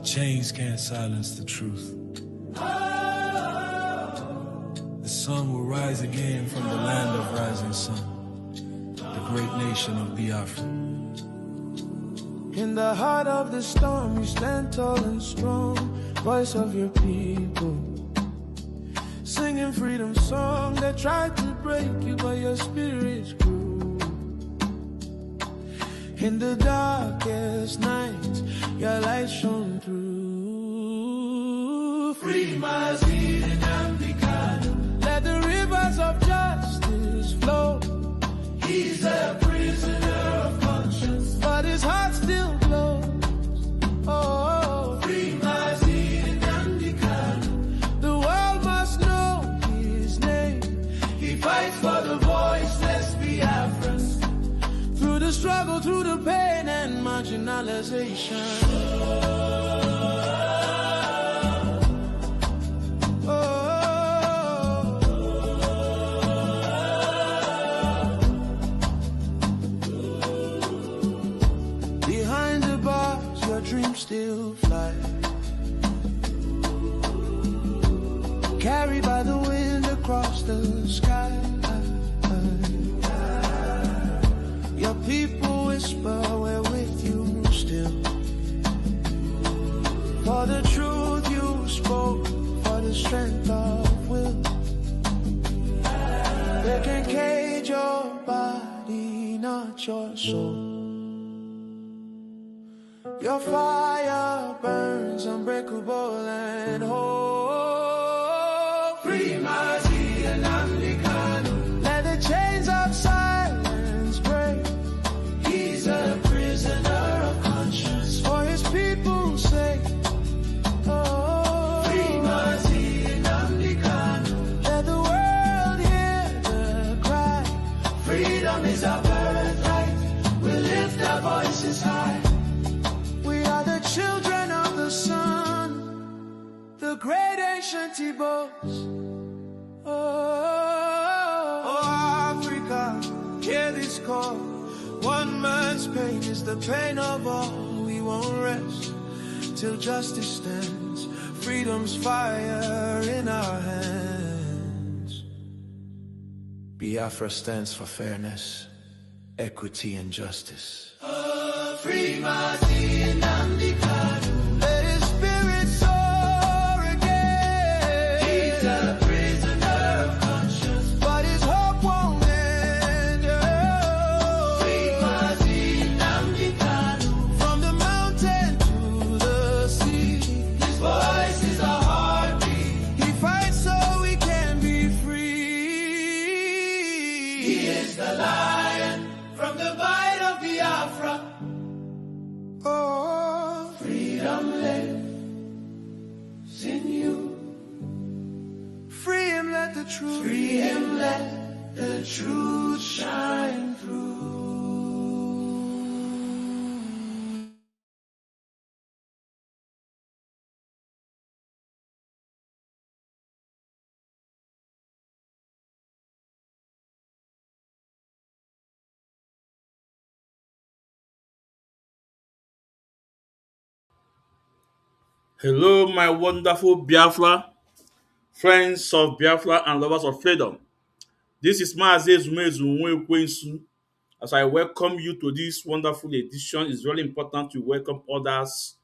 chains can't silence the truth. The sun will rise again from the land of rising sun, the great nation of Biafra. In the heart of the storm, you stand tall and strong, voice of your people. Singing freedom song that tried to break you, but your spirit grew. In the darkest nights, your light shone through. Free Mazi and Amdikano. Let the rivers of justice flow. He's a prisoner of conscience, but his heart still glows. Oh, free Mazi and Amdikano. The world must know his name. He fights for the voiceless Biafrans. Through the struggle, through the pain and marginalization. Behind the bars, your dreams still fly. Carried by the wind across the sky. Your people whisper, we're with you still. For the truth you spoke, for the strength of will. They can cage your body, not your soul. Your fire burns unbreakable and whole. Free Mazi and Amdikano. Let the chains of silence break. He's a prisoner of conscience for his people's sake. Oh, free Mazi and Amdikano. Let the world hear the cry. Freedom is our birthright. We lift our voices high. We are the children of the sun, the great ancient Igbos. Oh, Africa, hear this call. One man's pain is the pain of all. We won't rest till justice stands. Freedom's fire in our hands. Biafra stands for fairness, equity, and justice. Free Mazi and Amdikano. Let his spirit soar again. He's a prisoner of conscience, but his hope won't end. Free Mazi and Amdikano. From the mountain to the sea, his voice is our heartbeat. He fights so we can be free. He is the lion from the bite of Biafra. Oh, freedom lives in you. Free him, let the truth. Free him, let the truth shine through. Hello, my wonderful Biafra, friends of Biafra and lovers of freedom. This is Mazi Eziokwu. As I welcome you to this wonderful edition, it's very important to welcome others.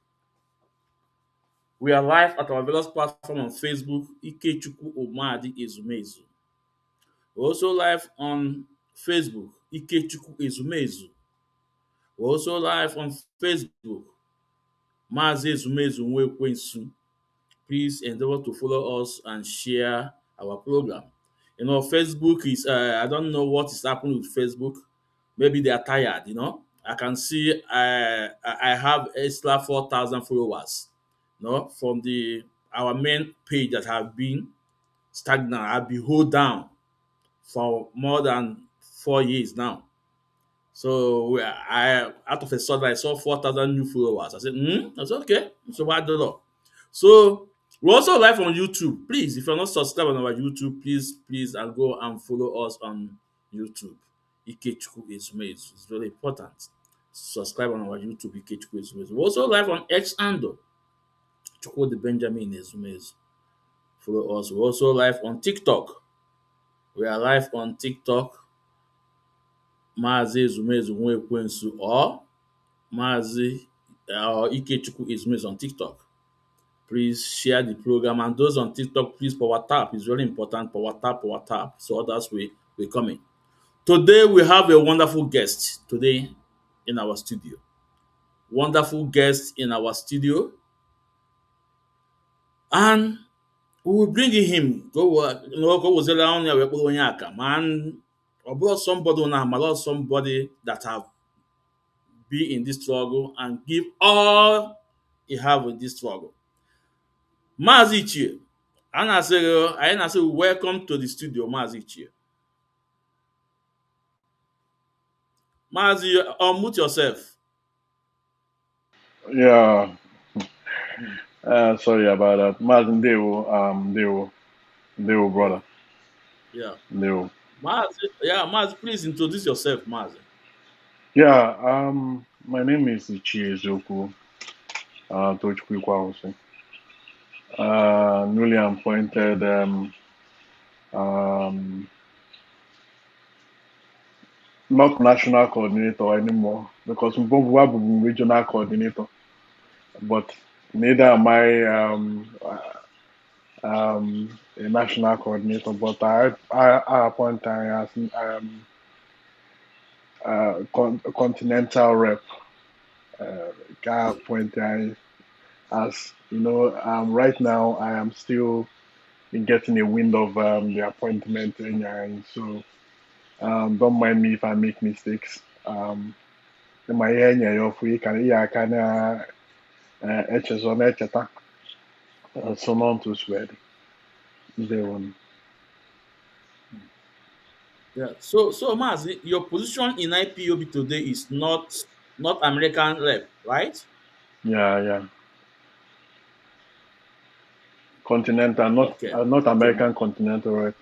We are live at our various platform on Facebook, Ikechukwu Omadi Ezumezu. We're also live on Facebook, Ikechukwu Ezumezu. We're also live on Facebook, Mazi Eziokwu. Please endeavor to follow us and share our program. You know, Facebook is, I don't know what is happening with Facebook. Maybe they are tired, you know. I can see I have extra 4,000 followers, you know, from our main page that have been stagnant. I've been hold down for more than 4 years now. So out of a sudden I saw 4,000 new followers. I said, that's okay. So why don't know? So we're also live on YouTube. Please, if you're not subscribed on our YouTube, please, and go and follow us on YouTube. Ikechukwu Ezumezu. It's very important. Subscribe on our YouTube, Ikechukwu Ezumezu. We're also live on X handle. Chukwu the Benjamin Ezumezu. Follow us. We're also live on TikTok. We are live on TikTok. Mazi Ezumezu Nwekwensu or Mazi or Ikechukwu Ezumezu on TikTok. Please share the program. And those on TikTok, please power tap. It's very important. Power tap. So others will come in. Today we have a wonderful guest today in our studio. Wonderful guest in our studio. And we will bring him. Go was around here man. About somebody now, about somebody that have been in this struggle and give all he have in this struggle. Mazi Ichie. And I say welcome to the studio, Mazi Ichie. Mazi, unmute yourself. Yeah, Hmm. sorry about that. Martin Dewo, Yeah, brother. yeah. Dewo. Mazi, please introduce yourself, Mazi. Yeah, my name is Ichie Eziokwu, Tochukwu Ikwawusi. Newly appointed um, not national coordinator anymore because Mbongwa is regional coordinator, but neither am I a national coordinator, but I appoint as continental rep. Guy appointed as you know. Right now I am still getting a wind of the appointment, and so don't mind me if I make mistakes. My off week and yeah, kind of etches on etcheta, so non to sweat. They one. Yeah. So Mazi, your position in IPOB today is not American rep, right? Yeah. Continental, Okay. not Okay. American continental, right?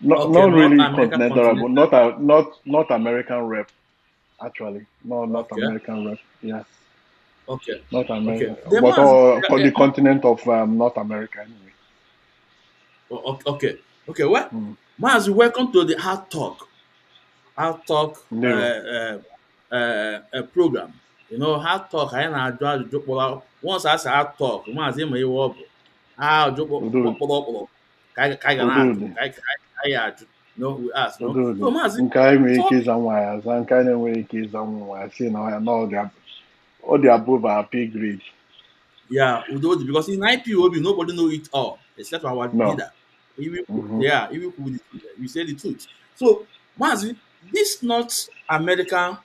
Not Okay. Not really American continental, but continental. not American rep actually. No, not Okay. American rep. Yeah, Okay. not Okay. American, The but Mazi. the continent of North America anyway. Okay. Okay. Well, Mm. Mazi, welcome to the Hard Talk No, program. You know, Hard Talk. I na-ajụ ajụjụ kpọrọ once I say Hard Talk, Mazi ma iwe ọ bụ. Ajụ Udud, kpọrọ ka anyị ga na-ajụ Udud, ka anyị ajụ. No, we ask. No. Udud. So Mazi, Nke anyị nwere ike before ịza nwa ya aza, nke anyị na-enweghị ike ịza nwa ya si na ọ dị above our pay grade. yeah, Udodi, because in IPOB nobody know it all except our No. leader. Mm-hmm. Yeah, we say the truth. So, Mazi, this not American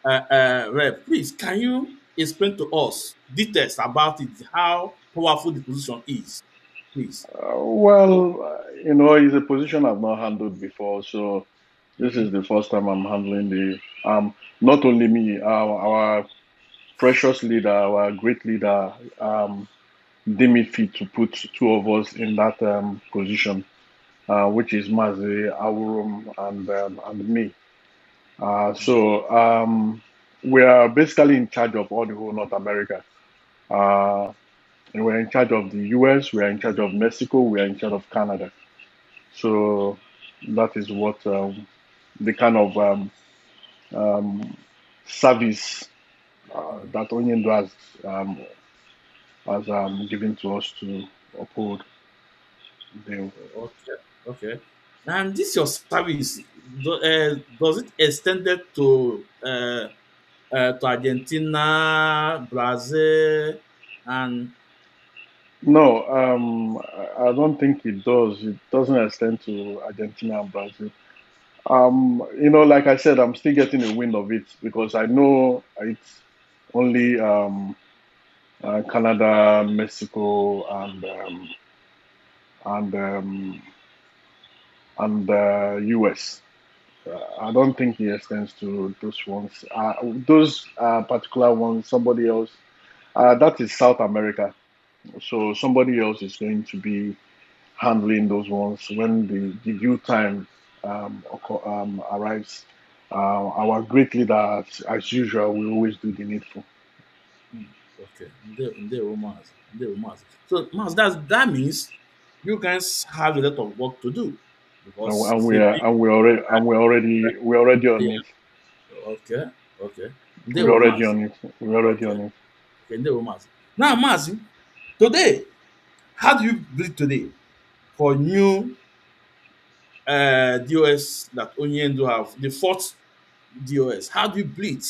rep. Please, can you explain to us details about it, how powerful the position is, please? It's a position I've not handled before, so this Mhm. is the first time I'm handling the not only me, our precious leader, our great leader, deem it fit to put two of us in that position, which is Mazi, Awurum, and me. So we are basically in charge of all the whole North America. Uh, and we're in charge of the US, we're in charge of Mexico, we're in charge of Canada. So that is what the kind of um, service that Onion has given to us to uphold. The, Okay, okay. And this your service, does it extended to Argentina, Brazil, and no, I don't think it does. It doesn't extend to Argentina and Brazil. Like I said, I'm still getting a wind of it because I know it's only Canada, Mexico, and um, and US. I don't think he extends to those ones. Those particular ones, somebody else. That is South America. So somebody else is going to be handling those ones when the due time arrives. Our great leader, as usual, will always do the needful. Okay. Ndewo Mazi. Ndewo Mazi. So Mazi, that means you guys have a lot of work to do because And it's we a are big we're already on yeah. it. Okay. Okay. We're Ndewo already Mazi. on it. We're already Okay. on it. Okay. Ndewo Mazi. Now Mazi, today, how do you bleed today for new DOS that Onyendo have, the fourth DOS? How do you bleed?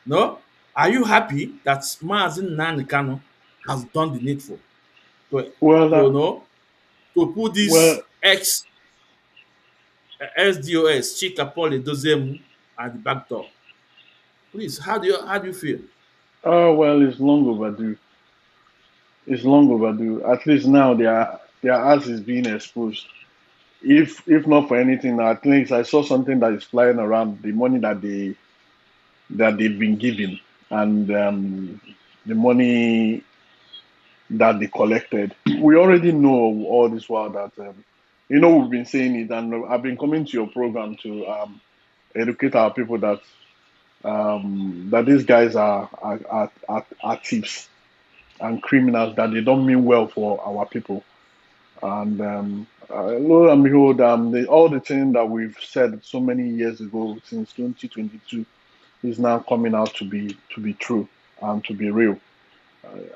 No? Are you happy that Mazin Nanikano has done the needful Well, to know to put well, this ex SDOS Chika Paul Dozemu at the back door? Please, how do you feel? oh well, it's long overdue. It's long overdue. At least now their ass is being exposed. If not for anything, at least I saw something that is flying around the money that they've been given and the money that they collected. We already know all this while that we've been saying it, and I've been coming to your program to educate our people that these guys are thieves and criminals, that they don't mean well for our people. And lo and behold, all the things that we've said so many years ago, since 2022, is now coming out to be true and to be real.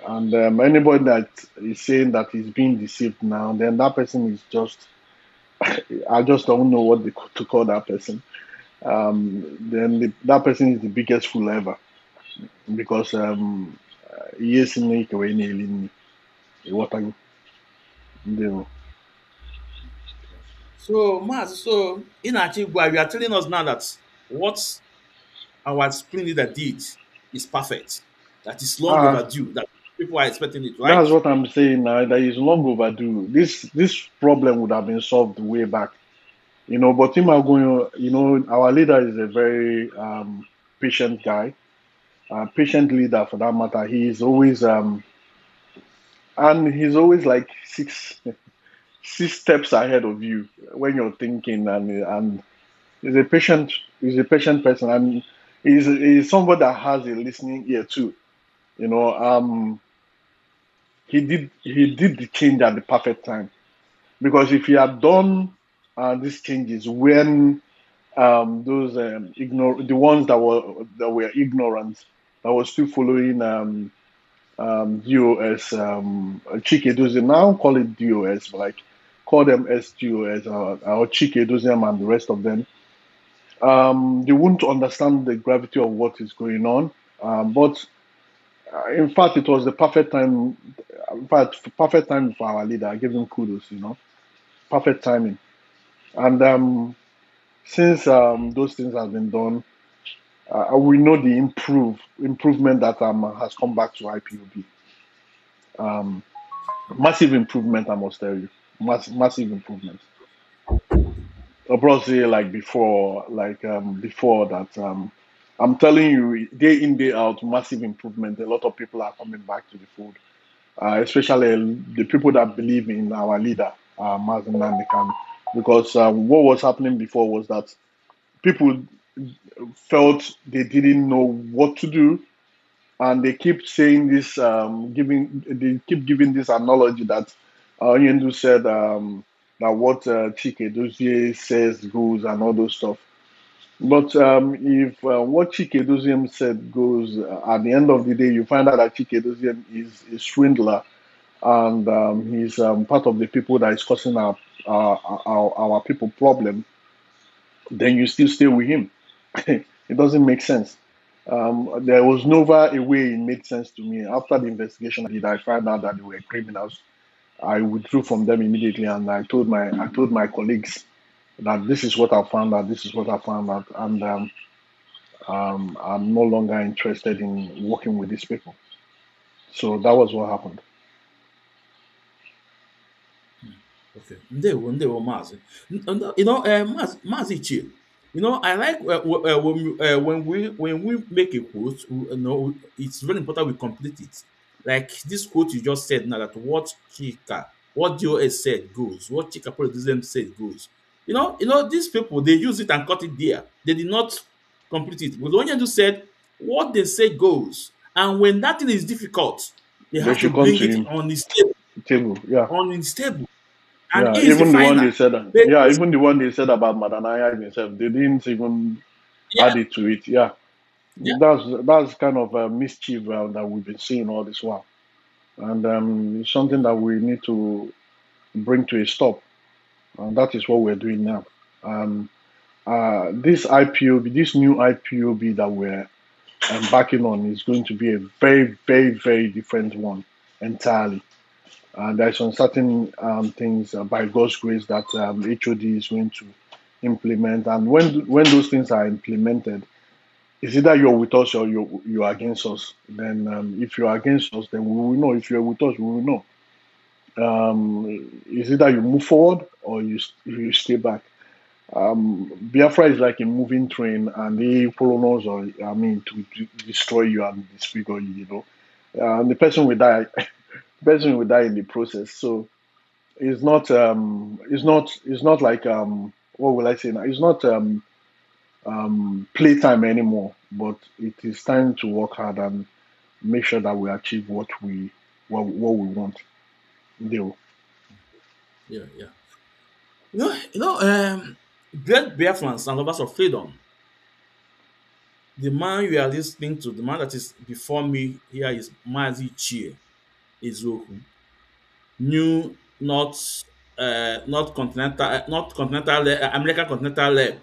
And anybody that is saying that he's being deceived now, then that person is just, I just don't know what to call that person. Then that person is the biggest fool ever because yes, what are you? So, Maz, so in Achigua, you are telling us now that what our spring leader did is perfect, that is long Ah, overdue, that people are expecting it, that's right? what I'm saying now. That is long overdue. This problem would have been solved way back, But him are going, our leader is a very patient guy, patient leader for that matter. He's always like six steps ahead of you when you're thinking, and he's a patient person, and he's somebody that has a listening ear too. You know, he did the change at the perfect time, because if he had done these changes when those the ones that were ignorant, that were still following DOS, Chike Doziem. Now call it DOS, but like call them SDOS, or Chike Doziem and the rest of them. They wouldn't understand the gravity of what is going on. But in fact, it was the perfect time. In fact, perfect time for our leader. I give him kudos. Perfect timing. And since those things have been done, we know the improvement that has come back to IPOB. Um, Massive improvement, I must tell you. Massive improvement. Obviously, like before that, I'm telling you, day in day out, massive improvement. A lot of people are coming back to the fold, especially the people that believe in our leader, Mazi Nandekan. Because what was happening before was that people felt they didn't know what to do, and they keep saying this, they keep giving this analogy that Yendu said, that what Chike Dozie says goes and all those stuff. But if what Chike Doziem said goes, at the end of the day, you find out that Chike Doziem is a swindler, and he's part of the people that is causing our people problem, then you still stay with him. It doesn't make sense. There was never a way it made sense to me. After the investigation I did, I found out that they were criminals. I withdrew from them immediately, and I told my colleagues that this is what I found out. This is what I found out, and I'm no longer interested in working with these people. So that was what happened. Okay. Ndewo Mazi. Mazi Ichie, I like when we make a quote, it's very important we complete it. Like this quote you just said now, that what DOS said goes, what Chika Politicism said goes. These people, they use it and cut it there. They did not complete it. But Onyendu said what they say goes. And when that thing is difficult, they They have to should come bring to it him. on his table, Table. Yeah. and Yeah. he is the Even the one they final. said. But Yeah. Even the one they said about Madanaya himself, they didn't even yeah, add it to it. Yeah. yeah, That's kind of a mischief that we've been seeing all this while, and it's something that we need to bring to a stop, and that is what we're doing now. Um, this IPOB, this new IPOB that we're embarking on is going to be a very, very, very different one entirely. There's some certain things by God's grace that HOD is going to implement, and when those things are implemented, it's either you're with us or you're against us. Then if you're against us, then we will know. If you're with us, we will know. It's either you move forward or you stay back. Biafra is like a moving train, and they follow us, or I mean, to destroy you and disfigure you. You know, and the person will die. The person will die in the process. So it's not like what will I say now? It's not playtime anymore, but it is time to work hard and make sure that we achieve what we want. Deal. yeah, yeah. Great Biafrans and lovers of freedom. The man you are listening to, the man that is before me here is Mazi Ichie, Eziokwu. New not continental, American continental lab.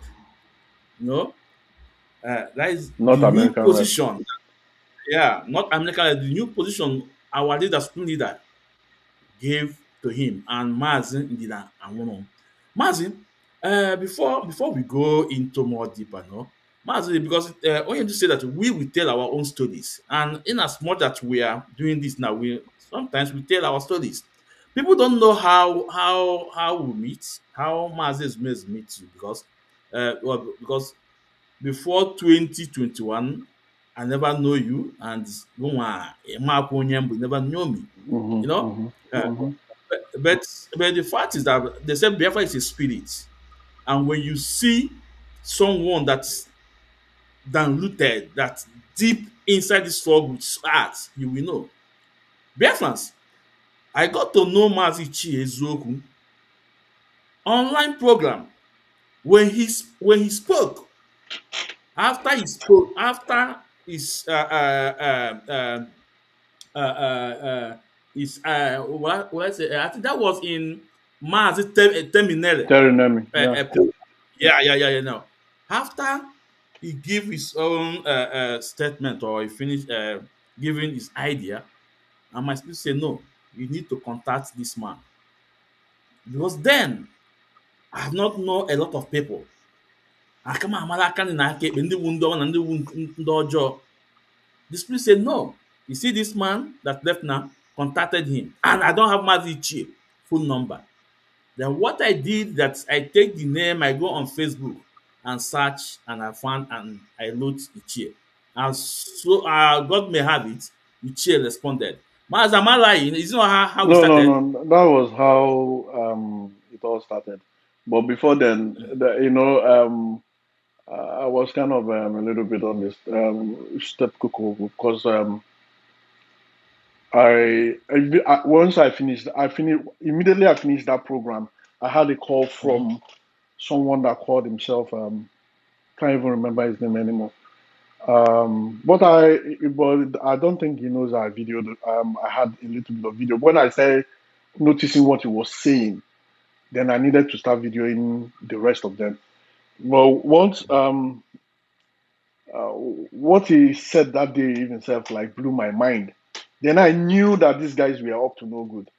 You know, that is Not the new American rep. position. Yeah, not American lab, the new position our leader, supreme leader, gave to him and Mazi Ndida Anwunu. Mazi, before we go into more deeper, no, Mazi, because only to say that we will tell our own stories, and in as much that we are doing this now, we sometimes we tell our stories. People don't know how we meet, how Mazi's mates meet you because before 2021, I never know you, and never know me. You know, uh, but the fact is that they say Biafra is a spirit, and when you see someone that's downrooted, that deep inside the struggle with art, you will know. Biafrans, I got to know Mazi Ichie Eziokwu online program when he spoke after uh, uh, his what I say I think that was in Mazi Terminale. Terry Nemi. Yeah. Yeah. No. After he gave his own statement or he finished giving his idea, and my spirit say, no, you need to contact this man. Because then I have not know a lot of people. Aka m amala aka nri na aka ekpe ndị wu ndị ọma na ndị wu ndị ọjọọ. The spirit said, no. You see this man that left now contacted him, and I don't have Mazi Ichie phone number. Then what I did that I take the name, I go on Facebook and search, and I found and I wrote Ichie. And so God may have it, Ichie responded. Maz, am I lying? Is it not how we No, no, started? no. That was how it all started. But before then, I was kind of a little bit on this step cuckoo because once I finished immediately. I finished that program. I had a call Mhm. from someone that called himself. Can't even remember his name anymore. But I don't think he knows our video. I had a little bit of video. When I started noticing what he was saying, then I needed to start videoing the rest of them. Well, once what he said that day himself like blew my mind. Then I knew that these guys were up to no good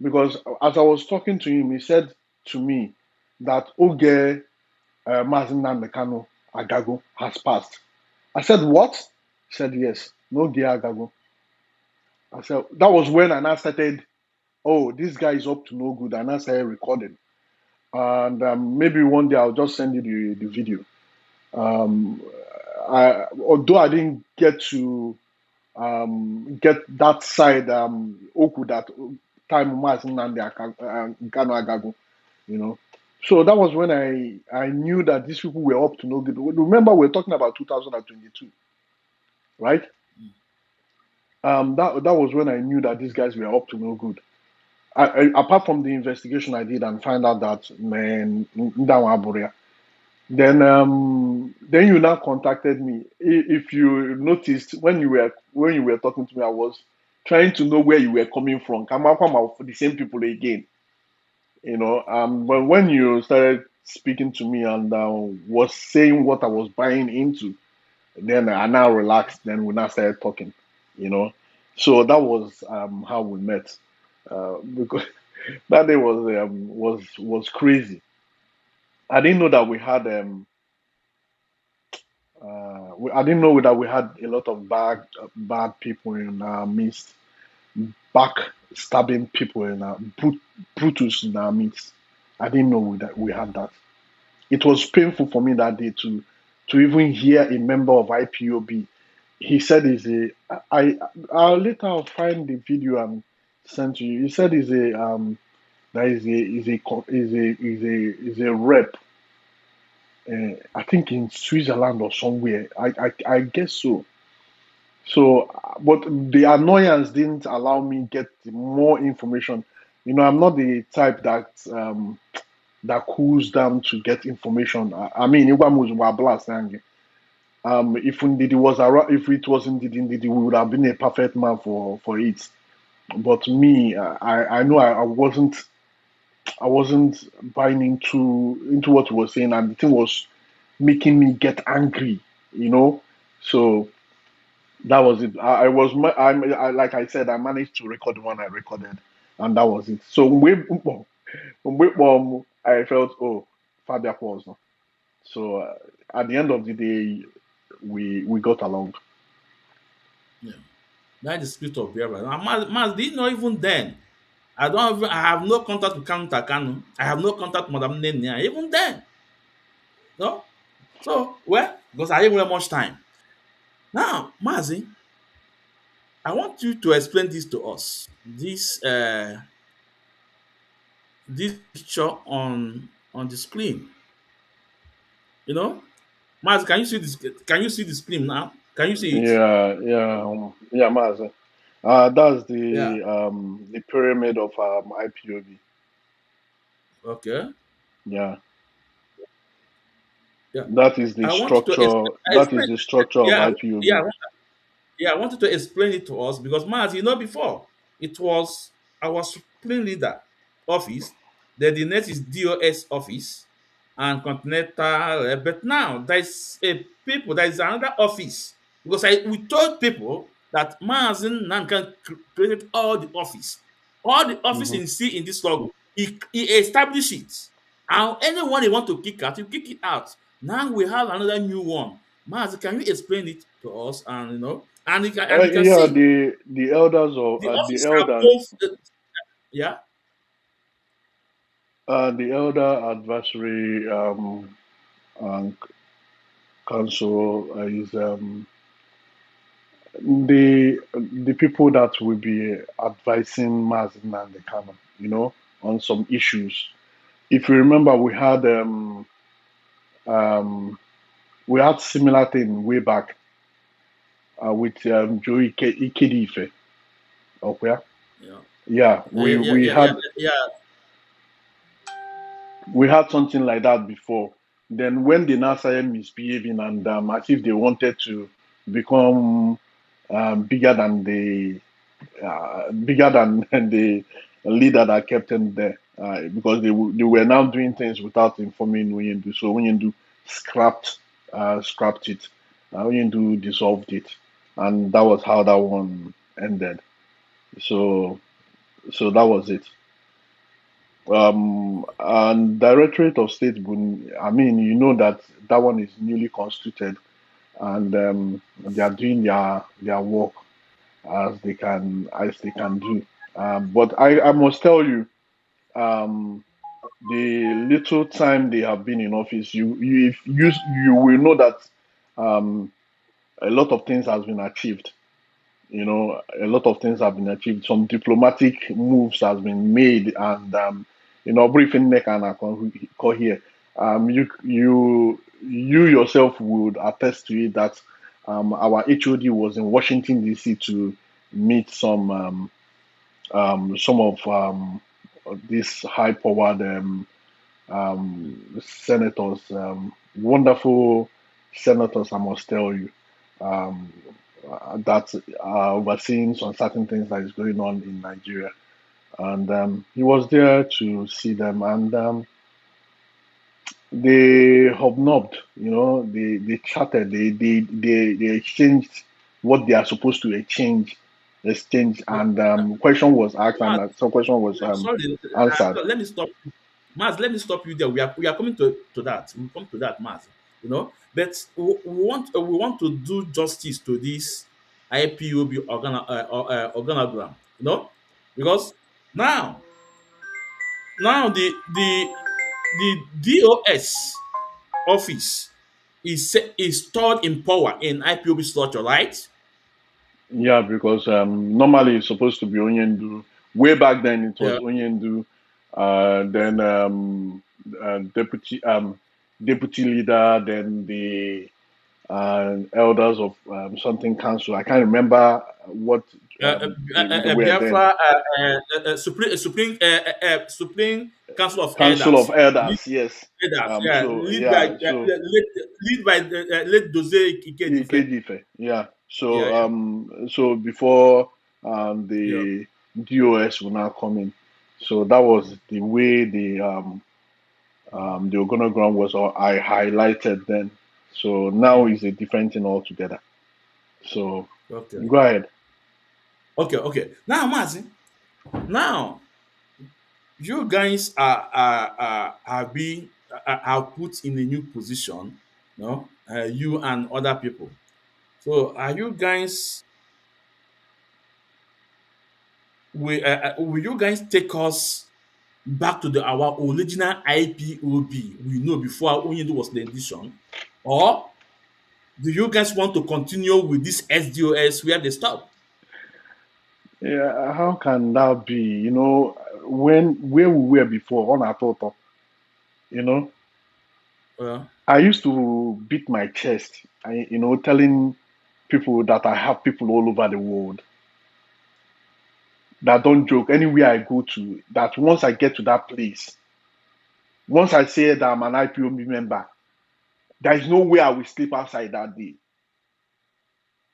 because as I was talking to him, he said to me that Oge Mazina Mekano Agago has passed. I said, what? He said, yes, no Oge Agago. I said, that was when I now started, oh, this guy is up to no good. And I started recording. And maybe one day I'll just send you the video. Um, although I didn't get to get that side Oku that time Mas Nnamdi Nkano Agago, you know. So that was when I knew that these people were up to no good. Remember, we're talking about 2022, right? That was when I knew that these guys were up to no good. Apart from the investigation I did and find out that man, then you now contacted me. If you noticed when you were talking to me, I was trying to know where you were coming from. Come out from the same people again, you know. But when you started speaking to me and was saying what I was buying into, then I now relaxed. Then we now started talking, you know. So that was how we met. Because that day was crazy. I didn't know that we had I didn't know that we had a lot of bad people in our midst, back stabbing people in our Brutus in our midst. I didn't know that we had that. It was painful for me that day to even hear a member of IPOB. He said he's a I'll later find the video and send to you. He said he's a that is a rep. I think in Switzerland or somewhere. I guess so. So, but the annoyance didn't allow me get more information. You know, I'm not the type that cools down to get information. I mean, Igbamu's were blast. If indeed it was around, if it was indeed, we would have been a perfect man for it. But me, I know I wasn't buying into what he was saying, and the thing was making me get angry. You know, so that was it. Like I said, I managed to record the one I recorded, and that was it. So I felt, oh, Fabia pause. So at the end of the day, we got along. Yeah. That's the spirit of Biafra. Now, Maz, did you know even then? I have no contact with Kanu Takanu. I have no contact with Madam Nenia. Even then. No? So, well, because I didn't have much time. Now, Mazi, I want you to explain this to us. This picture on the screen. You know? Mazi, can you see this? Can you see the screen now? Can you see it? Yeah, Mazi. That's Yeah. the pyramid of IPOB. Okay. Yeah, Yeah. that is the I want you to structure. That is explain. the structure of Yeah, IPOB. yeah, yeah, I wanted to explain it to us because Maz, before it was our supreme leader office, then the next is DOS office and continental, but now there is another office because we told people that Mazin Nankan created all the office Hmm. in see in this logo. He established it, and anyone they want to kick out, you kick it out. Now we have another new one. Maz, can you explain it to us? And you can Yeah, see the elders of the the office are elders both. Yeah, the elder advisory um, council is the people that will be advising Mazin and the Kano, you know, on some issues. If you remember, we had similar thing way back with Joey Ikedife. Okay, yeah, yeah, yeah. we had something like that before. Then when they now started misbehaving and as if they wanted to become bigger than than the leader that kept them there, because they were now doing things without informing Onyendu. So Onyendu scrapped it. Onyendu dissolved it, and that was how that one ended. So that was it. And Directorate of State, I mean, you know that that one is newly constituted, and they are doing their work as they can do. But I must tell you, um, the little time they have been in office, you will know that um, a lot of things has been achieved. You know, a lot of things have been achieved. Some diplomatic moves has been made, and briefing neck and I call here. You yourself would attest to it that our HOD was in Washington D.C. to meet some of these high-powered senators, wonderful senators, I must tell you, um, that are overseeing some certain things that is going on in Nigeria. And he was there to see them, and they hobnobbed, they chatted, they exchanged what they are supposed to exchange, Well, and question was asked, and Maz, some question was sorry, answered. let me stop. Maz, let me stop you there. We are coming to that. We'll come to that, Maz. But we want to do justice to this IPOB organogram. Because now now the DOS office is stored in power in IPOB structure, right? Yeah, because normally it's supposed to be Onyendu. Way back then, it was Yeah. Onyendu, then deputy leader, then the elders of something council. I can't remember what they were then. Supreme Council of Council of Elders, lead elders, yes. elders, yeah, So yeah, so lead by late Doze Ikedife. Ikejife, yeah. Yeah, So before yeah, the DOS will now come in. So that was the way the organogram was, or I highlighted then. So now is a different thing altogether. So okay, go ahead. okay. Now, Mazi, now you guys are being are put in a new position, you and other people. So, are you guys will you guys take us back to our original IPOB we know before Onyedu was the edition, or do you guys want to continue with this SDOS where they stop? Yeah, how can that be? When where we were before on our total, you know, Uh, I used to beat my chest, telling people that I have people all over the world that don't joke anywhere I go to, that once I get to that place, once I say that I'm an IPOB member, there is no way I will sleep outside that day.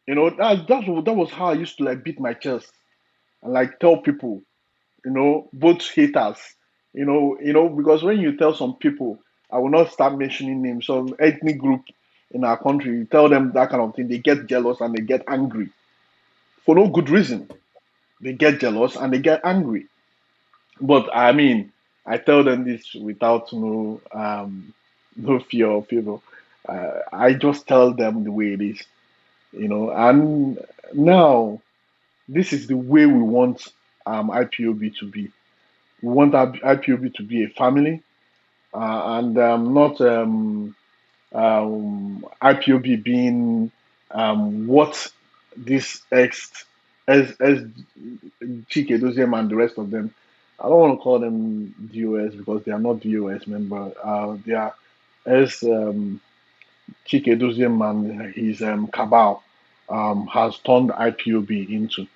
That was how I used to like beat my chest and like tell people, both haters, because when you tell some people, I will not start mentioning names, some ethnic group in our country, you tell them that kind of thing, they get jealous and they get angry for no good reason. They get jealous and they get angry. But I mean, I tell them this without no fear or favor. I just tell them the way it is, And now this is the way we want IPOB to be. We want our IPOB to be a family, and not IPOB being what this as Chike Doziem and the rest of them. I don't want to call them DOS because they are not DOS member. They are as Chike Doziem and his cabal has turned IPOB into.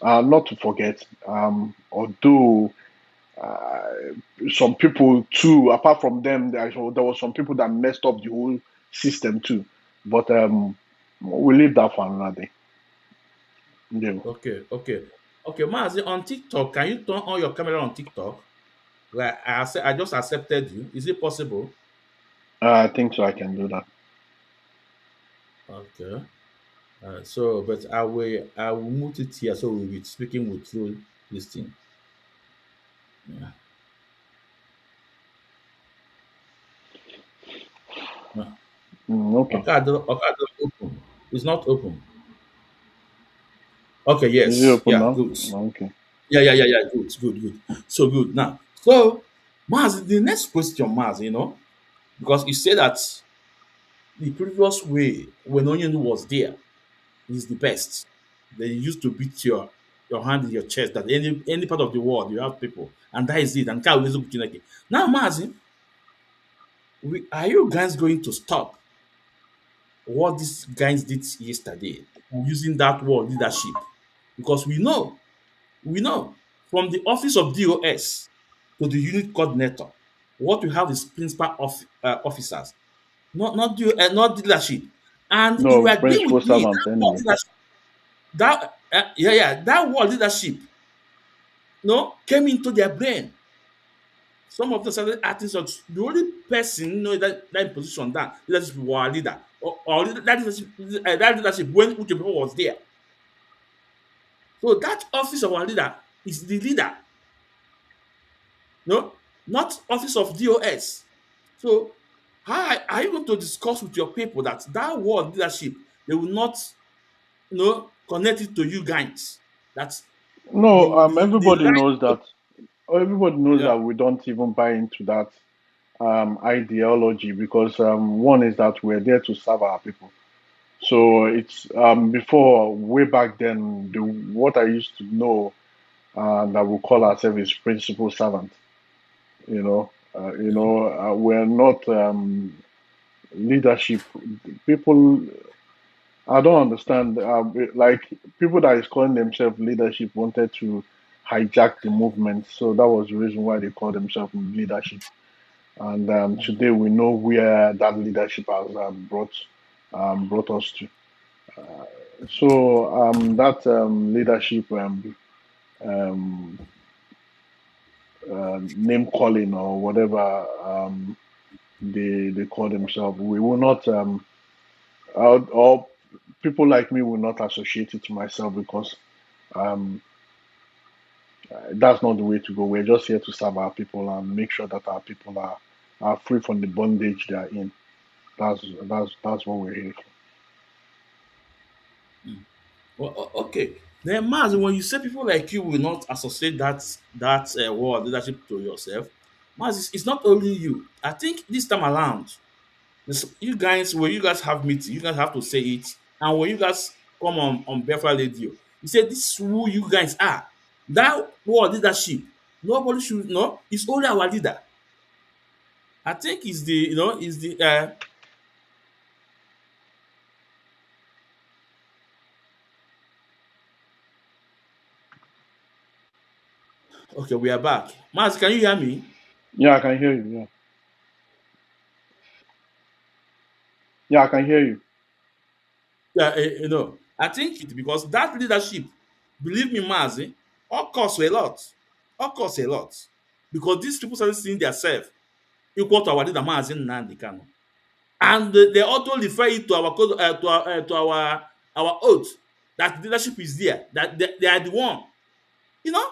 Not to forget, although uh, some people too, apart from them, there was some people that messed up the whole system too. But we'll leave that for another day. Yeah. okay. Mazi, on TikTok, can you turn on your camera on TikTok? Like I just accepted you. Is it possible? I think so. I can do that. Okay. So, but I will move it here so we'll be speaking with you this thing. Yeah. Yeah. Okay. Okay, open. It's not open. Okay, Is it yes. open Yeah, now? good. Okay. Yeah. Good. So good. Now, so Maz, the next question, Maz, because you say that the previous way when Onion was there is the best. They used to beat your hand in your chest that any part of the world you have people, and that is it. And now, Maz, are you guys going to stop what these guys did yesterday using that word leadership? because we know from the office of DOS to the unit coordinator, what we have is principal officers, not leadership. And if you No, agree principal with me, servant word anyway. leadership, that word leadership, no, came into their brain. Some of them started acting so the only person that in position that leadership was our leader, or that leadership when Uche people was there. So that office of our leader is the leader, no, not office of DOS. So how are you going to discuss with your people that that word leadership, they will not, connect it to you guys? That No, the everybody line, knows that. Everybody knows yeah. that we don't even buy into that ideology because one is that we're there to serve our people. So it's before way back then, what I used to know that we call ourselves is principal servant. We're not leadership people. I don't understand. Like people that is calling themselves leadership wanted to hijack the movement, so that was the reason why they call themselves leadership. And today we know where that leadership has brought us to. So that leadership um, name calling or whatever they call themselves, we will not or people like me will not associate it to myself because um, that's not the way to go. We're just here to serve our people and make sure that our people are free from the bondage they are in. That's what we're here for. Well, okay. Then, Maz, when you say people like you will not associate that word leadership to yourself, Maz, it's not only you. I think this time around, you guys, when you guys have meeting, you guys have to say it. And when you guys come on Belfast Radio, you say this is who you guys are. That word leadership, nobody should know. It's only our leader. I think is the is the okay. We are back. Maz, can you hear me? Yeah, I can hear you. Yeah, yeah, I can hear you. Yeah, I think it because that leadership, believe me, Mazi, all costs a lot. All costs a lot. Because these people started seeing themselves equal to our leader, Mazi Nnamdi Kanu. And they also refer it to our to our oath that leadership is there, that they are the one. You know?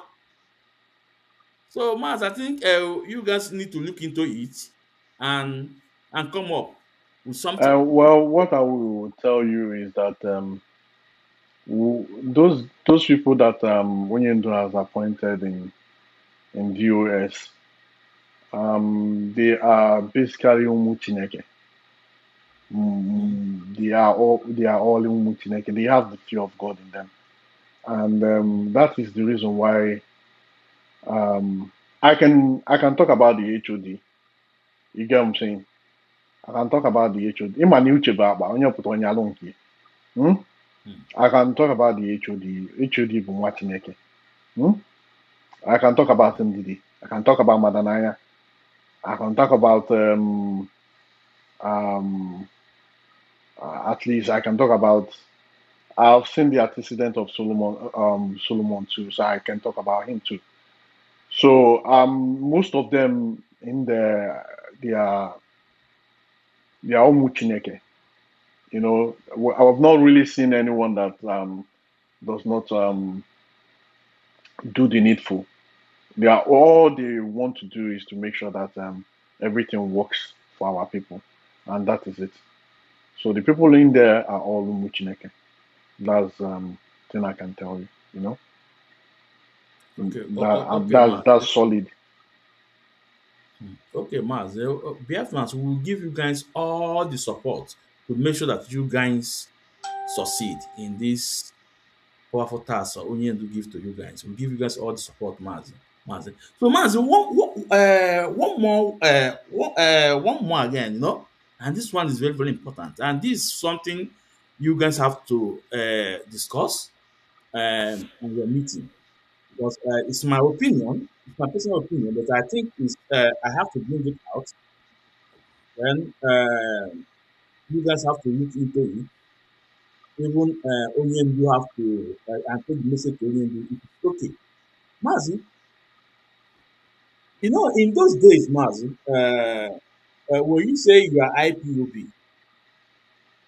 So, Maz, I think you guys need to look into it and come up with something. Well, what I will tell you is that those people that Onyendo has appointed in DOS, they are basically Umu Chineke. They are all Umu Chineke. They have the fear of God in them, and that is the reason why I can talk about the HOD. You get what I'm saying? I can talk about the HOD. Ịma na uche bụ akpa onye pụta onye alụ nke ya. Hmm? Hmm. I can talk about the HOD. HOD bụ nwa Chineke. Hmm? I can talk about Ndidi. I can talk about Madanaya. I can talk about um, at least I can talk about. I've seen the antecedent of Solomon too, so I can talk about him too. So most of them in the they are all Chineke. I've not really seen anyone that does not do the needful. All they want to do is to make sure that everything works for our people, and that is it. So the people in there are all Umuchineke. That's thing I can tell you. Okay, okay, That's Maz. solid. Okay, Maz, Biafrans will give you guys all the support to make sure that you guys succeed in this powerful task or only to give to you guys. We'll give you guys all the support, Maz. Maz. So, Maz, one more again, and this one is very, very important. And this is something you guys have to discuss. on your meeting, because it's my opinion, it's my personal opinion, but I think I have to bring it out. Then you guys have to look into it. Even ONU have to and take the message to ONU. It's okay, Mazi. In those days, Mazi, when you say you are IPOB,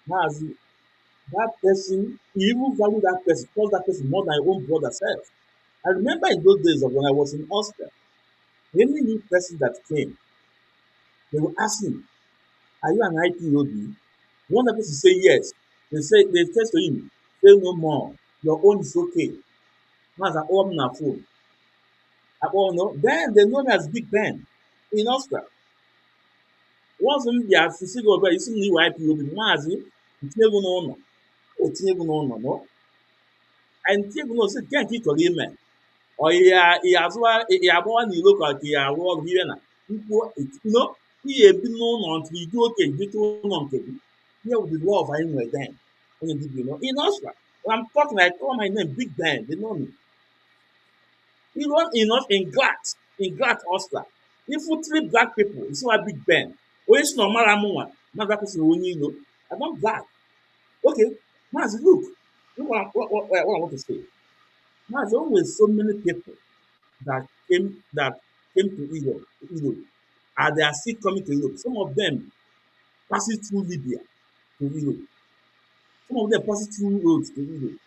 Mazi, that person, you even value that person, cause that person more than your own brother self. I remember in those days of when I was in Austria, any new person that came, they will ask him, "Are you an IPOB?" One person say yes. They say to him, "Say no more. Your own is okay." Mazi, all na phone. Oh no, then they know me as Big Ben in Austria. Once m bịa sisi gị ọbịa isi m na iwe IPOB, Mazi, ntinye ego n'ụlọ, o tinye ego n'ụlọ, no? Anyị ntinye ego n'ụlọ sị nke nke ị chọrọ ime. Or ya agbawa n'ilo ka ya arụ ọrụ ihe na nkwuo ihe ebi n'ụlọ nke idu oke bite ụlọ nke gị. Here with the love anyị nwere then. Onye ndị bi in Austria. When I'm talking, I call my name Big Ben. They know me. Even in Glat, Austria. If you three black people, you see what Big Ben. Onye si na ọmara mụ nwa, not that person onye ilo. I don't black. Okay, Mazi, look. Look what I want to say. Mazi, always so many people that came to Europe, and they are still coming to Europe. Some of them passing through Libya to Europe. Some of them passing through roads to Europe.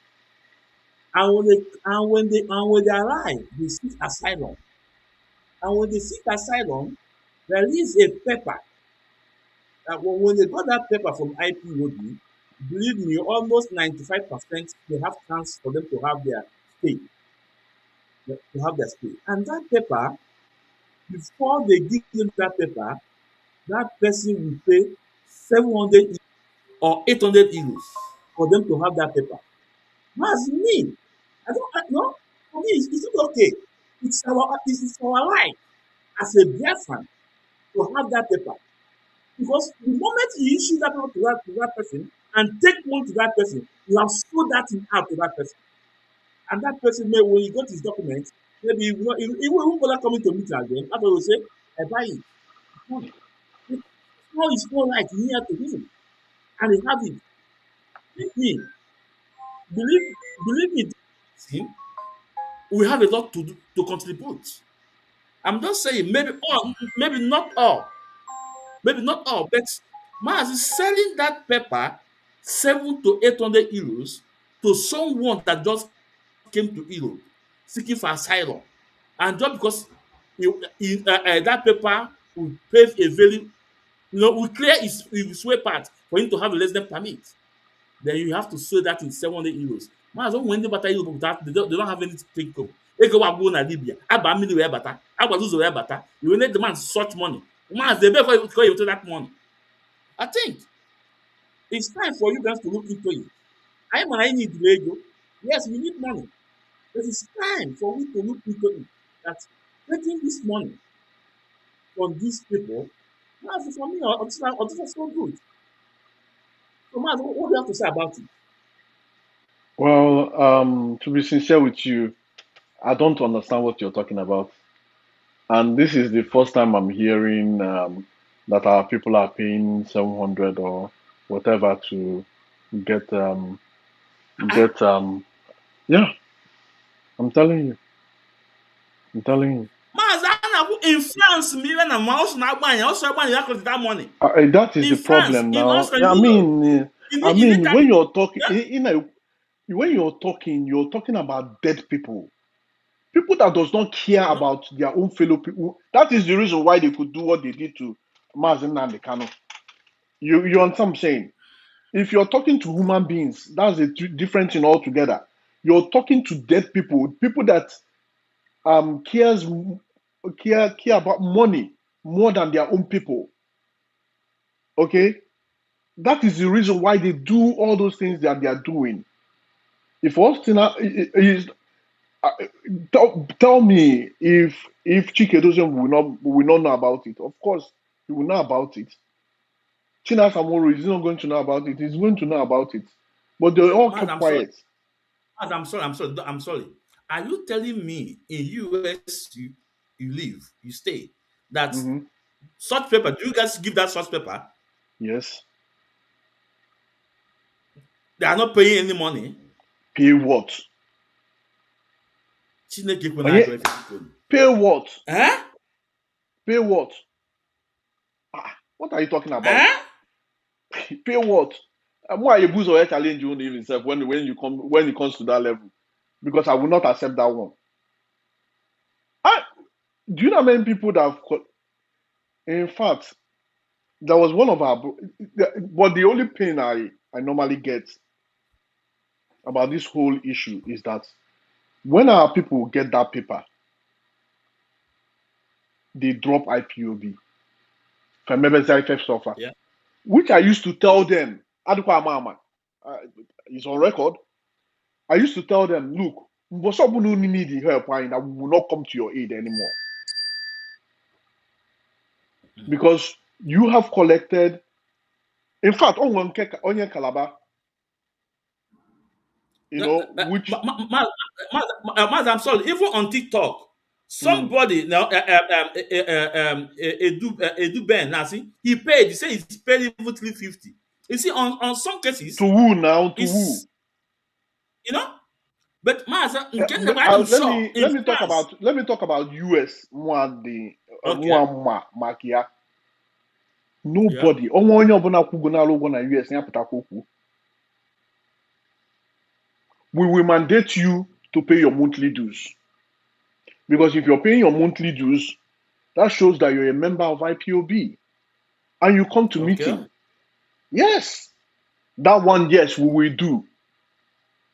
And when they arrive, they seek asylum. And when they seek asylum, there is a paper. That when they got that paper from IPOB, believe me, almost 95% they have chance for them to have their stay. And that paper, before they give them that paper, that person will pay 700 or 800 euros for them to have that paper. That's me. No, for me, it's not okay. It's our right as a Biafran to have that paper. Because the moment you issue that paper to that person and take money to that person, you have sold that thing out to that person. And that person may, when you got his documents, maybe he won't bother coming to meet you again. After he will say, I buy it. It's not right near to him. And he have it. Believe me, believe me, see, we have a lot to contribute. I'm just saying, maybe not all, but Mars is selling that paper 700 to 800 euros to someone that just came to Europe seeking for asylum, and just because that paper will pave a very, will clear his way path for him to have a resident permit. Then you have to sell that in 700 euros. Man, so when they bata Europe, that they don't have anything to take home. They go and go na Libya. Aba mili we bata. Aba lose we bata. You will need the man such money. Man, they beg for you to that money. I think it's time for you guys to look into it. I need radio. Yes, we need money. But it's time for we to look into it. That getting this money from these people, man, for me, it's so good. So, man, what do you have to say about it? Well, to be sincere with you, I don't understand what you're talking about. And this is the first time I'm hearing that our people are paying 700 or whatever to get get yeah, I'm telling you. I'm telling you. Maazị Anabu in France mmiri na ma ọsọ na-agbanye ya collect that money. That is In the France, problem in now. Austria, I mean, I you need mean, that. when you're talking, Yeah. when you're talking about dead people, people that does not care about their own fellow people. That is the reason why they could do what they did to Mazi Nnamdi Kanu. You understand what I'm saying? If you're talking to human beings, that's a different thing altogether. You're talking to dead people, people that cares care about money more than their own people. Okay, that is the reason why they do all those things that they are doing. If Austin is tell me if Chike doesn't will not know about it. Of course, he will know about it. China Samoro is not going to know about it. He's going to know about it. But they all Man, kept I'm sorry. quiet. I'm sorry. Are you telling me in US you live, you stay, that Mm-hmm. such paper, do you guys give that such paper? Yes. They are not paying any money. Pay what? Chineke kwe Oh, na yeah. agụ efe biko. Pay what? Eh? Pay what? Ah, what are you talking about? Eh? Pay what? Why you boost or challenge you even self when it comes to that level? Because I will not accept that one. I, do you know how many people that have in fact there was one of our but the only pain I normally get about this whole issue is that when our people get that paper, they drop IPOB. If I remember Zaitef suffer, Yeah. which I used to tell them, Adukwa Mama, it's on record. I used to tell them, look, Mbosobu need the help, and I will not come to your aid anymore. Because you have collected, in fact, Onye Calabar, you know, which Maz, I'm sorry. Even on TikTok, mm, somebody now, Edu Ben, now see, he paid. He said he paid even 350. You see, on some cases, to who now? To who? it's you know. But Maz, I'm Let sure me in France. let me talk about US Okay. Makia. Yeah. Nobody. Onye ọbụla kwugo n'ala ụgwọ na US ya pụtakwa okwu. We will mandate you to pay your monthly dues. Because if you're paying your monthly dues, that shows that you're a member of IPOB and you come to Okay. meeting. Yes, that one, yes, we will do.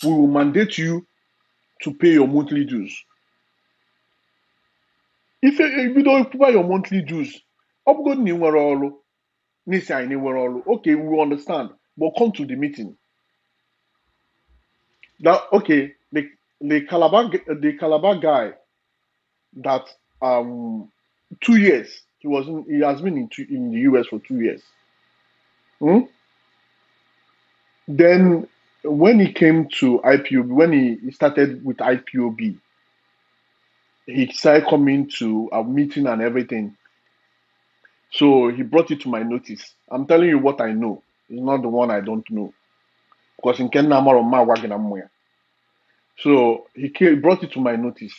We will mandate you to pay your monthly dues. If you don't pay your monthly dues, okay, we will understand, but come to the meeting. That okay, the Calabar guy that 2 years he has been in the US for 2 years. Hmm? Then when he came to IPOB, when he started with IPOB, he started coming to a meeting and everything. So he brought it to my notice. I'm telling you what I know. It's not the one I don't know. Because in Kenya, so brought it to my notice.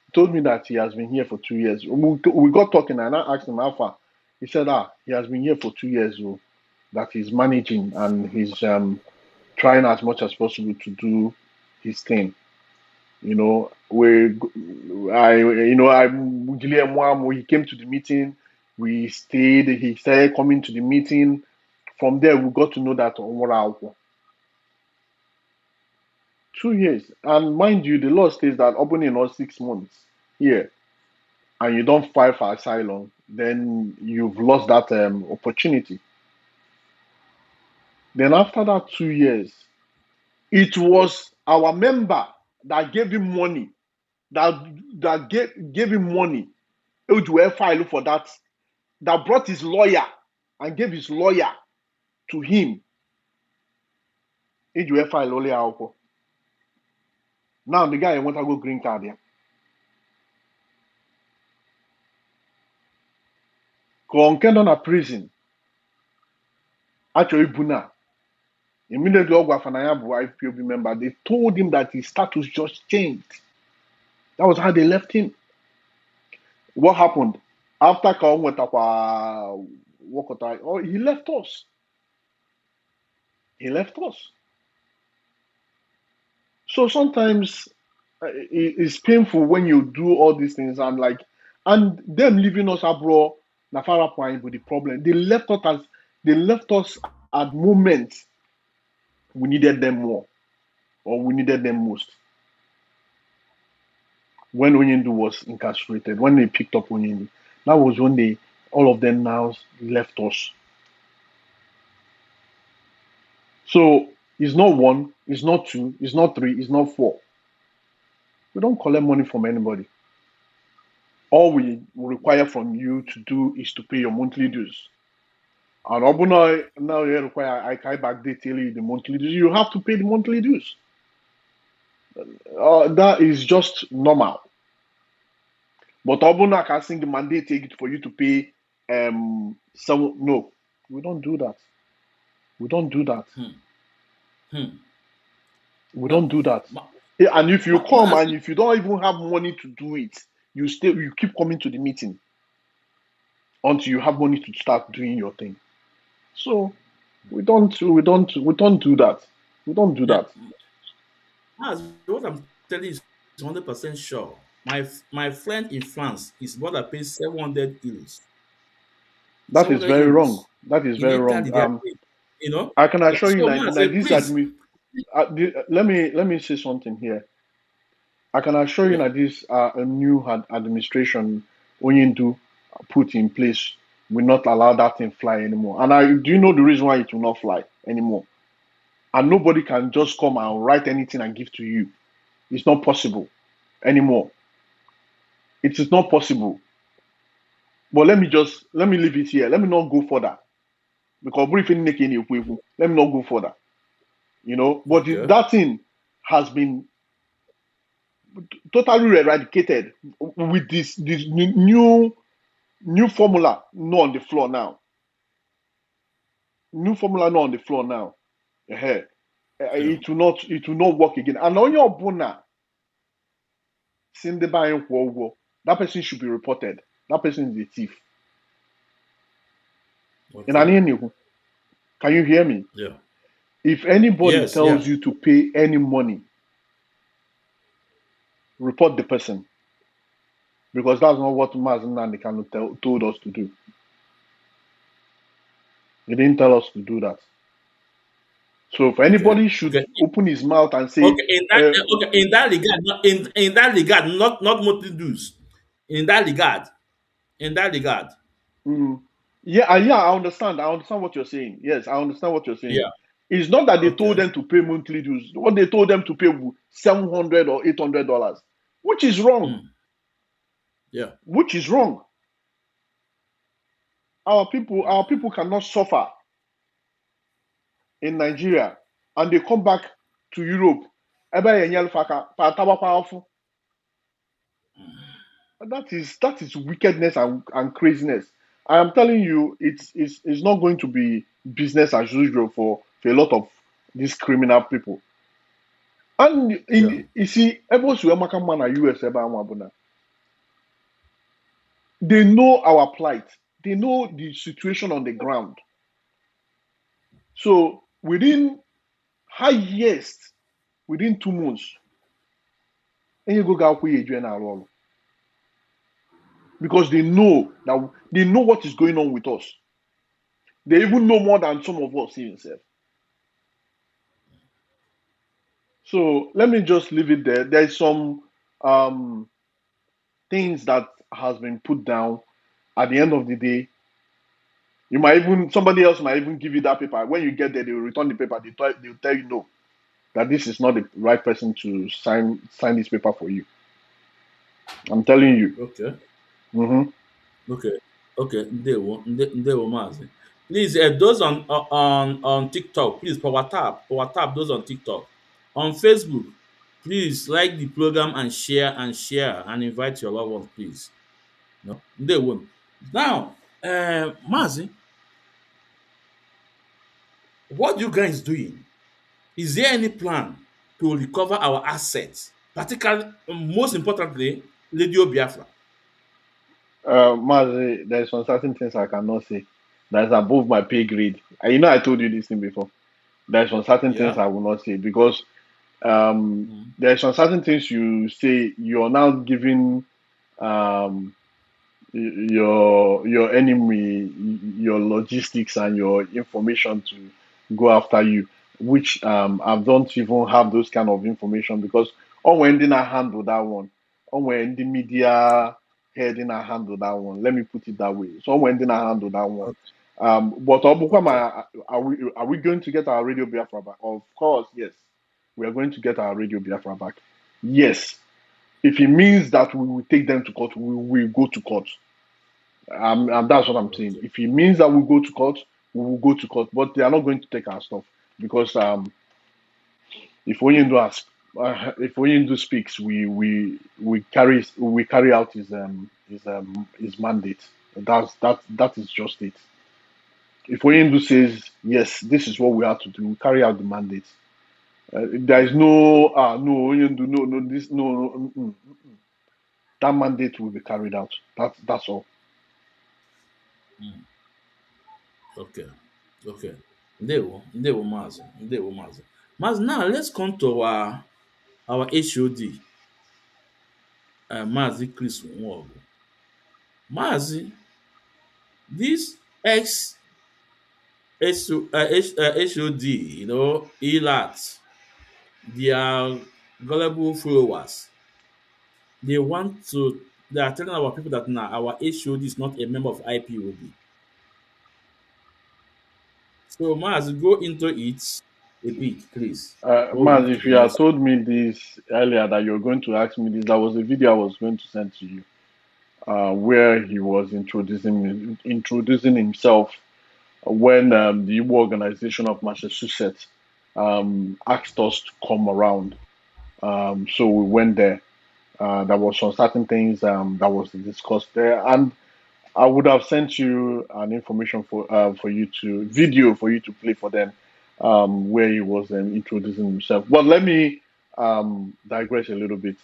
He told me that he has been here for 2 years. We got talking and I asked him how far. He said, he has been here for 2 years, that he's managing and he's trying as much as possible to do his thing. You know, he came to the meeting, we stayed, he started coming to the meeting. From there, we got to know that 2 years. And mind you, the law states that opening or 6 months here, and you don't file for asylum, then you've lost that opportunity. Then after that 2 years, it was our member that gave him money, that gave him money. It file for that brought his lawyer and gave his lawyer to him. It file only alcohol. Now the guy want to go green card here. Nke na prison. Actually, Buna. Immediately, Ogwafanaya IPOB member, they told him that his status just changed. That was how they left him. What happened? After he left us. He left us. So sometimes it's painful when you do all these things and them leaving us abroad, Nafara point with the problem. They left us at moments we needed them more or we needed them most. When Onyendu was incarcerated, when they picked up Onyendu, that was when all of them now left us. So it's not one, it's not two, it's not three, it's not four. We don't collect money from anybody. All we require from you to do is to pay your monthly dues. And now you require I backdate the monthly dues. You have to pay the monthly dues. That is just normal. But Obuna can sing the mandate take it for you to pay some. No, we don't do that. We don't do that. Hmm. We don't Now, do that. Yeah, and if you come and Mazi, if you don't even have money to do it, you keep coming to the meeting until you have money to start doing your thing. So we don't do that. We don't do yeah, that. Mazi, what I'm telling you is 100% sure. My friend in France is what I pay 700 euros. That is 700 very wrong. euros. That is In very Italy, wrong. they are paying, you know? I can Yeah. assure you So, that Mazi, this please. let me say something here. I can assure you Yeah. that this a new administration Oyindu put in place will not allow that thing fly anymore. And do you know the reason why it will not fly anymore? And nobody can just come and write anything and give to you. It's not possible anymore. It is not possible. But let me leave it here. Let me not go further because briefing making let me not go further. But Okay. that thing has been totally eradicated with this new formula no on the floor now. New formula no on the floor now. uh Yeah. It will not work again. And on your bona, send the buying that person should be reported. That person is a thief. Okay. Can you hear me? Yeah. If anybody Yes. tells Yeah. you to pay any money, report the person because that's not what Mazi Nnamdi told us to do. He didn't tell us to do that. So if Okay. anybody should Okay. open his mouth and say, Okay. In that regard, in that regard, not multi dues. In that regard. In that regard. mm, yeah, I understand. I understand what you're saying. Yes, I understand what you're saying. Yeah. It's not that they told Okay. them to pay monthly dues. What they told them to pay $700 or $800, which is wrong. Hmm. Yeah. Which is wrong. Our people cannot suffer in Nigeria and they come back to Europe. That is wickedness and craziness. I am telling you, it's not going to be business as usual for a lot of these criminal people. And Yeah. you see, ebe si maka mma na US ebe anwa bụ na they know our plight. They know the situation on the ground. So within highest, within 2 months, enye go ga akwụ ya eju na arụ ọrụ because they know what is going on with us. They even know more than some of us even self. So let me just leave it there. There's some um, things that has been put down. At the end of the day, somebody else might even give you that paper. When you get there, they will return the paper. They'll tell you no, that this is not the right person to sign this paper for you. I'm telling you. Okay. Mm-hmm. Okay. Okay. Ndewo Mazi. Please, those on TikTok, please power tap those on TikTok. On Facebook, please like the program and share and invite your loved ones, please. No, Ndewo. Now, Mazi, what you guys doing? Is there any plan to recover our assets, particularly, most importantly, Radio Biafra? Mazi, there's some certain things I cannot say. That's above my pay grade. And I told you this thing before. There's some certain things Yeah. I will not say because Mm. there's some certain things you say you're now giving um, your enemy your logistics and your information to go after you, which I don't even have those kind of information because when did I handle that one? When the media head did I handle that one? Let me put it that way. So when did I handle that one? Okay. But Okay. are we going to get our Radio Biafra back? Of course, yes. We are going to get our Radio Biafra back. Yes. If it means that we will take them to court, we will go to court. And that's what I'm saying. Okay. If it means that we go to court, we will go to court. But they are not going to take our stuff because if Oyendo has if Oyindu speaks, we carry out his mandate. That is just it. If Oyindu says yes, this is what we have to do, we carry out the mandate. There is no no Oyindu, no this no, that mandate will be carried out. That's all. Okay. Okay. Ndewo Mazi. Ndewo Mazi. Mazi, now let's come to our HOD, Mazi Chris Nwogu. Mazi, this HOD, ELAT, their gullible followers, they are telling our people that now our HOD is not a member of IPOB. So Mazi, go into it a bit, please. We'll Maz, move to if the you had next. told me this earlier that you're going to ask me this, that was a video I was going to send to you, where he was introducing himself when the Igbo organization of Massachusetts asked us to come around. So we went there. There was some certain things that was discussed there, and I would have sent you an information for you to video for you to play for them, where he was introducing himself. But let me digress a little bit.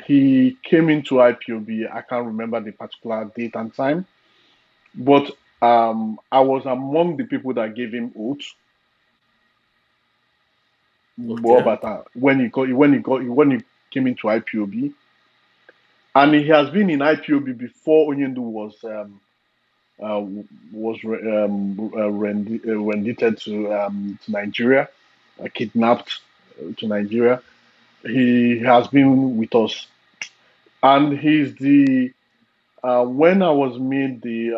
He came into IPOB. I can't remember the particular date and time, but I was among the people that gave him oath. Okay. When he came into IPOB, and he has been in IPOB before Onyendu uh, rendited to Nigeria, kidnapped to Nigeria. He has been with us, and he's the when I was made the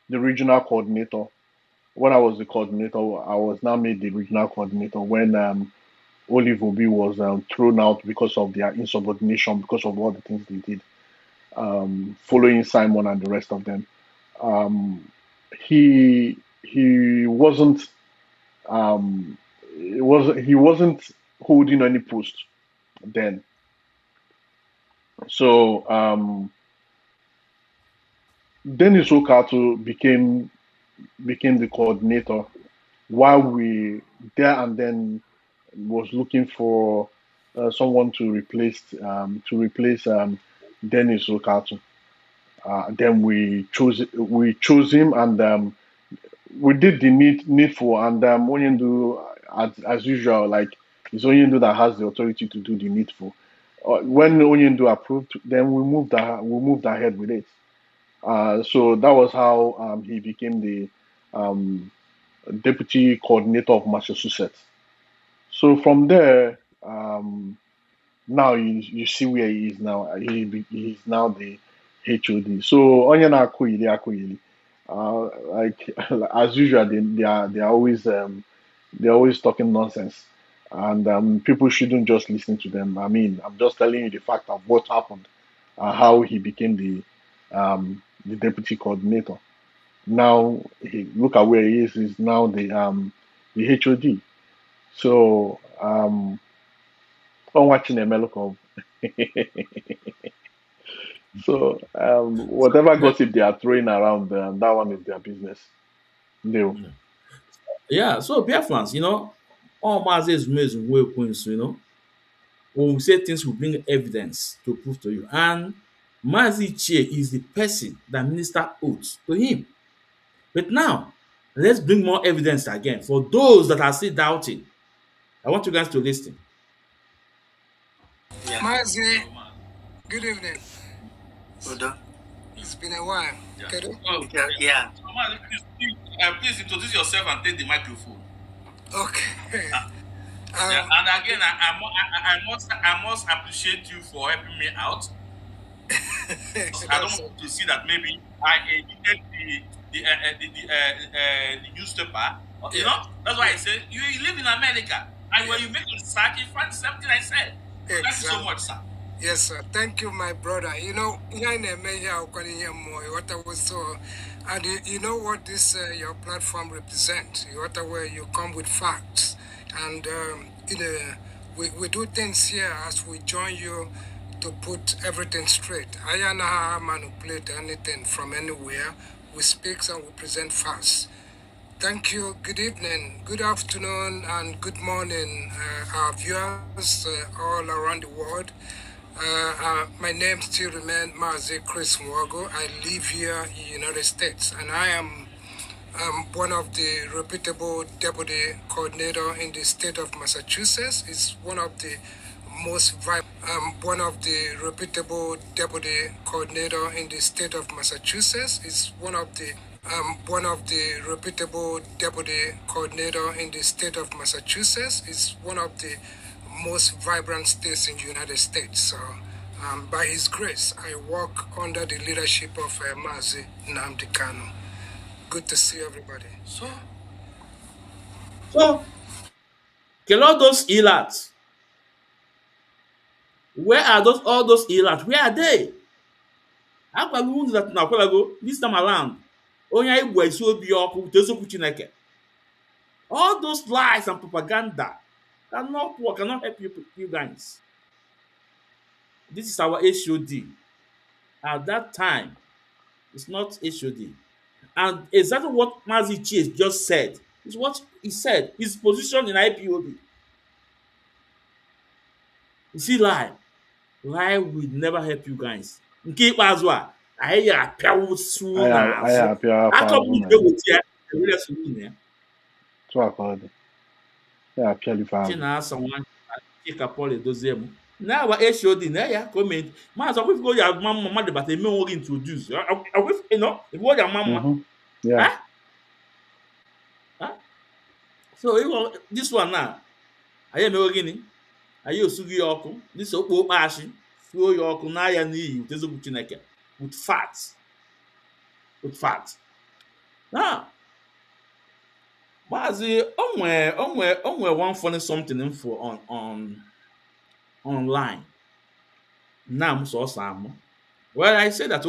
regional coordinator. When I was the coordinator, I was now made the regional coordinator when Olive Obi was thrown out because of their insubordination, because of all the things they did, following Simon and the rest of them. Um, he wasn't um, he wasn't holding any post then. So Dennis Okato became the coordinator while we there and then was looking for someone to replace Dennis Okato. Then we chose him, and we did the needful. And Onyendu, as usual, like it's Onyendu that has the authority to do the needful. When Onyendu approved, then we moved ahead with it. So that was how he became the um, deputy coordinator of Massachusetts. So from there, now you see where he is now. He's now the HOD. So Onyana Akoyili. Like as usual, they're always talking nonsense, and people shouldn't just listen to them. I mean, I'm just telling you the fact of what happened, how he became the deputy coordinator. Now look at where he is. He's now the HOD. So on watching Emelokov. So whatever gossip they are throwing around, that one is their business. No. Yeah, so Biafrans, all Mazi Ezumezu Nwekwensu, when we say things, we bring evidence to prove to you. And Mazi Ichie is the person that minister oath to him. But now, let's bring more evidence again for those that are still doubting. I want you guys to listen. Mazi, good evening. It's been a while. Kedu? Yeah. So, Mazi, please introduce yourself and take the microphone. Okay. Yeah, and again, I must appreciate you for helping me out. I don't want to see that maybe I edited the newspaper. That's why I said you live in America, and when you make a research, you find something I said. Thank you so much, sir. Yes, sir. Thank you, my brother. Here in America, what I was so, and you know what this your platform represents. What where you come with facts, and in a, we do things here as we join you to put everything straight. I don't know how I manipulate anything from anywhere. We speak and we present fast. Thank you. Good evening, good afternoon, and good morning, our viewers all around the world. My name still remains Mazi Chris Mwago. I live here in the United States, and I am one of the reputable deputy coordinator in the state of Massachusetts. It's one of the one of the reputable deputy coordinator in the state of Massachusetts. Is one of the reputable deputy coordinator in the state of Massachusetts. Is one of the most vibrant states in the United States. So, by His grace, I work under the leadership of Mazi Nnamdi Kanu. Good to see everybody. So, all those elats? Where are all those elats? Where are they? Agwara unu that na akwalago this time around. Onye anyị gwa esi obi ọkụ eziokwu Chineke. All those lies and propaganda cannot work, cannot help you guys. This is our HOD. At that time, it's not HOD. And exactly what Mazi Ichie just said is what he said. His position in IPOB. You see, lie will never help you guys. Nke ikpeazụ a, anyị ga-apịawụsụ n'azụ. I appear Aka for ọ bụla eweta ya, ewere soro unu ya. to accord. I appear the Chi father. na-asa nwa Chika Paul edozie m. Na awa HOD na ya ka o mee. Maazị ọkwefigo ya ama mma mmadụ bata eme nwoke introduce. Ọkwefigo ya ama mma. Yeah. Huh? So this one now, anyị emewe gịnị? Anyị osugo ya ọkụ, dịsa okpo ashị, suo ya ọkụ n'ahịa n'iyi with eziokwu Chineke, with fat. Now, Maazị, onwe one funny something info on online. Now I'm so sam. Well, I said that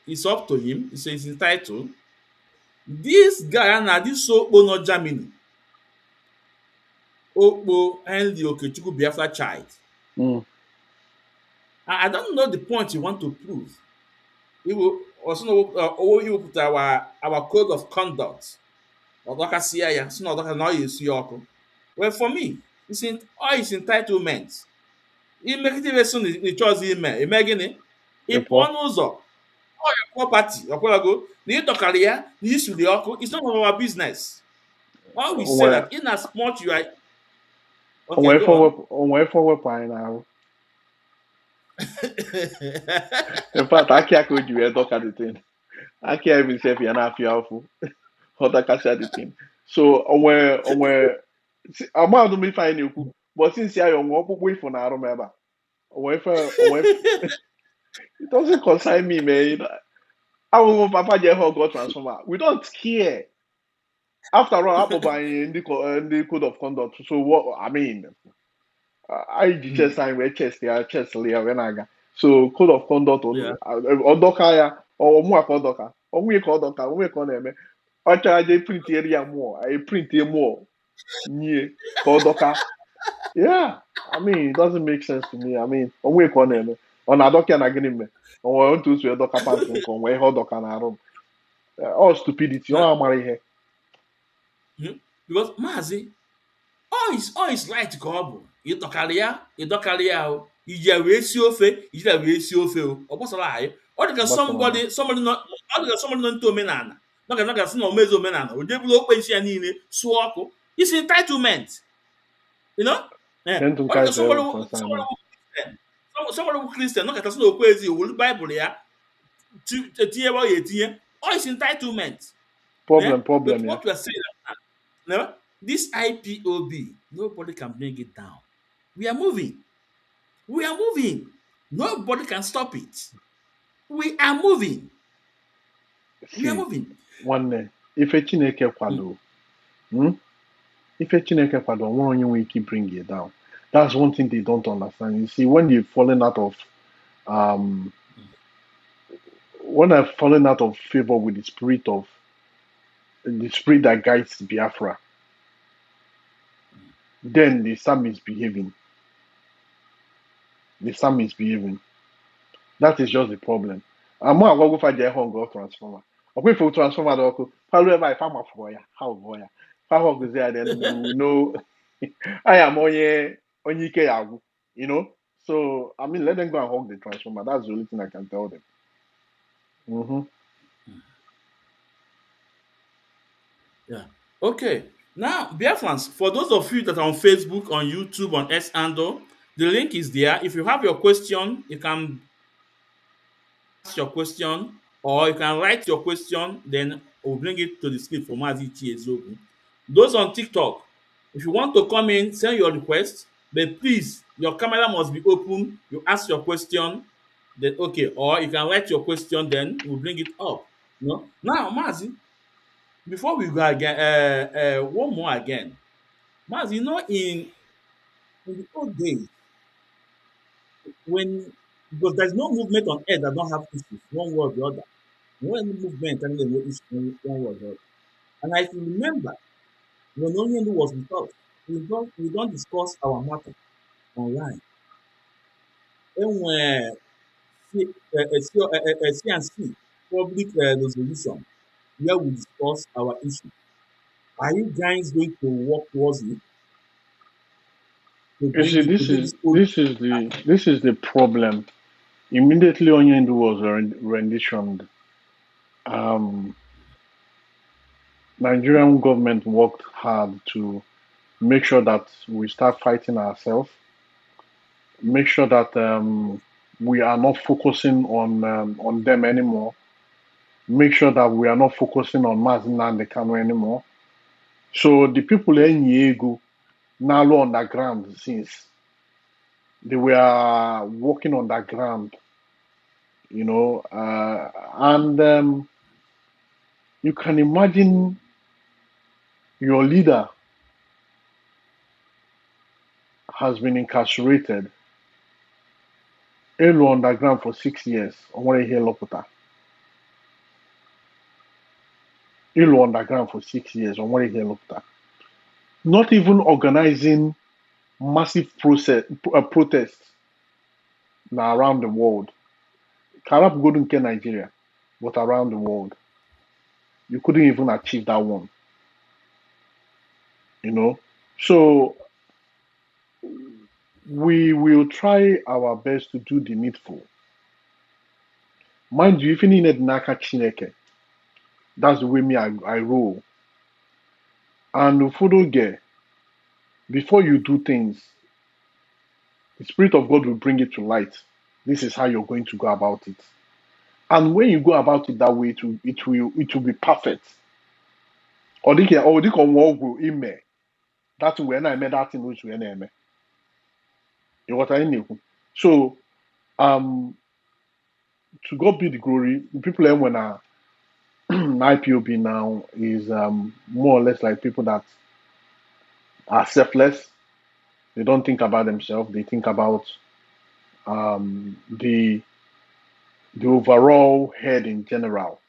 it's up to him. It's entitled. This guy na this Okpo no Germany. Okpo Henry Okechukwu Biafra child. I don't know the point you want to prove. He will also know you put our code of conduct. Odoka siya ya, so odoka na you see ọkụ. Well, for me, it's all his entitlement. Imekite so ni choose ime gịnị? Ịpụ ọnụ ụzọ. All your property, ọkwụlago, na ịdọkara ya, na isuli ọkụ, it's none of our business. All we say that in as much you are Okay, onwe for anyị na-arụ. In fact, aki aka o ji wee dọka the thing. Aki even sef ya na-afịa ọfụ. Ọdakasịa the thing. So onwe amadụ m ife anyị na-ekwu, but since ya onwe ọkpụkpụ ifo na-arụ m ebe a. Onwe it doesn't concern me, man. Our papa je got transformer. We don't care. After all, in the code of conduct. So what I mean, I just sign where chest when I got. So code of conduct or doka or more doka or we call doka we call them. I charge print area more. I print more. Yeah, call doka. Yeah, I mean it doesn't make sense to me. I mean, we call them on a doka na gini me. On want to swear doka pants on where hold doka na room. All stupidity. All marry here. Because Mazi, all is right ka ọ bụ ịdọkarị ya o iji ya wee sie ofe o ọ gbasara anyị ọ dịka somebody nọ nto omenala nọga sị na omezi omenala o jebulu okpe isi ya niile sụọ ọkụ isi entitlement you know somebody wụ Christian nọkata sị na okwe ezi owolu Bible ya tinye ebe ọ ya etinye all is entitlement problem what we are saying no, this IPOB, nobody can bring it down. We are moving. Nobody can stop it. We are moving. One ife Chineke kwado. Ife Chineke kwado, one onye we keep bring it down. That's one thing they don't understand. You see, when they've fallen out of favor with the spirit that guides Biafra. then they start misbehaving. They start misbehaving. That is just the problem. I'm more go for the home go transformer. Okay, for transformer, do follow if I'm for ya, how for ya. How go there, then we know I am onye ike yagu, you know. So I mean, let them go and hug the transformer. That's the only thing I can tell them. Mm-hmm. Yeah. Okay. Now, Biafrans, for those of you that are on Facebook, on YouTube, on S Ando, the link is there. If you have your question, you can ask your question, or you can write your question, then we'll bring it to the screen for Mazi, Ichie, Eziokwu. Those on TikTok, if you want to come in, send your request, but please, your camera must be open. You ask your question, then okay, or you can write your question, then we'll bring it up. No? Now, Mazi, before we go again, one more again. Mazi, in the old days, when because there's no movement on earth that don't have issues, one way or the other. No any movement and no issue, one way or the other. And I can remember when Onyendu was with us, we don't discuss our matter online. And when C&C public resolution where we discuss our issue. Are you guys going to work towards it to You bring see, it to this bring is this old the problem. Immediately Onyendu was renditioned. Um, Nigerian government worked hard to make sure that we start fighting ourselves. Make sure that we are not focusing on them anymore. Make sure that we are not focusing on Mazi Nnamdi Kanu anymore. So the people in Yegu now underground since they were working underground, and you can imagine your leader has been incarcerated, Elu underground for 6 years. Onwere ihe lọpụta. Elu underground for 6 years. Onwere ihe lọpụta. Not even organizing massive protests around the world. Karab go to Nigeria, but around the world. You couldn't even achieve that one, you know. So we will try our best to do the needful. Mind you, if you need Naka Chineke, that's the way I roll. And Ufodoge, before you do things, the Spirit of God will bring it to light. This is how you're going to go about it. And when you go about it that way, it will be perfect. Or they can walk ime. That's when I made that thing which we name. You what I mean? So to God be the glory. The people when IPOB now is more or less like people that are selfless. They don't think about themselves. They think about the overall head in general.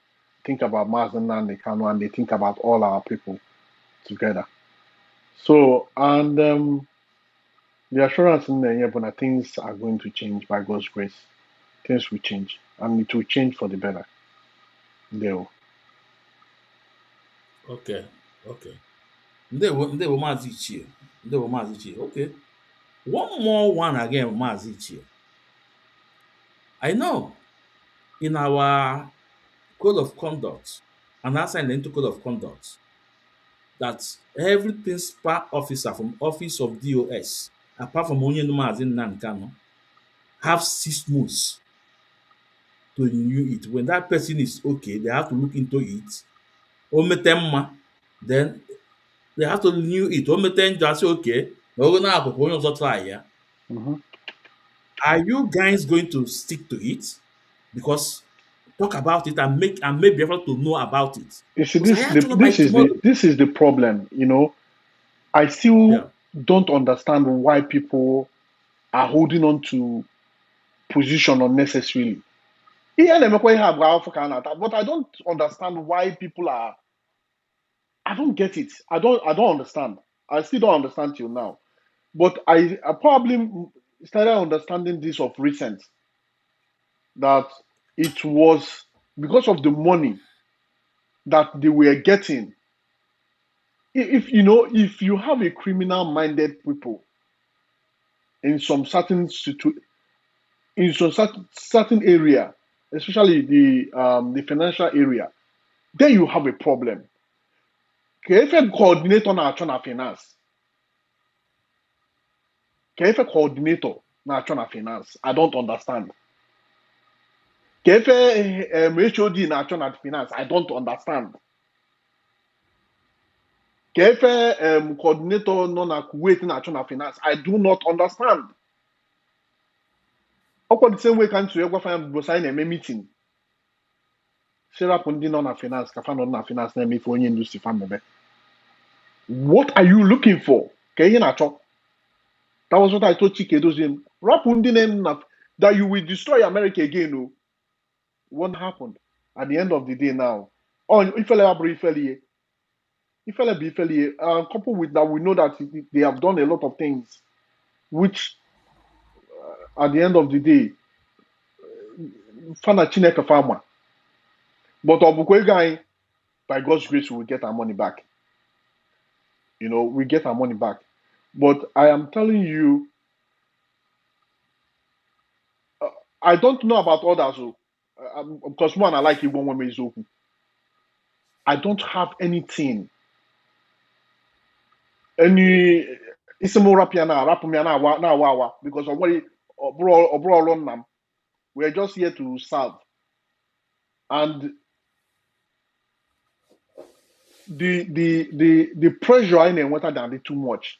Think about Mazen and the Kano, and they think about all our people together. So, and the assurance in the but things are going to change by God's grace. Things will change, and it will change for the better. They will. Okay, okay. Ndewo Mazi Ichie. Ndewo Mazi Ichie. Okay. One more one again, Mazi Ichie. I know in our code of conduct, and that's into code of conduct, that every principal officer from office of DOS, apart from Onye Mazi Nnamdi Kanu, have 6 months to renew it. When that person is okay, they have to look into it. Ometemma, then they have to renew it. Ometenja say okay, na ogo na akwụkwọ onye ọzọ try ya. Mhm. Are you guys going to stick to it? Because talk about it and make Biafra to know about it. You see, Because I have to know by tomorrow. this is the problem. I still Yeah. don't understand why people are holding on to position unnecessarily. Ihe na-emekwa ihe abụọ afọ ka a na-ata, but I don't understand why people are. I don't get it. I don't understand. I still don't understand till now. But I probably started understanding this of recent, that it was because of the money that they were getting. If you know, if you have a criminal-minded people in some in some certain area, especially the financial area, then you have a problem. Okay, if a coordinator na finance, okay, if a coordinator na finance, I don't understand. Okay, if a HOD na finance, I don't understand. Okay, if a coordinator no na Kuwait na finance, I do not understand. Ọkwa the same way ka ntụ egwa fanya bụ sign na-eme meeting. Serapụ ndị nọ na finance ka fa nọ na finance na-eme ife onye ndu si fa mebe. What are you looking for? Ka ihe na-achọ. That was what I told Chike Doziem. Rapụ ndị na that you will destroy America again. No. What happened? At the end of the day now, oh, ifele abụrụ ifele ifele bụ ifele coupled with that, we know that they have done a lot of things which at the end of the day fana Chineke farmer. But ọbụkwa ego by God's grace, we will get our money back. You know, we get our money back. But I am telling you, I don't know about others. Because one, I like Igbo Nweme Eziokwu. I don't have anything. Any isimu rap ya na wawa because we're just here to serve. And the pressure I know water than too much.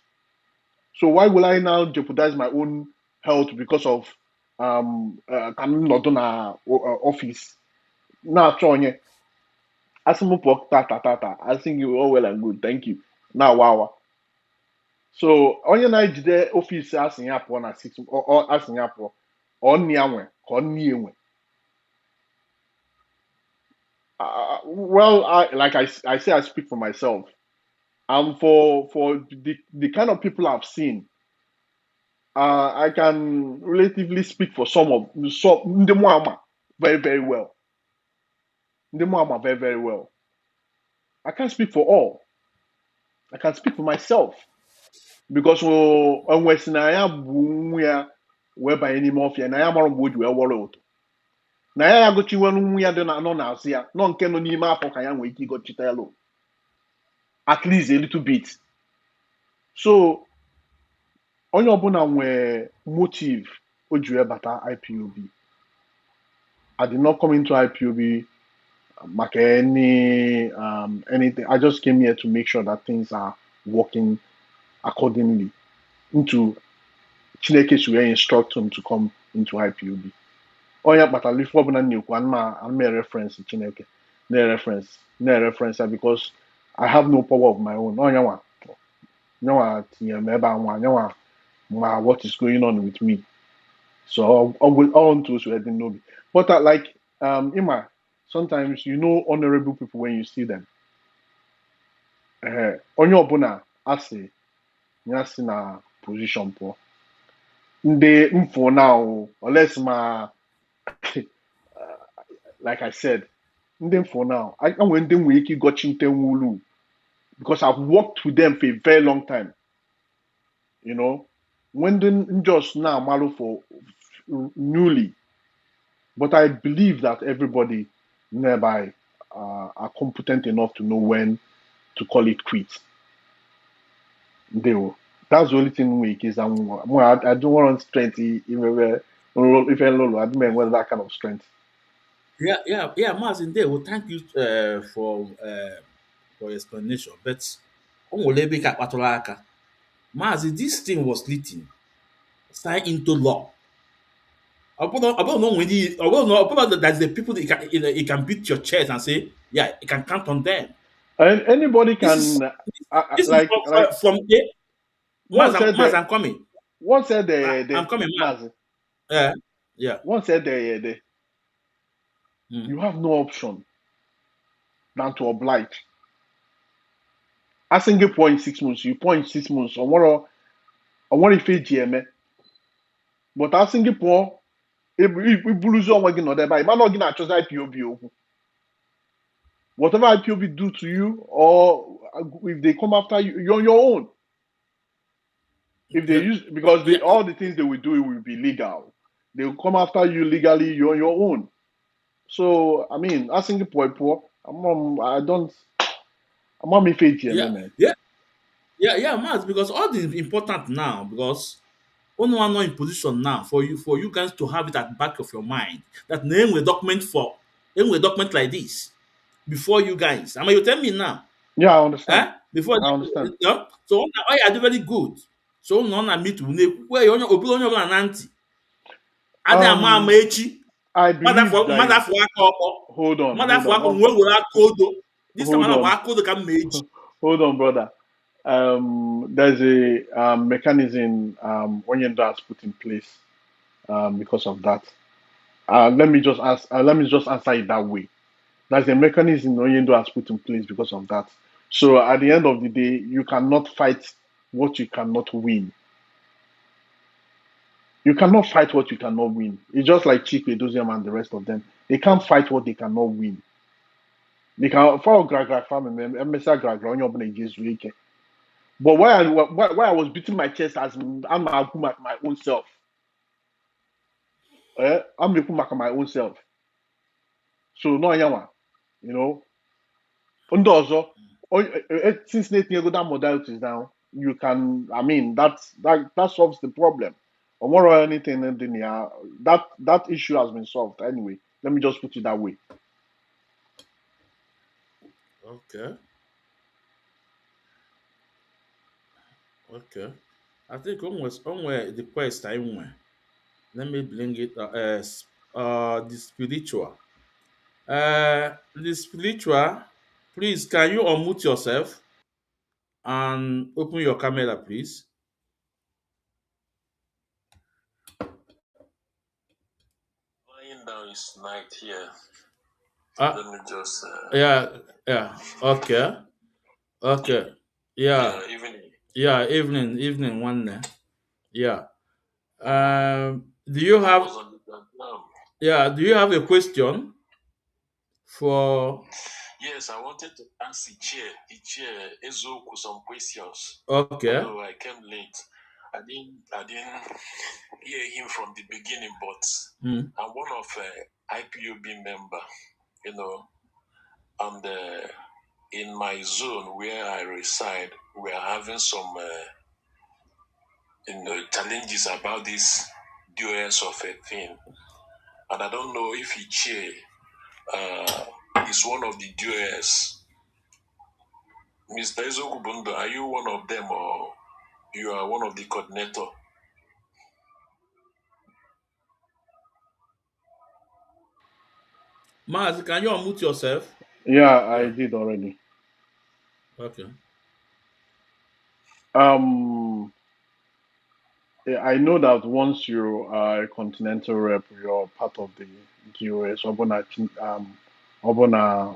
So why will I now jeopardize my own health because of I'm not done office? Now trying asimu ta. I think you all well and good. Thank you. Now wow. So onye na jide office asịn ya pụọ na 6 or asịn ya pụọ ọ nni anwe ka ọ nni enwe. Well, like I say, I speak for myself. And for the kind of people I've seen, I can relatively speak for some ndị mụ ama very very well. Ndị mụ ama very very well. I can't speak for all. I can speak for myself. Because onwe si na ya bụ nwa ya wee banye n'ime ọfịa na ya mara mgbe o ji wee wọrọ ụtọ. Na ya gochiwe nwa ya dị na nọ n'azụ ya nọ nke nọ n'ime afọ ka ya nwee ike ịgochite elu at least a little bit. So onye ọbụla nwee motive o ji wee bata IPOB. I did not come into IPOB maka anything. I just came here to make sure that things are working accordingly into Chineke should instruct him to come into IPOB. Onye kpatara ife ọbụla na-ekwu ana reference Chineke na reference because I have no power of my own. Onye nwa tinye m ebe anwa nwa ma what is going on with me. So all to us didn't know. But like Ima, sometimes you know honorable people when you see them. Onye ọbụla asị ya si na position pụọ. Ndị mfo now unless ma like I said, ndị mfo now I nwere ndị nwere ike ịgọchi nte nwulu because I've worked with them for a very long time. You know, when they just now malu for newly, but I believe that everybody nearby are competent enough to know when to call it quits. They will. That's the only thing we is I don't want strength if I don't want that kind of strength. Yeah, Mazi, well, thank you for your explanation. But Mazi, this thing was written, signed into law. About no when that's the people that you can beat your chest and say, yeah, you can count on them. And anybody can This like is from Maz, I'm coming. One said I'm coming, Maz. Yeah. One said you have no option than to oblige. I think you point 6 months, you point 6 months, or want if GM. But asking Paul, if blues on working on that, but man not gonna choose IPOB. Whatever IPOB do to you, or if they come after you, you're on your own. If they Yeah, use because yeah, all the things they will do it will be legal. They will come after you legally. You're on your own. So I mean, asking poor, I don't. I'm on me face yeah, man. yeah, yeah, Matt, because all this is important now because only one not in position now for you guys to have it at the back of your mind that name a document like this before you guys. I mean, you tell me now, Yeah, I understand. before I understand. you know, so I are very good. So no na meet where you only na nanti. Ada ama Um, echi. I believe there Mother is. for aka ọkpọ. Hold on, Mother hold for on, aka nwe were aka odo. This time hold na on, aka odo ka m echi. hold on, brother. There's a mechanism Onyendo has put in place because of that. Let me just answer it that way. There's a mechanism Onyendo has put in place because of that. So at the end of the day, you cannot fight what you cannot win. You cannot fight what you cannot win. It's just like Chief Edoziem and the rest of them. They can't fight what they cannot win. They can follow Gragra farming, MSA Gragra on your week. But why I was beating my chest as I'm my own self. I'm making my own self. So no yawa, you know. And also, since Nathan go down modalities now, you can. I mean, that solves the problem. Or more or anything in the near that issue has been solved anyway. Let me just put it that way. Okay, okay. I think somewhere the quest I went. Let me bring it as the spiritual. The spiritual, please can you unmute yourself and open your camera, please? Lying down is night here. Uh, Let me just. yeah, yeah. Okay, okay. Yeah, Yeah, evening. yeah. Evening, one. Yeah. Do you I was have on the ground. yeah? Do you have a question for? Yes, I wanted to ask Ichie Eziokwu some questions. Okay. Although I came late, I didn't hear him from the beginning. But Hmm. I'm one of IPOB member. You know, and in my zone where I reside, we are having some challenges about this DOS of a thing, and I don't know if Ichie is one of the DOS. Mr. Ezokubundo, are you one of them or you are one of the coordinator? Mazi, can you unmute yourself? Yeah, I Yeah. did already. Okay. Um, yeah, I know that once you are a continental rep, you're part of the GOS. Obona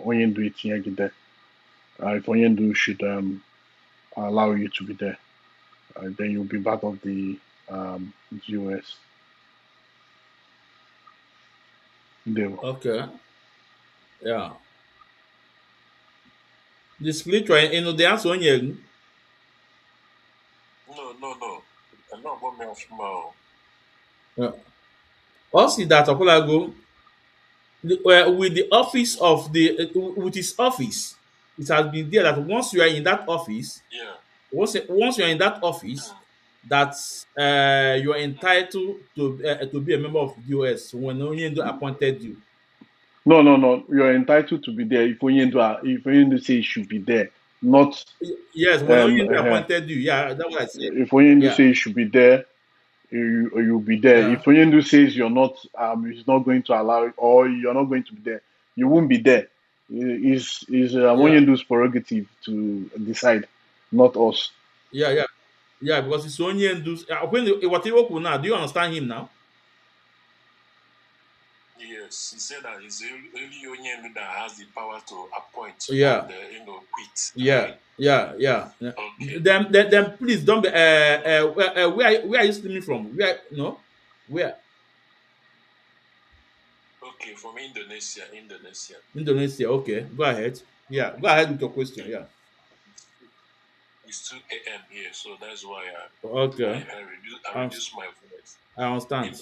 Onyendu Itinyegide. If Onyendu should allow you to be there, then you'll be part of the GOS. Deal. Okay. Yeah. The spiritual, the answer on you. No. I'm not going to smile. Yeah. Also, that Okolago, with the office of with his office, it has been there that once you are in that office, Yeah. once you are in that office, Mm. that you are entitled to be a member of the US when Onyendo appointed you. No. You're entitled to be there if Onyendu say you should be there, not Yes, when um. Onyendo appointed you, yeah, that's what I said. If Onyendu Yeah, say you should be there, you'll be there. yeah, If Onyendu says he's not going to allow it, or you're not going to be there, you won't be there. It's yeah, Onyendu's prerogative to decide, not us. yeah, yeah, because it's Onyendo. When what he work now, do you understand him now? Yes, he said that it's only Onyendu that has the power to appoint Yeah, and quit, yeah, right? Yeah, yeah. Yeah. Okay. Then please don't be. Where are you streaming from? Where? No, where? Okay, from Indonesia, Indonesia. Indonesia. Okay, go ahead. Yeah, go ahead with your question. Okay. Yeah. It's 2 a.m. here, so that's why Okay. I I, reduce my voice. I You understand. know,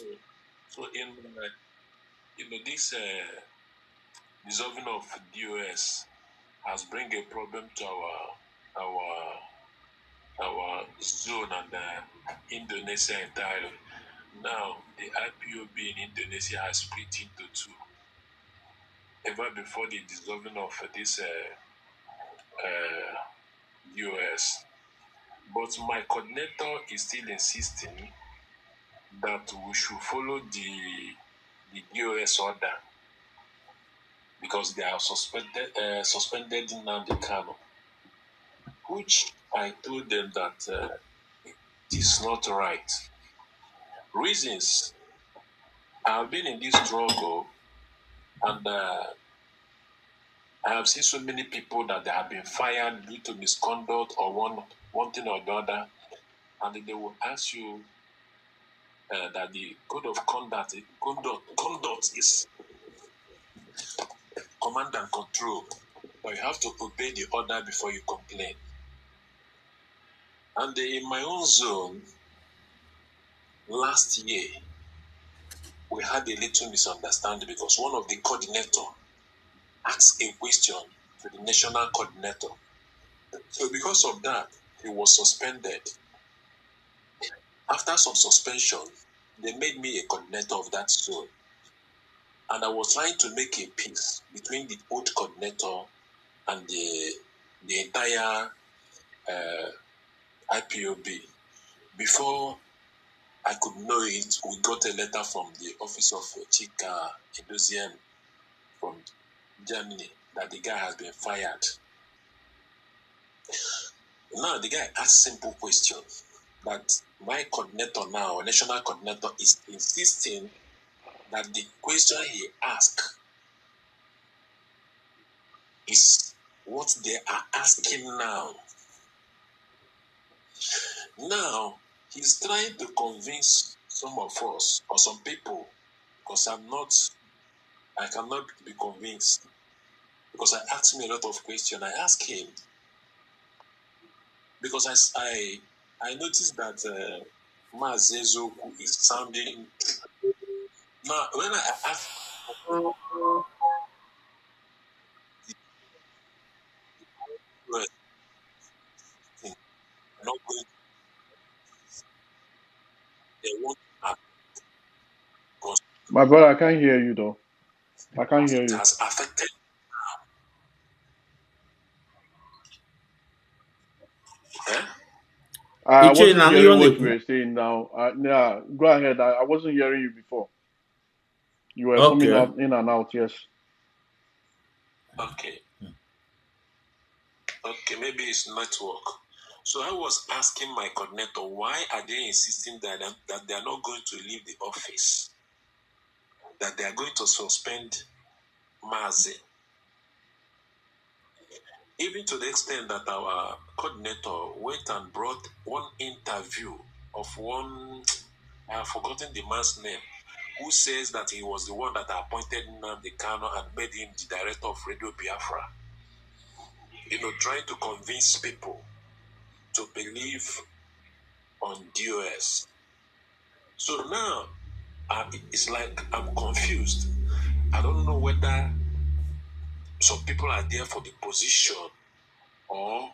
so in this dissolving of DOS has bring a problem to our our zone and Indonesia entirely. Now the IPOB in Indonesia has split into two. Ever before the dissolving of this DOS, but my coordinator is still insisting that we should follow the DOS order because they are suspended in Nnamdi Kanu, which I told them that it is not right. Reasons: I've been in this struggle and I have seen so many people that they have been fired due to misconduct or one thing or the other, and they will ask you that the code of conduct is command and control, but you have to obey the order before you complain. And in my own zone, last year, we had a little misunderstanding because one of the coordinator asked a question to the national coordinator. So because of that, he was suspended. After some suspension, they made me a coordinator of that zone. And I was trying to make a peace between the old coordinator and the entire IPOB. Before I could know it, we got a letter from the office of Chika Edozien from Germany that the guy has been fired. Now the guy asked simple question that my coordinator now, national coordinator, is insisting that the question he asked is what they are asking now. Now he's trying to convince some of us or some people because I cannot be convinced because I asked me a lot of questions. I asked him because I noticed that Mazi Eziokwu is sounding. Now when I asked the thing, not going, they want to act because My brother, I can't hear you though. I can't hear it you. has affected. Eh? I Ichie wasn't na ihe ọ hearing what you na-ekwu. were saying now. Yeah, go ahead. I wasn't hearing you before. You were coming Okay. out in and out. Yes. Okay, okay, maybe it's network. So I was asking my coordinator why are they insisting that they are not going to leave the office, that they are going to suspend Mazi, even to the extent that our coordinator went and brought one interview of one, I have forgotten the man's name, who says that he was the one that appointed Nnamdi Kanu and made him the director of Radio Biafra. Trying to convince people to believe on DOS. So now it's like I'm confused. I don't know whether some people are there for the position or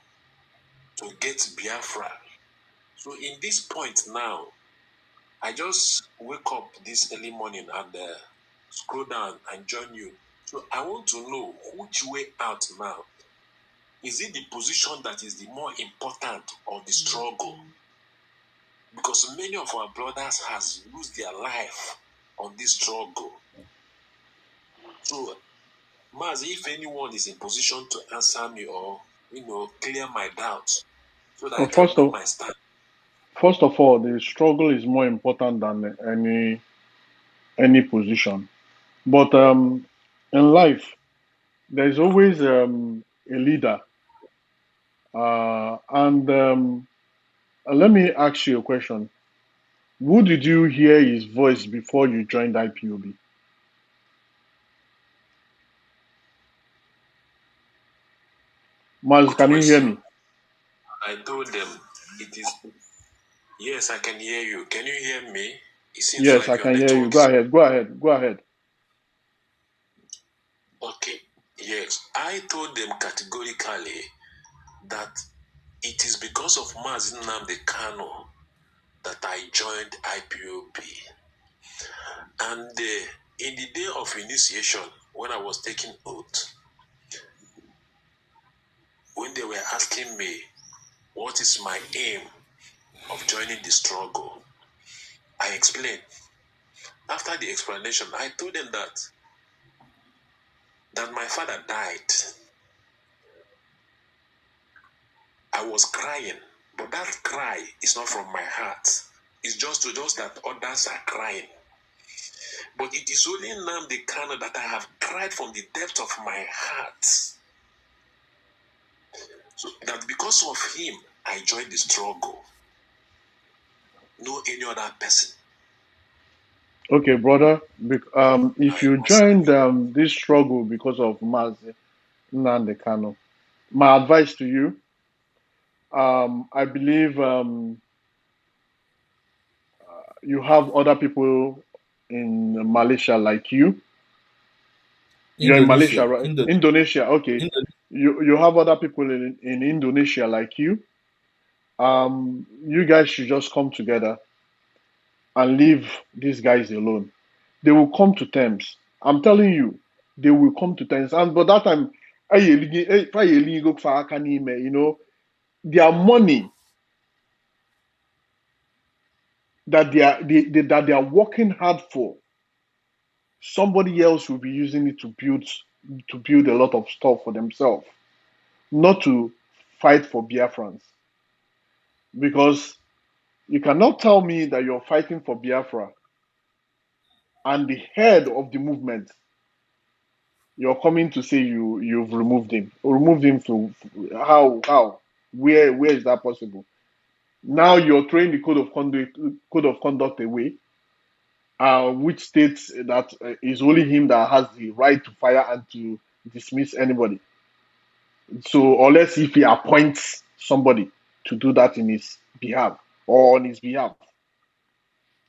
to get Biafra. So in this point now, I just wake up this early morning and scroll down and join you. So I want to know which way out now. Is it the position that is the more important or the struggle? Because many of our brothers has lose their life on this struggle. So, Mazi, if anyone is in position to answer me or clear my doubts so that I So can know my stand. first of all, the struggle is more important than any position. But in life, there's always a leader And let me ask you a question. Who did you hear his voice before you joined IPOB? Maz, Good can you hear question. me? I told them it is. Yes, I can hear you. Can you hear me? It seems Yes, like I your can hear you. network Go is ahead. Go ahead. Go ahead. okay. Yes, I told them categorically that it is because of Mazi Nnamdi Kanu that I joined IPOB. And in the day of initiation, when I was taking oath, when they were asking me what is my aim of joining the struggle, I explained. After the explanation, I told them that my father died. I was crying, but that cry is not from my heart. It's just that others are crying. But it is only Nnamdi Kanu that I have cried from the depth of my heart. So that because of him, I joined the struggle. No any other person. Okay, brother. If I you was joined this struggle because of Mazi Nnamdi Kanu, my advice to you, I believe you have other people in Malaysia like you. You're in Malaysia, Indonesia, right? Indonesia, Indonesia, okay. Indonesia. You have other people in Indonesia like you. You guys should just come together and leave these guys alone. They will come to terms. I'm telling you, they will come to terms. And but that time, you know, their money that that they are working hard for, somebody else will be using it to build a lot of stuff for themselves, not to fight for Biafrans. Because you cannot tell me that you're fighting for Biafra and the head of the movement, you're coming to say you've removed him from how where is that possible? Now you're throwing the code of conduct away, which states that it's only him that has the right to fire and to dismiss anybody. So unless if he appoints somebody to do that in his behalf or on his behalf.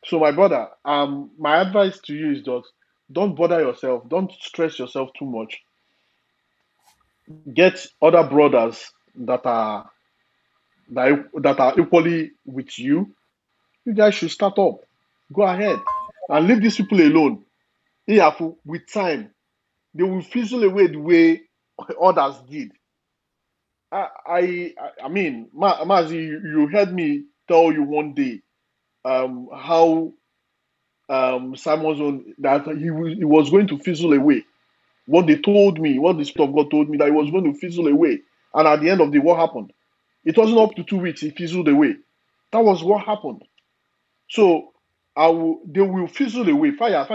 So my brother, my advice to you is just don't bother yourself, don't stress yourself too much. Get other brothers that are equally with you. You guys should start up. Go ahead and leave these people alone. Iyafu, with time, they will fizzle away the way others did. I mean, Mazi, you heard me tell you one day how Simon's own that he was going to fizzle away. What they told me, what the Spirit of God told me, that he was going to fizzle away. And at the end of the day, what happened? It wasn't up to 2 weeks, he fizzled away. That was what happened. So they will fizzle away. Fire,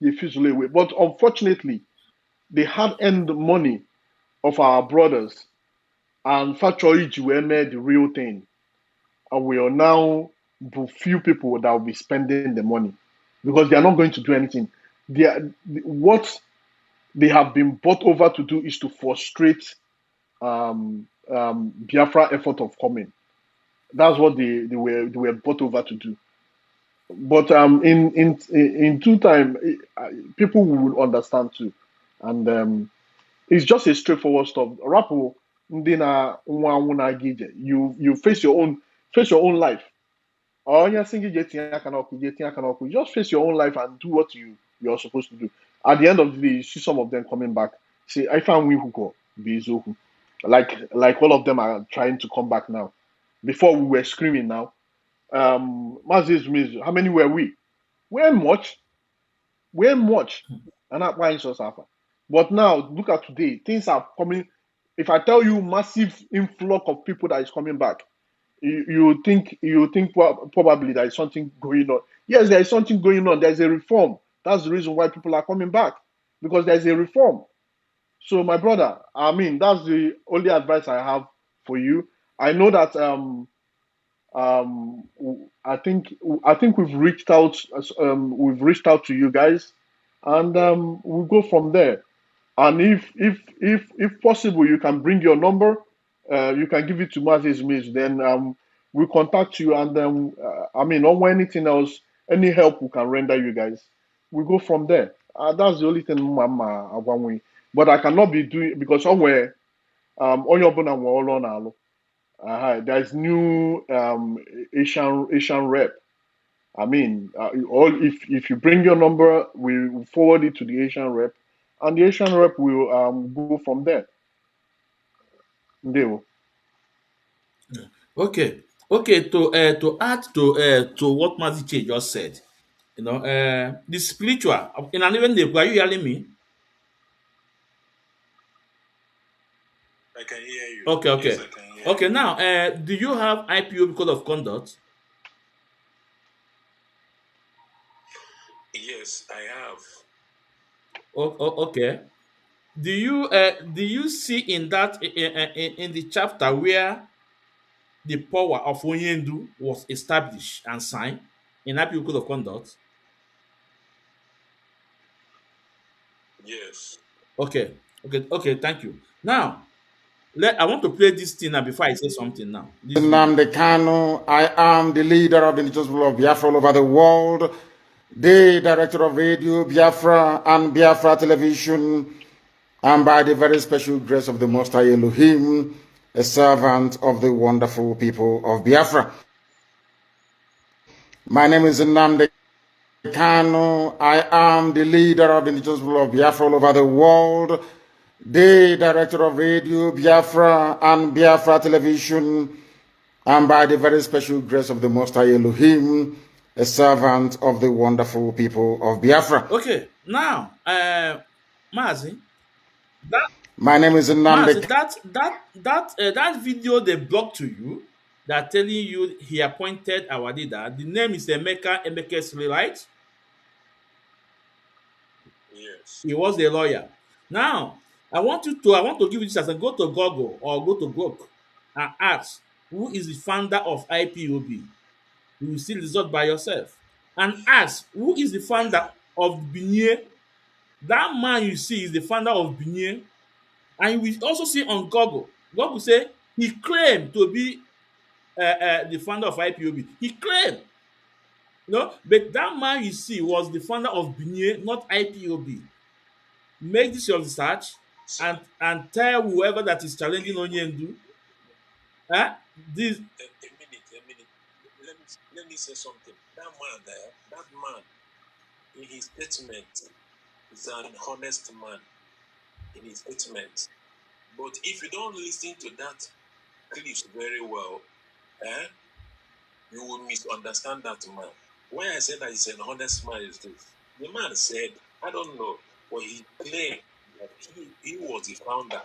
they fizzle away. But unfortunately, they had earned money of our brothers, and factory were made the real thing. And we are now the few people that will be spending the money because they are not going to do anything. What they have been bought over to do is to frustrate Biafra effort of coming. That's what they were bought over to do. But in due time, people will understand too, and it's just a straightforward stuff. Rapo, ndị na nwa anwụ na-aga ije. You face your own life. Onye sị gị jee tinye aka n'ọkụ, jee tinye aka n'ọkụ. You just face your own life and do what you're supposed to do. At the end of the day, you see some of them coming back. Say, I found we who go be Eziokwu. Like all of them are trying to come back now. Before we were screaming now. Mazi, how many were we? We ain't much. We ain't much. And that's why it's so suffer. But now, look at today. Things are coming. If I tell you massive influx of people that is coming back, you think probably there is something going on. Yes, there is something going on. There's a reform. That's the reason why people are coming back because there's a reform. So, my brother, I mean, that's the only advice I have for you. I know that I think we've reached out to you guys, and we'll go from there. And if possible, you can bring your number. You can give it to Mazi's Miss. Then we'll contact you, and then I mean, or anything else, any help we can render you guys, we go from there. That's the only thing, Mama Agwanwe. But I cannot be doing because somewhere on your phone, there's new Asian rep. I mean, all if you bring your number, we will forward it to the Asian rep, and the Asian rep will go from there. They will. Okay. Okay, to add to what Mazi just said, the spiritual in an even are you hearing me? I can hear you. Okay, Yes, okay. I can hear Okay, you. now do you have IPO code of conduct? Yes, I have. Okay. Do you see in that in the chapter where the power of Onyendu was established and signed in IPO code of conduct? Yes. Okay, okay, thank you. Now, I want to play this thing now before I say something now. This video. Nnamdi Kanu. I am the leader of the indigenous people of Biafra all over the world, the director of radio Biafra and Biafra television, and by the very special grace of the Most High Elohim, a servant of the wonderful people of Biafra. My name is Nnamdi Kanu. I am the leader of the indigenous people of Biafra all over the world, the director of radio Biafra and Biafra television, and by the very special grace of the Most High Elohim, a servant of the wonderful people of Biafra. Okay, now, Mazi, that My name is Mazi, Nnamdi. that video they blocked to you, that telling you he appointed our leader. The name is Emeka Sri, right? Yes. He was a lawyer. Now, I want to give you this as a go to Google or go to Grok and ask who is the founder of IPOB. You will see the result by yourself. And ask who is the founder of Binye. That man you see is the founder of Binye. And you will also see on Google. Google say he claimed to be the founder of IPOB. He claimed. But that man you see was the founder of Binye, not IPOB. Make this your research and tell whoever that is challenging Onyendu, this. A minute. Let me say something. That man there, that man, in his statement, is an honest man in his statement. But if you don't listen to that clips very well, you will misunderstand that man. Why I say that he's an honest man is this. The man said, I don't know, but he claimed that he was the founder.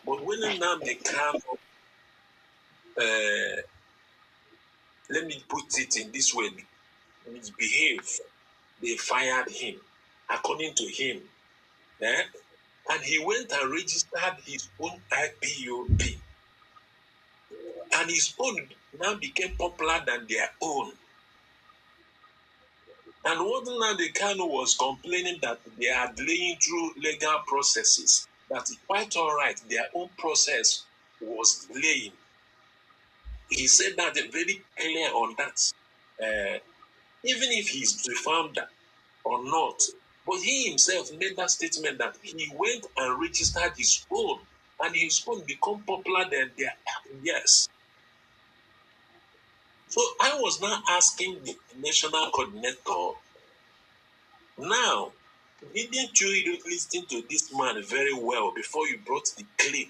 But when now they come, let me put it in this way, misbehave, they fired him, according to him. And he went and registered his own IPOB. And his own now became popular than their own. And what Nnamdi Kanu was complaining that they are delaying through legal processes, that it's quite all right, their own process was delaying. He said that they're very clear on that. Even if he's the founder or not, but he himself made that statement that he went and registered his own, and his own become popular than their yes. So I was now asking the national coordinator, now, didn't you listen to this man very well before you brought the clip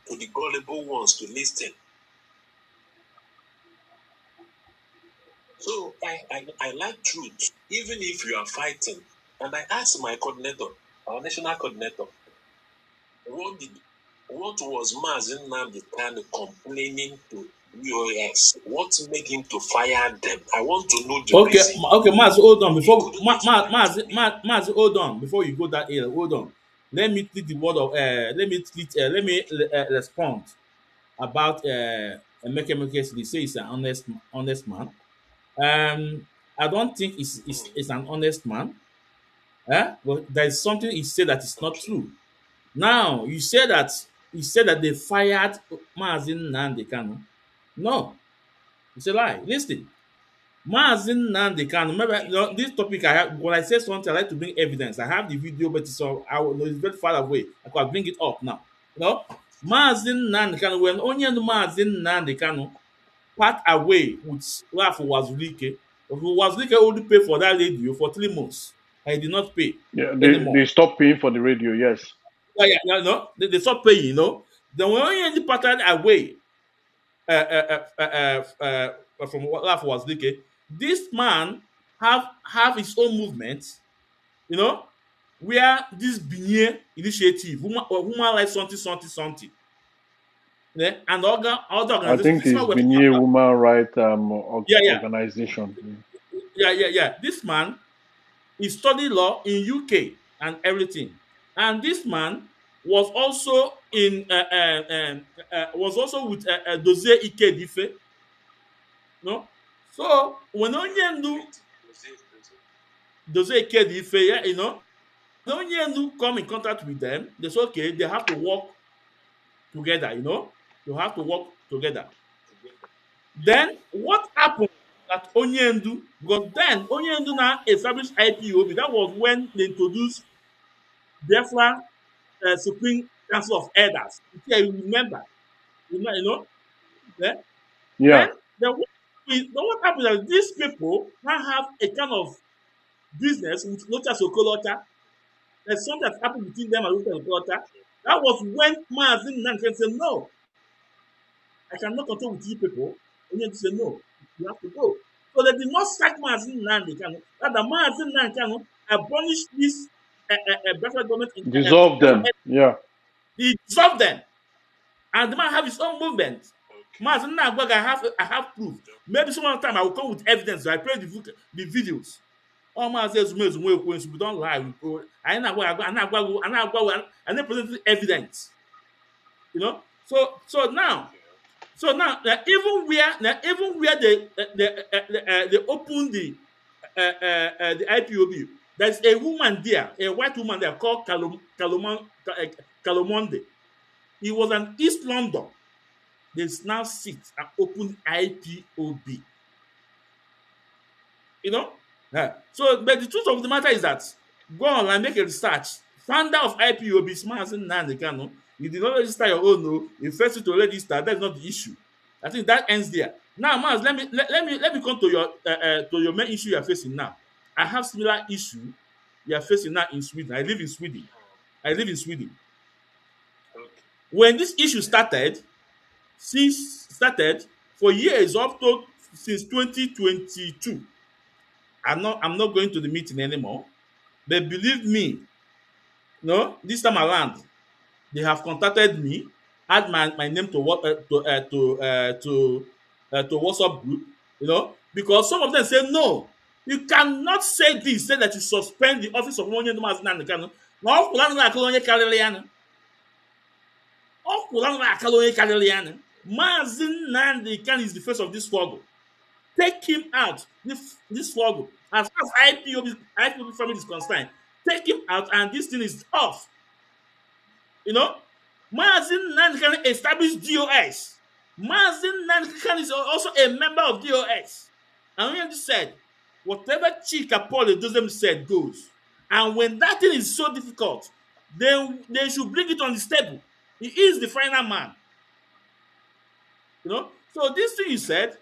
to the gullible ones to listen? So I like truth, even if you are fighting. And I asked my coordinator, our national coordinator, what was Mazi Nnamdi Kanu complaining to UOS? What made him to fire them? I want to know the reason. Okay, Mazi, hold on before Mazi, hold on before you go that area. Hold on. Let me treat the word of let me respond about Emeka Emeka, they say he's an honest man. I don't think he's an honest man. But there is something he said that is not Okay. true. Now he said that they fired Mazi Nnamdi Kanu. No, it's a lie. Listen, Mazi Nnamdi Kanu. Remember, this topic I have. When I say something, I like to bring evidence. I have the video, but it's very far away. I could bring it up now. You know, Mazi Nnamdi Kanu. When Onye Mazi Nnamdi Kanu part away with Ralph Wazulike. Wazulike only paid for that radio for 3 months. I did not pay Yeah, they anymore. stopped paying for the radio. Yes. Yeah, no, they stopped paying, Then when Onye parted away from Ralph Wazulike, this man have his own movement, you know, where this Binye initiative, human life something, yeah, and other I organizations. think This it's man was Benin Woman Right yeah, Organization. yeah. This man, he studied law in UK and everything. And this man was also was also with Dozie Ikedife. No? So when Onyendu Dozie Ikedife, yeah, when Onyendu come in contact with them, they say okay, they have to work together, You have to work together. Then what happened at Onyendu? Because then Onyendu now established IPOB. That was when they introduced Biafra Supreme Council of Elders. Yeah, you remember, yeah? Yeah. Then what happened is these people now have a kind of business with Locha Sokolocha. There's something that happened between them and Locha Sokolocha. That was when Mazi Nnamdi said, no, I cannot control with you people. And then they say, no, you have to go. So they did not sack Mazi Nnamdi Kanu. Rather, Mazi Nnamdi Kanu abolished this Biafra government in Dissolve them. Yeah. He dissolved them. And the man have his own movement. Okay. Mazi Nnamdi, I have proof. Maybe some other time I will come with evidence. I play the videos. All Mazi Ezumezumwe, we don't lie. I never present evidence. So now. So now, even where they open the IPOB, there's a woman there, a white woman there called Kalomonde. He was an East London. They now sit and open IPOB. So, but the truth of the matter is that go on and make a research. Founder of IPOB is Mazi Nnamdi Kanu. You did not register your own, no. You first to register. That's not the issue. I think that ends there. Now, Maz, let me come to your main issue you are facing now. I have similar issue you are facing now in Sweden. I live in Sweden. Okay. When this issue started, for years since 2022, I'm not going to the meeting anymore. But believe me, this time around, they have contacted me, add my name to WhatsApp group, because some of them say no, you cannot say this, say that you suspend the office of Onye Mazi Nnamdi Kanu. Now, Mazi Nnamdi Kanu is the face of this struggle. Take him out this struggle. As far as IPOB family is concerned, take him out and this thing is off. Mazi Nnamdi Kanu established DOS. Mazi Nnamdi Kanu is also a member of DOS. And when just said, whatever Chika Paul Edozem said goes. And when that thing is so difficult, then they should bring it on the table. He is the final man. So this thing you said,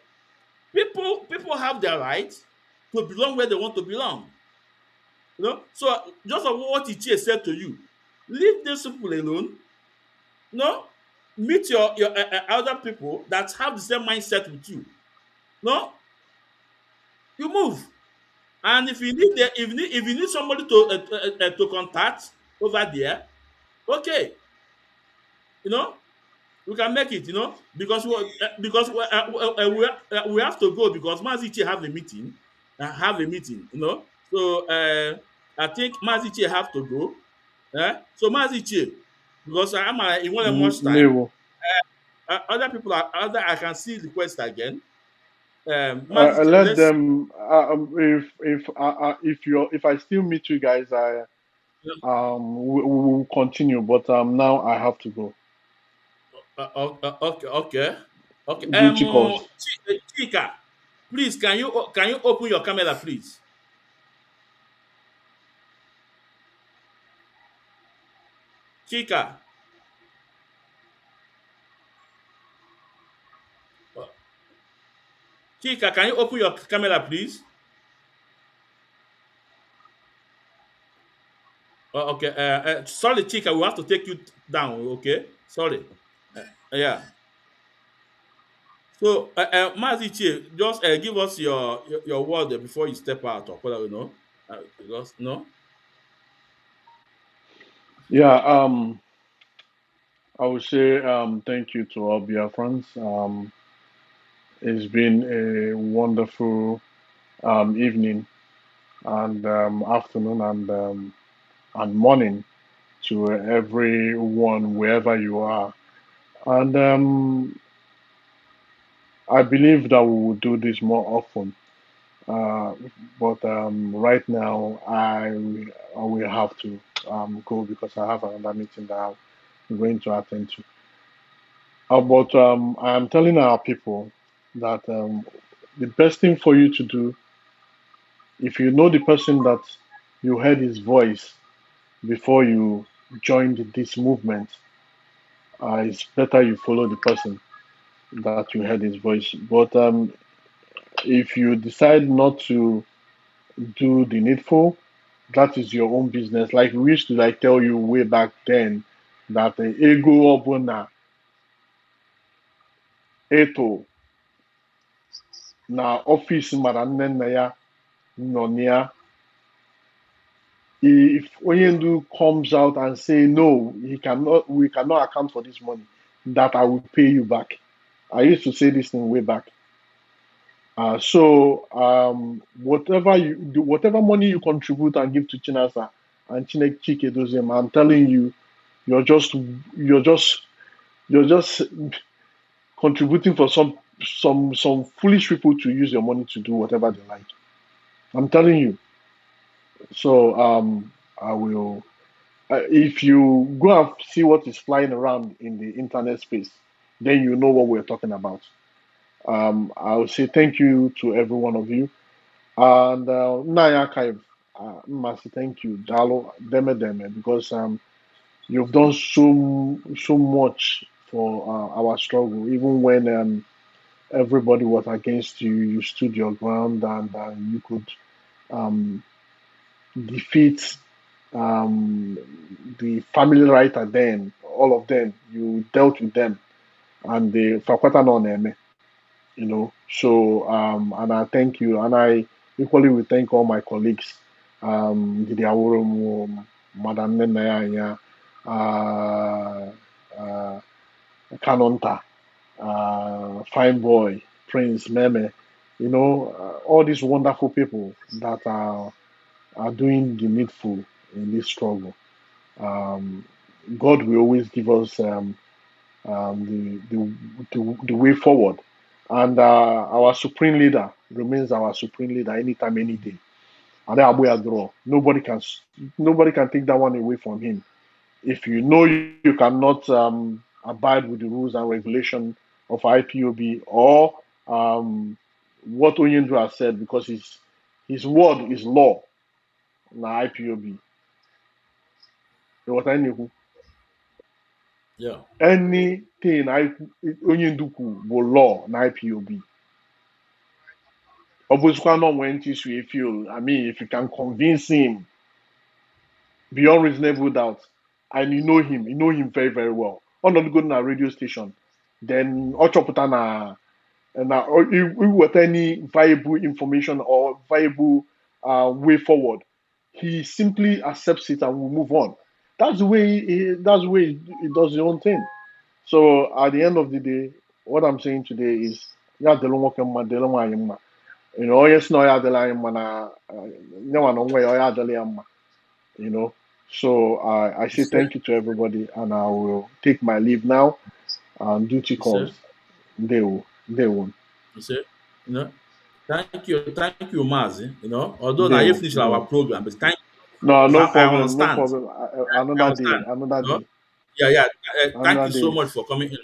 people have their right to belong where they want to belong. So just of what Ichie said to you, leave these people alone. Meet your other people that have the same mindset with you. You move. And if you need somebody to contact over there, okay, we can make it, because we have to go because Mazi Ichie have a meeting, So I think Mazi Ichie have to go. So Mazi Ichie, because I'm in one much time. Other people are other. I can see the request again. Mazi, Let let's. them. If I still meet you guys, we will continue. But now I have to go. Okay, okay, okay. Duty calls. Chika, please, can you open your camera, please? Chika, uh, Chika, can you open your camera, please? Okay. Sorry, Chika, we have to take you down. Okay, sorry. Yeah. So, Mazi Chie, just give us your word before you step out or whatever, you know. Just, no? Yeah. I would say thank you to all Biafrans. It's been a wonderful evening and afternoon and morning to everyone wherever you are. And I believe that we will do this more often. Uh, but right now, I will have to go because I have another meeting that I'm going to attend to. But I am telling our people that the best thing for you to do, if you know the person that you heard his voice before you joined this movement, it's better you follow the person that you heard his voice. But if you decide not to do the needful, that is your own business. Like we used to like tell you way back then that the ego obuna eto na office mara nne nna ya nọ na if Oyendu comes out and say no, we cannot account for this money, that I will pay you back. I used to say this thing way back. Whatever you do, whatever money you contribute and give to Chinasa and Chinek Chike Dozem, I'm telling you, you're just you're just you're just contributing for some foolish people to use your money to do whatever they like. I'm telling you. So I will. If you go and see what is flying around in the internet space, then you know what we're talking about. I will say thank you to every one of you. And Naya Archive, must thank you, Dalo Deme Deme, because you've done so much for our struggle. Even when everybody was against you, you stood your ground and you could um, defeat the family writer then, all of them, you dealt with them and the Fakwata no Neme, you know. So and I thank you and I equally will thank all my colleagues, Didi Aworomo, Madam Nenaya, uh, Kanonta, Fine Boy, Prince Meme, you know, all these wonderful people that are doing the needful in this struggle. Um, God will always give us the way forward. And our supreme leader remains our supreme leader anytime, any day. And that way draw. Nobody can take that one away from him. If you know you cannot abide with the rules and regulation of IPOB or what Onyendu has said, because his word is law, na IPOB. What I knew. Yeah. Anything Onyendu will law na IPOB. Obusukwa no went issue feel. I mean, if you can convince him beyond reasonable doubt, and you know him very, very well. On not go to a radio station, then Ochoputa na with any viable information or viable way forward, he simply accepts it and will move on. That's the way he does his own thing. So at the end of the day, what I'm saying today is yeah, the long work you know, yes, no, yeah, the line, man, no one on way, yeah, the line, you know. So I say thank you to everybody, and I will take my leave now. duty You see? calls. They won't. You see? You know? Thank you, Mazi. You know, although now you finish They our won't. program, but thank No, because no I problem, no understand. problem. I Another day, understand. another You know? day, Yeah. Thank another you so day. much for coming in.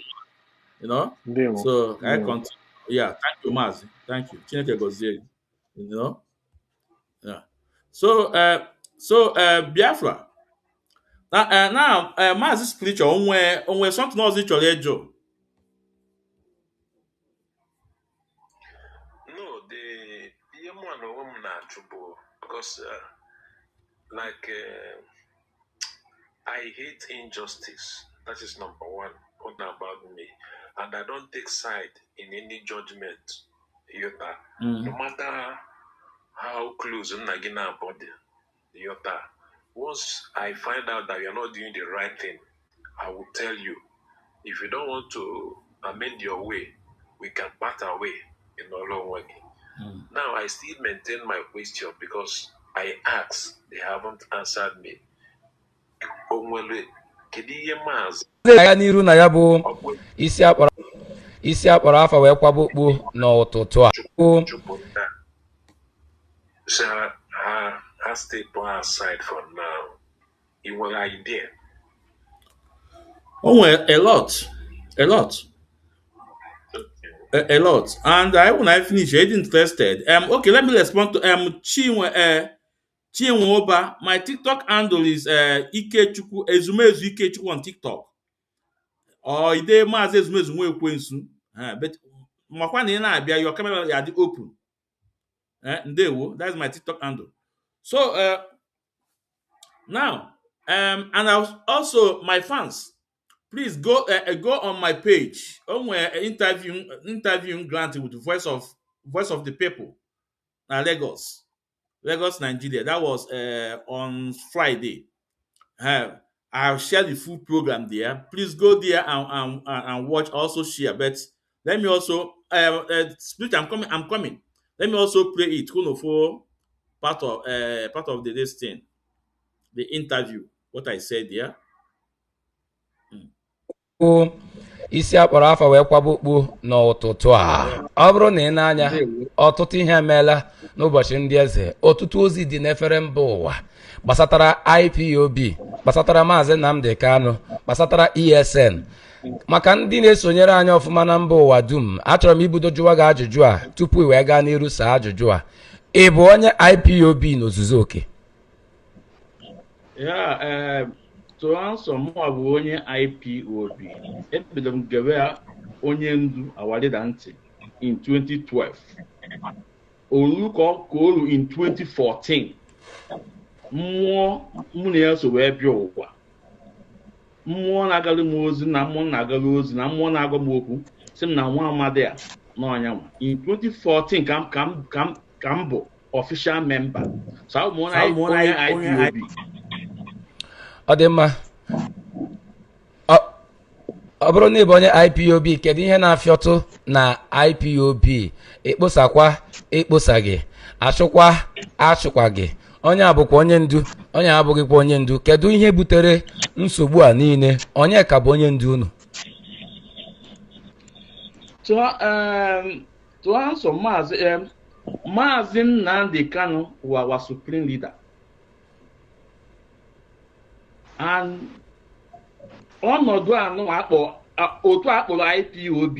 You know? They won't. So I They won't. continue. Yeah, thank you, Mazi. Thank you. Chineke gozie. You know? Yeah. So Biafra. Now Mazi spiritual onwe something else you chọrọ ịjụ. No, the one woman trouble because like I hate injustice. That is number one. What about me? And I don't take side in any judgment. Yota. No matter how close Nagina body, Yota. Once I find out that you're not doing the right thing, I will tell you. If you don't want to amend your way, we can part away in a long way. Now I still maintain my question because I asked, they haven't answered me. Onwere kedu ihe maazị ya n'iru na ya bụ isi akpọrọ afa wee kwaba okpu n'ụtụtụ a chụpụta so ha step aside for now. You nwere idea? A lot. A lot. And when I finish, I didn't interested. Okay, let me respond to Chinwe Oba. My TikTok handle is Ikechukwu Ezumezu Ikechukwu on TikTok. Or ide Mazi Ezumezu Nwekwensu. But makwa na ị na-abịa, your camera ya dị open. Ndewo, that's my TikTok handle. So now and I was also my fans. Please go on my page. Interviewing Grant with the voice of the people. Lagos, Nigeria. That was on Friday. I'll share the full program there. Please go there and watch. Also share. But let me also Spirit. I'm coming. Let me also play it. For part of the this thing, the interview. What I said there. isi akpọrọ afa wee kwaba okpu n'ụtụtụ a. Ọ bụrụ na ị na-anya ọtụtụ ihe emeela n'ụbọchị ndị eze, ọtụtụ ozi dị n'efere mba ụwa gbasatara IPOB, gbasatara Maazị Nnamdi Kanu, gbasatara ESN. Maka ndị na-esonyere anyị ọfụma na mba ụwa dum, achọrọ m ibudo jụwa gị ajụjụ a tupu i wee gaa n'iru saa ajụjụ a. Ị bụ onye IPOB n'ozuzu oke? To answer more bụ onye IPOB. Ebido m gewe onye ndu awalida ntị in 2012. Olu ka olu in 2014. Mmụọ mụ na ya so wee bịa ụwa. Mmụọ na-agalụ m ozi na mmụọ na-agalụ ozi na mmụọ na-agwa m okwu sị m na nwa amadi a n'ọnyanwa. In 2014 ka m bụ official member. So abụ m onye IPOB. Ọ dị mma. Ọ bụrụ na ị bụ onye IPOB, kedu ihe na-afịọtụ na IPOB? Ekposakwa ekposa gị, achụkwa gị. Onye abụkwa onye ndu, onye abụghịkwa onye ndu. Kedu ihe butere nsogbu a niile? Onye ka bụ onye ndu unu? To answer Mazi Nnamdi Kanu was our supreme leader. And ọnọdụ anụ otu akpọrọ IPOB,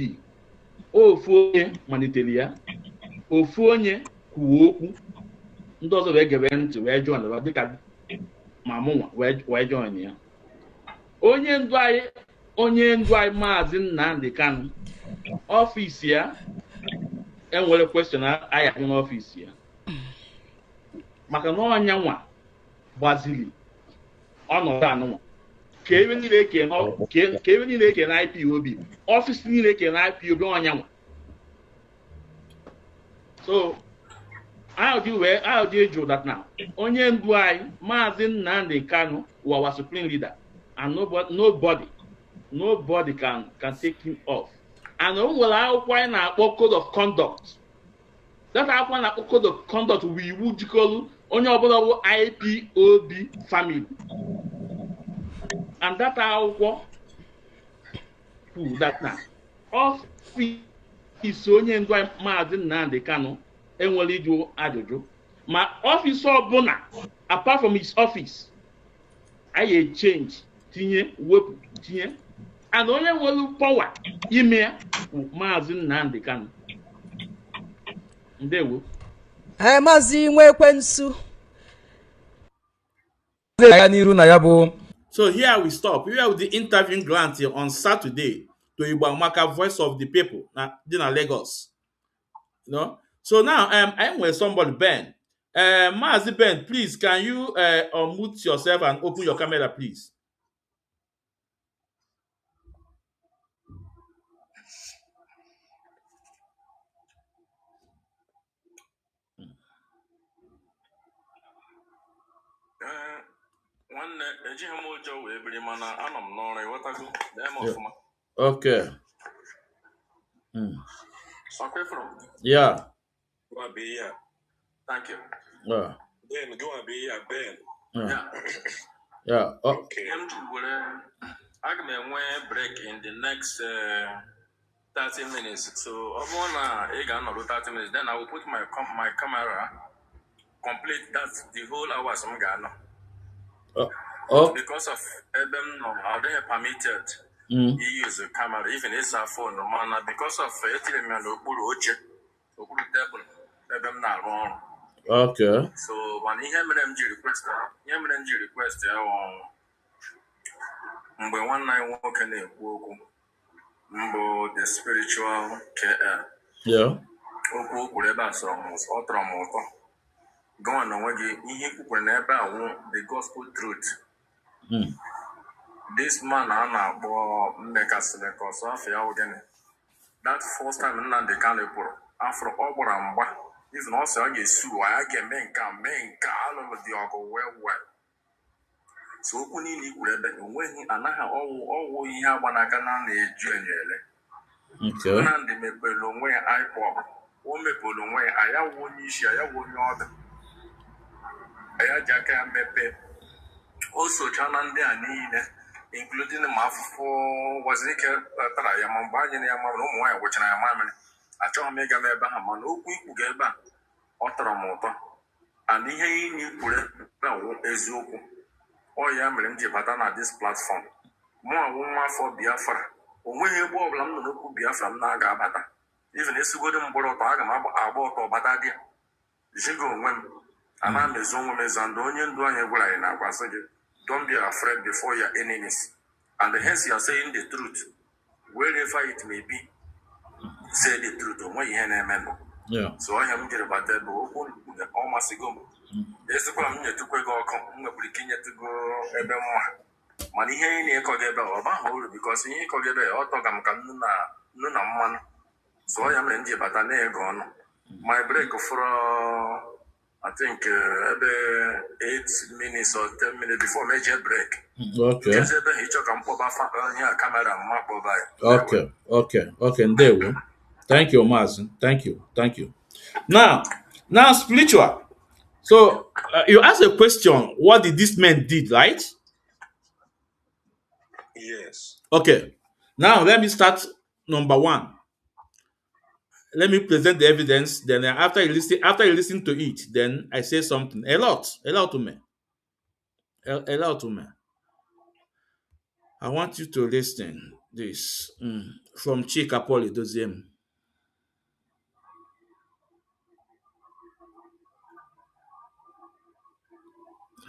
ofu onye malitere ya, ofu onye kwuo okwu, ndị ọzọ wee gebe ntị wee join dịka ma mụnwa wee join ya. Onye ndu anyị Maazị Nnamdi Kanu, ọfịs ya enwere question anyị ahụ n'ọfịs ya maka na ọnyanwa gbaziri ọnọdụ anụnwa ka ebe niile eke na IPOB, ọfịs niile eke na IPOB ọnyanwa. So I'll do Joe that now. Onye ndu anyị Maazị Nnamdi Kanu was our supreme leader, and nobody can take him off. And o nwere akwụkwọ anyị na-akpọ code of conduct. That akwụkwọ na-akpọ code of conduct bụ iwu jikọrọ onye ọbụla bụ IPOB family. And that akwụkwọ kwuru that na ọfịs onye ndu Maazị Nnamdi Kanu enwere ịjụ ajụjụ ma ọfịs ọbụla apart from his office anyị change tinye wepụ tinye and onye nwere power ime ya bụ Maazị Nnamdi Kanu. Ndewo. Maazị Nwekwensu. So here we stop. Here with the interviewing grant on Saturday to Ibamaka Voice of the People na Lagos. You know. So now I'm with somebody, Ben. Mazi Ben, please can you unmute yourself and open your camera, please? Okay. Yeah. Thank you. Yeah. Ben, go and be Ben. Yeah. Yeah. Okay. I'm going to break in the next 30 minutes. So, I want to 30 minutes. Then I will put my camera complete. That's the whole hour. Because of them, how they are permitted. You use a camera, even it's a phone, because of okay. So when he had request, one night walking the spiritual care. Yeah. Going on the gospel truth. This man that first time in the caliber after Oboramba, even also I get sue, I get men all over the alcohol well. So when all we have one I can journey. Okay. And the Mepelon way I pop, or Mepelon way I have one issue, I have one other. I have Jack and Pepe. Also, Chanande and including the mouth for was it I am buying a man which I am. I try to make a man who quick get back. Otramoto. And he knew Eziokwu. Oh, yeah, I'm at this platform. More woman for Biafra. When we have no Biafra Nagabata. Even if you go to Borotagam about or Batadia. Jigo when a man is on and onion doing a way in our don't be afraid before your enemies. And hence you are saying the truth. Wherever it may be, say the truth. Yeah. So I am getting about that, but almost ago. There's a problem to go to go money here because he could get a autogam nuna man. So I am in Jibatane gone. My break for I think 8 minutes or 10 minutes before major break. Okay. Okay. There we go. Thank you, Mazi. Thank you. Now, spiritual. So you ask a question. What did this man did, right? Yes. Okay. Now let me start number one. Let me present the evidence. Then after you listen to it, then I say something. A lot to me. A lot to me. I want you to listen. This from Chika Poli Doziem.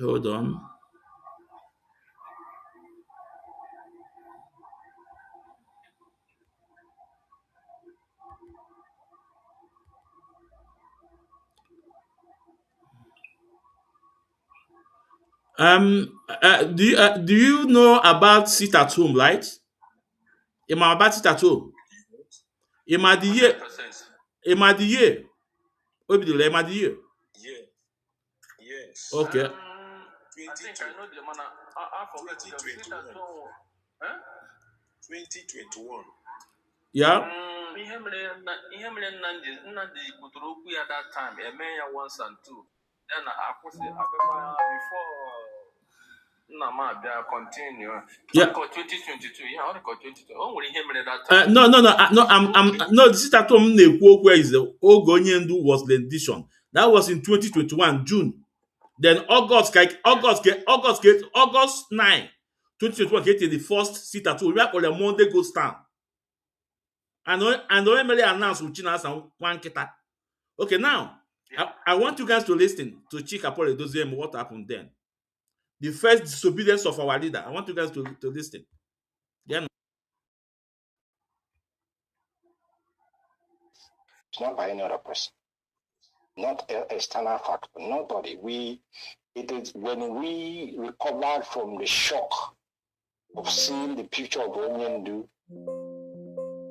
Hold on. Do you know about sit at home, right? Am I about sit at home? Am I the year? Am I the year? Yeah. Yes. Okay. I think I know the man. I forget 2021. 2021. Yeah. At that time, a man once and two. Then I was before Continue. Yeah. 2022. Yeah, I want to go 2022. Oh, will him that No, no. I'm no. This is at home. Where is the Ogonyendu was the edition that was in 2021 June. Then August 9, 2021 get the first sit at home. We are on the Monday go stand. And only announced with China and one kita. Okay, now I want you guys to listen to Chika Paul Edoziem what happened then. The first disobedience of our leader. I want you guys to listen. Yeah. It's not by any other person, not an external factor, nobody. It is when we recovered from the shock of seeing the picture of Onyendu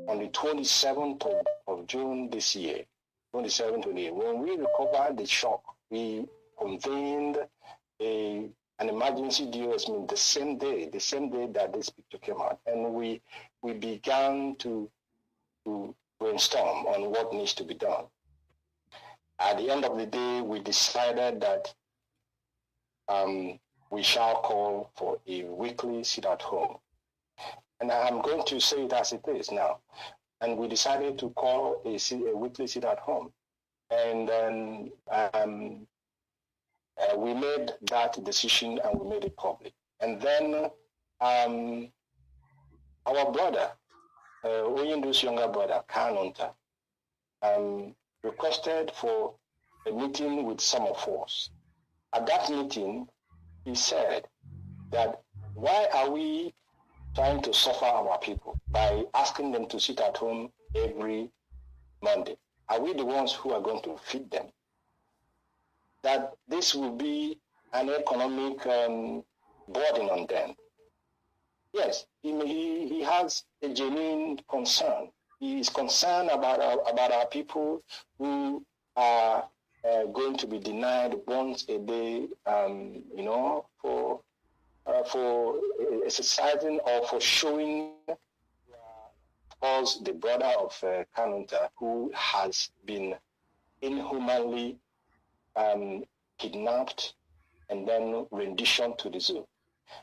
on the 27th of June this year, 27th of the year, when we recovered the shock, we convened an emergency DOS meeting the same day that this picture came out, and we began to brainstorm on what needs to be done. At the end of the day, we decided that we shall call for a weekly sit at home. And I'm going to say it as it is now. And we decided to call a weekly sit at home. And then we made that decision and we made it public. And then our brother, Oyendu's younger brother, Kanunta, requested for a meeting with some of us. At that meeting, he said that why are we trying to suffer our people by asking them to sit at home every Monday? Are we the ones who are going to feed them? That this will be an economic burden on them. Yes, he has a genuine concern. He is concerned about our people who are going to be denied once a day, for exercising or for showing us the brother of Kanunta who has been inhumanly kidnapped and then renditioned to the zoo.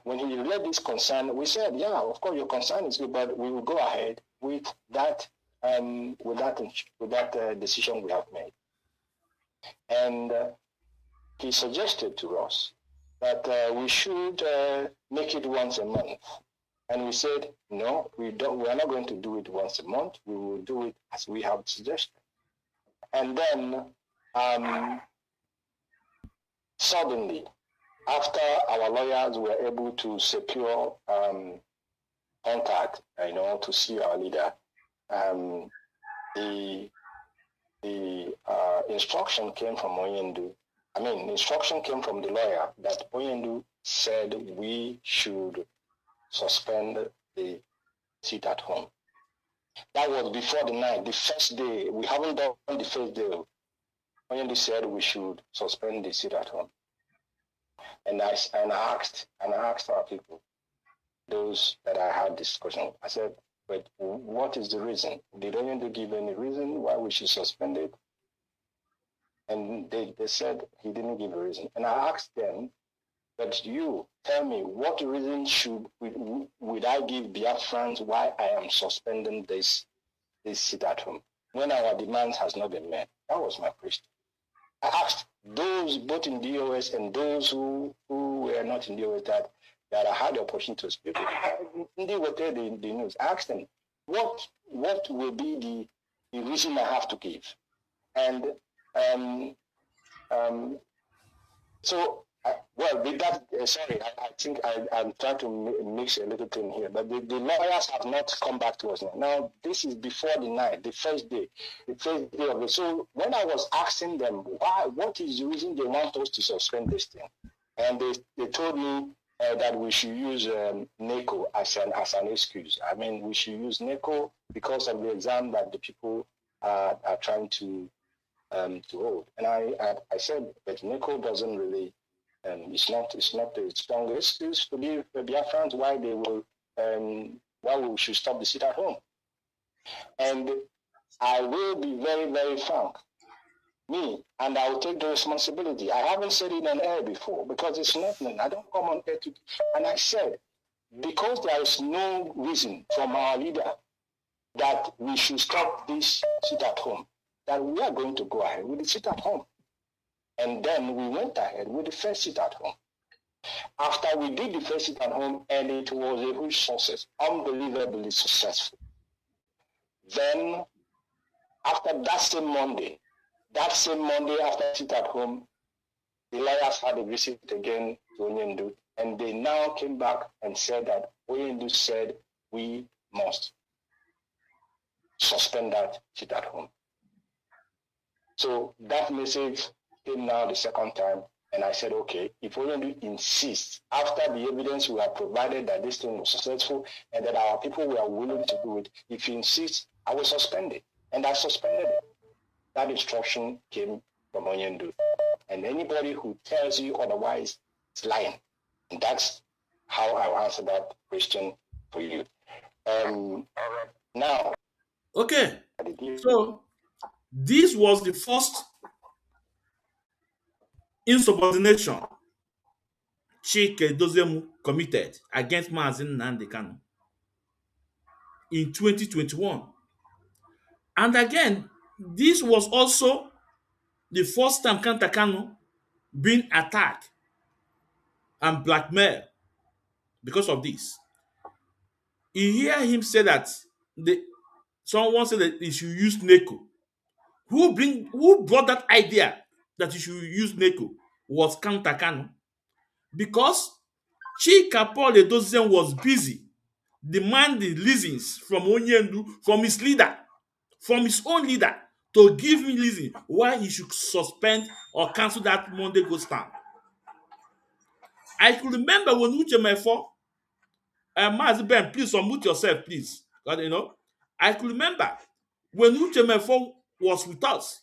When he read this concern, we said, yeah, of course your concern is good, but we will go ahead with that decision we have made. And he suggested to us that we should make it once a month. And we said, no, we are not going to do it once a month. We will do it as we have suggested. And then suddenly, after our lawyers were able to secure contact, to see our leader, the instruction came from Oyendu. Instruction came from the lawyer that Oyendu said we should suspend the sit at home. That was before the night, the first day. We haven't done the first day. Oyendu said we should suspend the sit at home. And I asked our people, those that I had discussion with, I said, but what is the reason? Did Oyendu give any reason why we should suspend it? And they said he didn't give a reason. And I asked them, but you tell me, what reason would I give Biafrans why I am suspending this sit at home when our demands has not been met? That was my question. I asked those both in DOS and those who were not in DOS that I had the opportunity to speak with. They were there the news. I asked them, what will be the reason I have to give? And with that, sorry, I think I'm trying to mix a little thing here, but the lawyers have not come back to us now. Now, this is before the night, the first day of it. So when I was asking them, what is the reason they want us to suspend this thing? And they told me that we should use NECO as an excuse. We should use NECO because of the exam that the people are trying to hold. And I said, but NECO doesn't really, it's not a strong excuse to give Biafrans why we should stop the sit at home. And I will be very, very frank. me, and I will take the responsibility. I haven't said it on air before because it's nothing. I don't come on air to. And I said, because there is no reason from our leader that we should stop this sit at home, that we are going to go ahead with the sit at home. And then we went ahead with the first sit at home. After we did the first sit at home, and it was a huge success, unbelievably successful. Then, after that same Monday after sit at home, the lawyers had a visit again to Onyendu, and they now came back and said that Onyendu said we must suspend that sit at home. So that message came now the second time, and I said, okay, if Onyendu insists, after the evidence we have provided that this thing was successful and that our people were willing to do it, if he insists, I will suspend it. And I suspended it. That instruction came from Onyendu. And anybody who tells you otherwise is lying. And that's how I will answer that question for you. Now. Okay. So this was the first insubordination Chike Dozemu committed against Mazi Nnamdi Kanu in 2021. And again, this was also the first time Kanu being attacked and blackmailed because of this. You hear him say that someone said that he should use NECO. Who brought that idea that you should use NECO was Kanu. Because Chika Paul Edozien was busy demanding reasons from Onyendu, from his leader, from his own leader, to give me reason why he should suspend or cancel that Monday go stand. I could remember when Uche Mefo, Mazi Ben, please unmute yourself, please. I could remember when Uche Mefo was with us.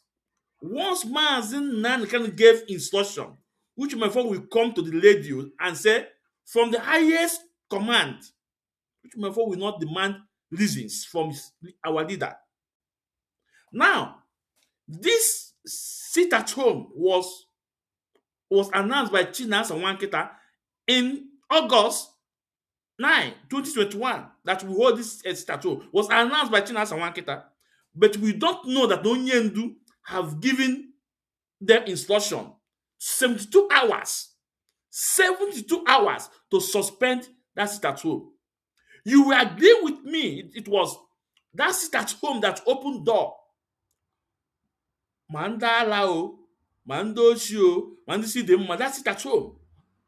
Once Mazi Nnamdi Kanu gave instruction, Uche Mefo will come to the radio and say, from the highest command, Uche Mefo will not demand reasons from our leader. Now, this sit at home was announced by Chinas and Wanketa in August 9, 2021, that we hold this sit at home, was announced by Chinas and Wanketa, but we don't know that Onyendu have given them instruction 72 hours to suspend that sit at home. You will agree with me, it was that sit at home that opened door. Mandalao, Mandoshio, Mandisidema, that sit at home.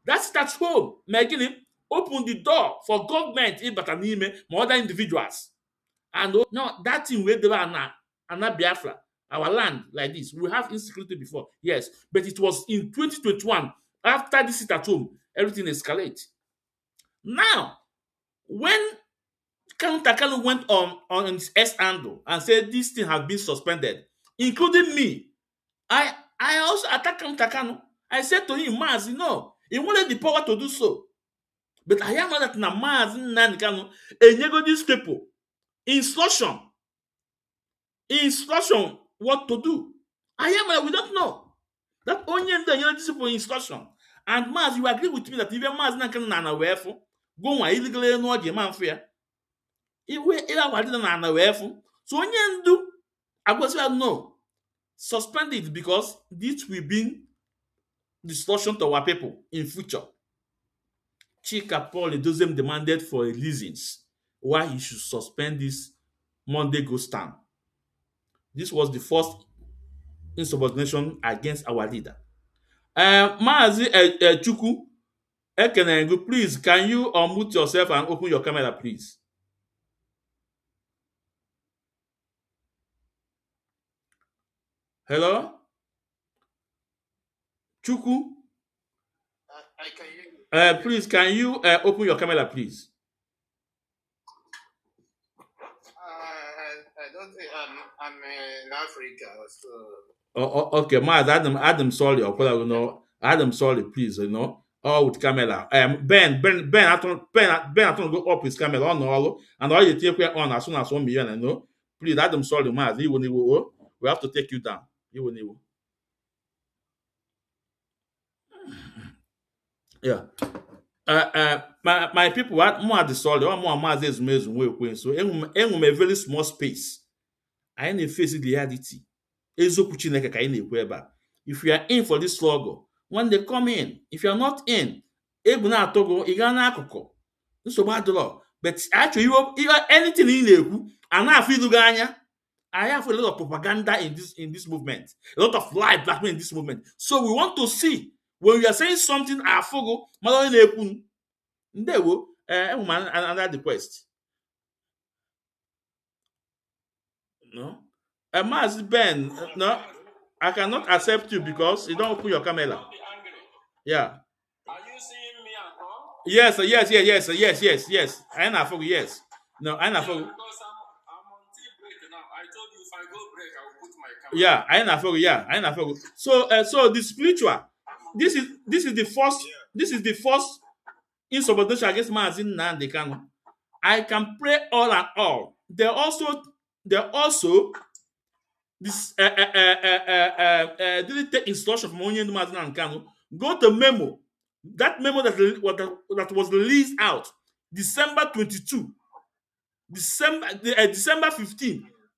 That sit at home, Megini, opened the door for government in Batanime, other individuals. And no, that thing where they were Anna Biafra, our land like this. We have insecurity before, yes, but it was in 2021, after the sit at home, everything escalated. Now, when Kanu went on his S handle and said this thing has been suspended, including me, I also attacked Kanu. I said to him, Mazi, no, he wanted the power to do so. But I am not that Mazi Nnamdi Kanu enyego these people instruction what to do. We don't know. That only the these people instruction. And Mazi, you agree with me that even Mazi Nnamdi Kanu na wefu, go on illegally no game man fair. So Onyendu, I was no, suspend it because this will bring distortion to our people in future. Chika Paul Edoziem demanded for reasons why he should suspend this Monday go stand. This was the first insubordination against our leader. Mazi Chukwu Ekenengu, please, can you unmute yourself and open your camera, please? Hello? Chukwu? I can hear you. Please, can you open your camera, please? I don't think I'm in Africa. So. Okay, Maz, Adam, sorry, Adam, sorry, please, all with camera. Ben, I don't go up his camera on all, and all you take on as soon as 1 million, please, Adam, sorry, Maz, we have to take you down. Yeah. My people, what more the solid, or more Mazi Ezumezu Nwekwe. So, enwem a very small space. I need to face the reality. Eziokwu Chineke ka anyị na-ekwu ebe a. If you are in for this struggle, when they come in, if you are not in, egwu na-atụ gị, ị gaa n'akụkụ, nsogbu adịrọ. But actually, anything ị na-ekwu, a na-afụ ilu gị anya. I have a lot of propaganda in this movement, a lot of live blackmail in this movement. So we want to see when we are saying something, I forgo, another request. No, Mazi Ben, no, I cannot accept you because you don't open your camera. Yeah. Are you seeing me at all? Yes. Yes. I ain't forgo. Yes. No, I ain't forgo. Because I'm on tea break now. I told you if I go break, I will put my camera. Yeah, I ain't forgo. So the spiritual. This is the first insubordination against Mazi Nnamdi Kanu. I can pray all and all. They also this didn't take instruction from Onyendu Mazi Nnamdi Kanu. Go to memo. That memo that was released out December 15,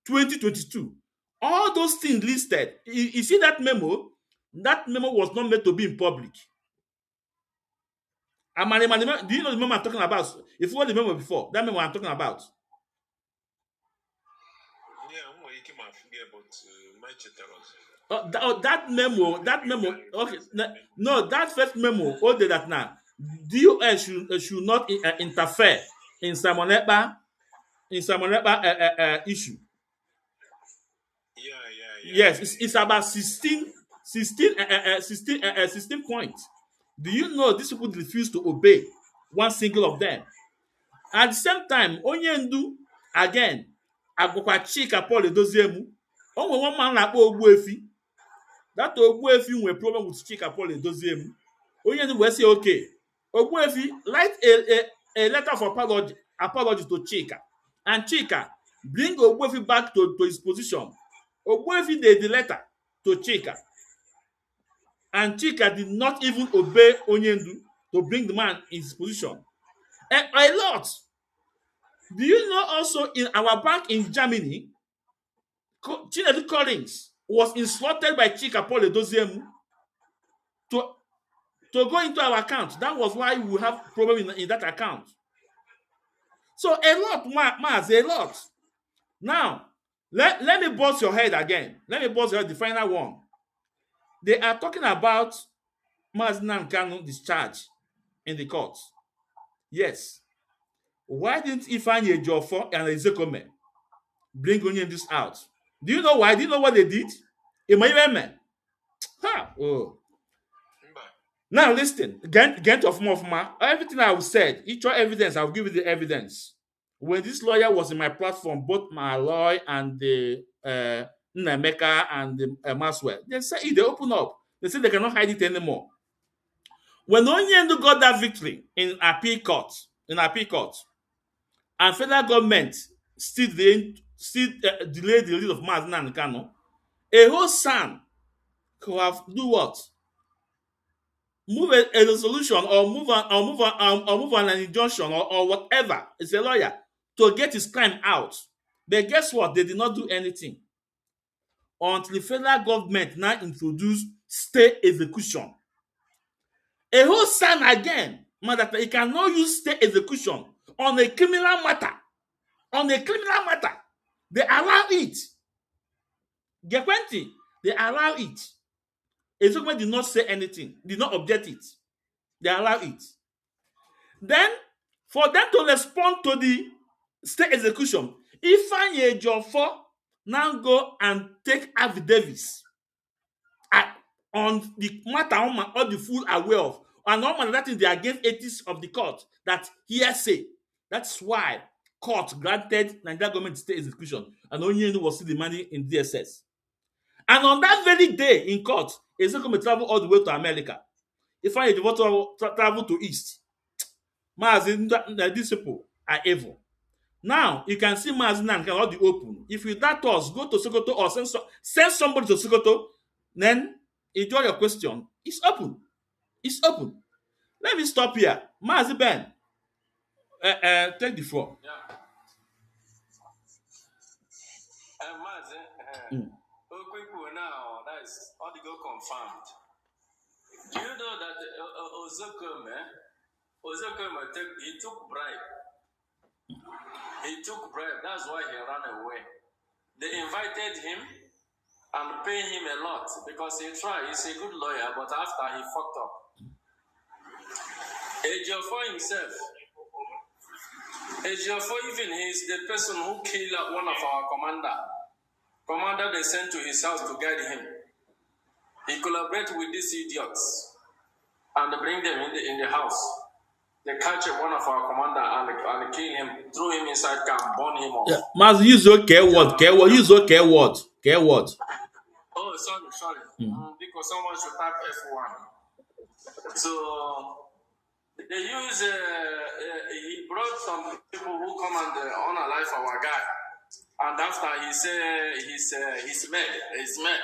2022. All those things listed. You see that memo? That memo was not meant to be in public. Do you know the memo I'm talking about? If you want the memo before, that memo I'm talking about. Yeah, I'm going to keep my finger, but my that memo. Okay, no, that first memo. All that now. DOS should not interfere in Simon Ekpa issue. Yeah. Yes, it's about 16 points. Do you know these people refuse to obey one single of them? At the same time, Onyendu again, Agwakwa Chika Paul Edoziemu, only one man like Ogbuefi. That Ogbuefi will problem with Chika Paul Edoziemu. Onyendu will say, okay, Ogbuefi write a letter of apology to Chika, and Chika bring Ogbuefi back to his position. Ogbuefi did the letter to Chika, and Chika did not even obey Onyendu to bring the man in his position. A lot. Do you know also in our bank in Germany, Chinedu Collins was instructed by Chika Paul Edoziemu to go into our account. That was why we have problem in that account. So a lot, Mazi, a lot. Now, let me bust your head again. Let me bust your head, the final one. They are talking about Mazi Nnamdi Kanu discharge in the court. Yes. Why didn't Ifeanyi Ejiofor and Eziokwu bring Onyendu out? Do you know why? Do you know what they did? Oh. Now listen, get of more. Everything I have said, each evidence, I'll give you the evidence. When this lawyer was in my platform, both my lawyer and the Nnameka and the Maswell, they said they open up. They said they cannot hide it anymore. When Onyendu got that victory in appeal court, and federal government still delayed the release of Mazi Nnamdi Kanu, a whole son could have do what? Move a resolution or move an injunction or whatever. It's a lawyer to get his crime out. But guess what? They did not do anything until the federal government now introduced state execution. A whole son again, that he cannot use state execution on a criminal matter. They allow it. Gekwenti, they allow it. Eziokwu did not say anything, did not object it. They allow it. Then, for them to respond to the state execution, Ifeanyi Ejiofor now go and take affidavits on the matter all the fool aware of. And normally that is the against ethics of the court that hearsay. That's why court granted Nigeria government state execution, and Onyendu was still demanding in DSS. And on that very day in court, Eziokwu may travel all the way to America. Ifeanyi Ejiofor travel to East. Mazi, these people are evil. Now you can see Mazi Nnamdi Kanu all the open. If you doubt us, go to Sokoto or send somebody to Sokoto. Then enjoy your question. It's open. It's open. Let me stop here. Mazi Ben, take the floor. Yeah. Mazi, now that is all the go confirmed. Do you know that Ozokome he took bribe? He took bribe. That's why he ran away. They invited him and paid him a lot because he tried. He's a good lawyer, but after he fucked up. Eziokwu himself. Eziokwu even is the person who killed one of our commander they sent to his house to guide him. He collaborated with these idiots and they bring them in the house. They catch one of our commander and kill him, throw him inside camp, burn him off. Yeah. Mazi, use okay word. Use okay word. Oh, sorry. Because someone should type F1. So they use he brought some people who come and unalive our guy, and after he said he's mad.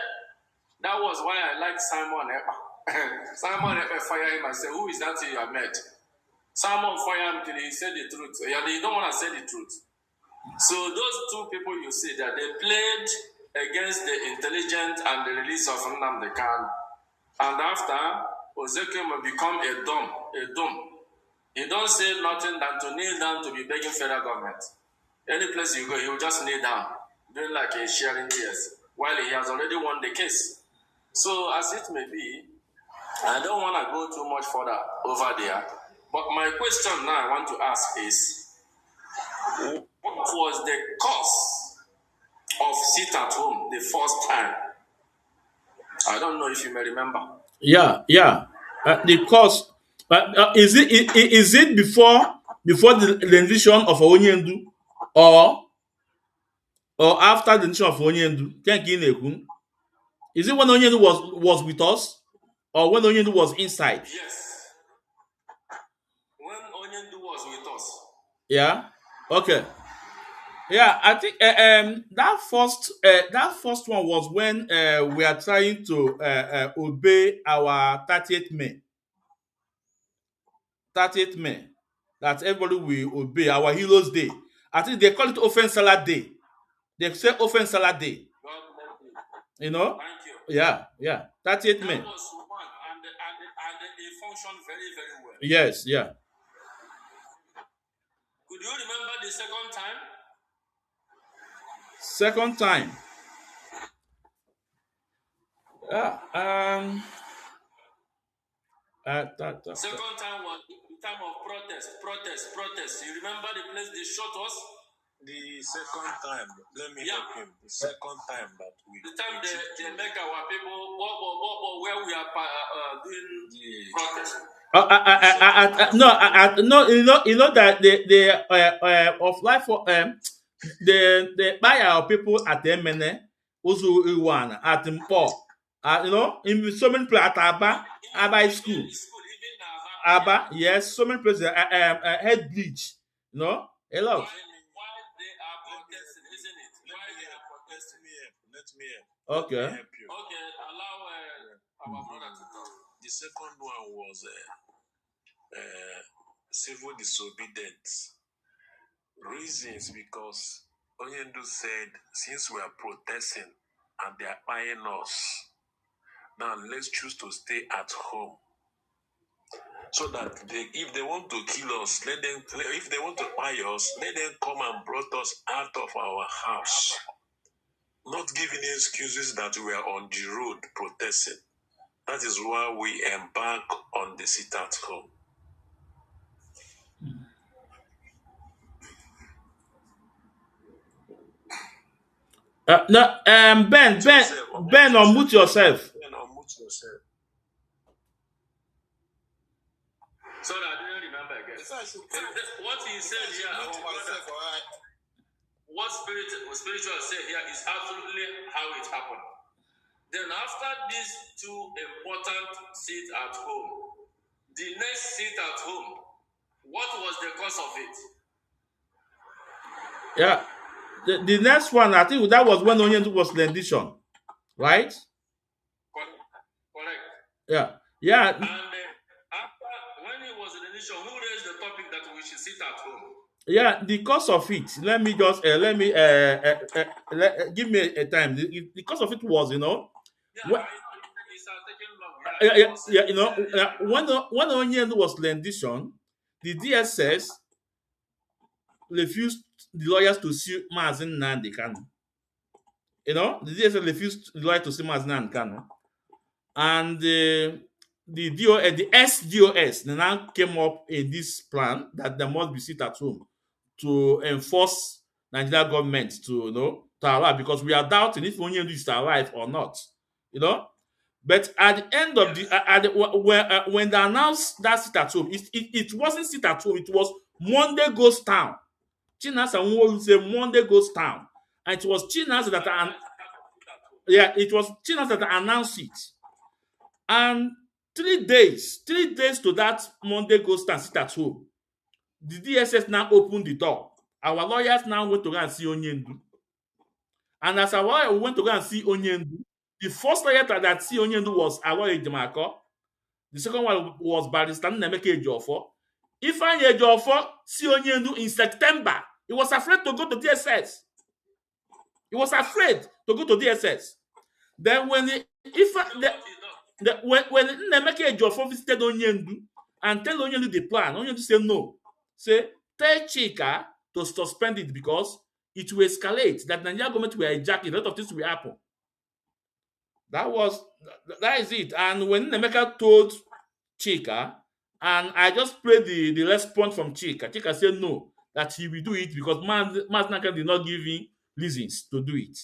That was why I like Simon Epa. Simon Epa fire him and say, "Who is that you have met?" Simon fire him till he said the truth. Yeah, they don't want to say the truth. So those two people you see that they played against the intelligence and the release of Nnamdi Kanu, and after Ozokeme become a dumb. He don't say nothing than to kneel down to be begging federal government. Any place you go, he will just kneel down, doing like a sharing tears, while he has already won the case. So as it may be, I don't want to go too much further over there. But my question now I want to ask is, what was the cause of sit at home the first time? I don't know if you may remember. Yeah. The cause, is it before the rendition of Onyendu or after the rendition of Onyendu? Is it when Onyendu was with us or when Onyendu was inside? Yes. When Onyendu was with us. Yeah. Okay. Yeah, I think that first one was when we are trying to obey our 30th May. 30th May. That everybody will obey our Heroes Day. I think they call it Offense Salad Day. They say Offense Salad Day. You know? Thank you. Yeah. 30th May. That was one, and it functioned very, very well. Yes, yeah. Could you remember the second time? Second time. Second time was the time of protest. You remember the place they shot us? The second time, let me help him. The second time that we. The time they make our people where we are doing protest. No, you know that the of life for the buy our people at the Mene, Uzu Iwan, at Mpo, you know, in so many places at Abba school. Abba, yes, so many places head bleach, you know, a lot. Let me help. Okay. Okay, allow our brother to talk. The second one was civil disobedience. Reasons because Onyendu said, since we are protesting and they are buying us, now let's choose to stay at home. So that if they want to kill us, if they want to buy us, let them come and brought us out of our house. Not giving excuses that we are on the road protesting. That is why we embark on the sit at home. No, Ben, unmute yourself. Ben, unmute yourself. Sorry, I didn't remember again. What he said here, what spiritual said here is absolutely how it happened. Then after these two important sit at home, the next sit at home, what was the cause of it? Yeah. The next one, I think that was when Onyendu was rendition, right? Correct. Yeah. And opposition who raised the topic that we should sit at home. Yeah, the cause of it. Let me just give me a time. The cause of it was, Yeah, when, I know it's taking long. when Onion was rendition, the DSS refused the lawyers to sue Mazi Nnamdi Kanu. The DSS refused the lawyer to sue Mazi Nnamdi Kanu, and the SDOS now came up in this plan that there must be sit at home to enforce Nigeria government to allow, because we are doubting if Onyendu is alive or not. But at the end of when they announced that sit at home, it wasn't sit at home, it was Monday Ghost Town. Chinasa Nwolu say Monday Ghost Town, and it was Chinasa that announced it. And 3 days to that Monday Ghost Town sit at home, the DSS now opened the door. Our lawyers now went to go and see Onyendu. And as our lawyer went to go and see Onyendu, the first lawyer that see Onyendu was Aloy Ejimako. The second one was Barrister Nnemeka Ejiofor. Ifeanyi Ejiofor see Onyendu in September. He was afraid to go to DSS. Then when when Nnemeka Ejiofor visited Onyendu and tell Onyendu the plan, Onyendu said no. Say, tell Chika to suspend it because it will escalate, that Nigeria government will hijack it, a lot of things will happen. That is it. And when Nnemeka told Chika, and I just played the response from Chika said no, that he will do it because Mazi Nnamdi did not give him reasons to do it.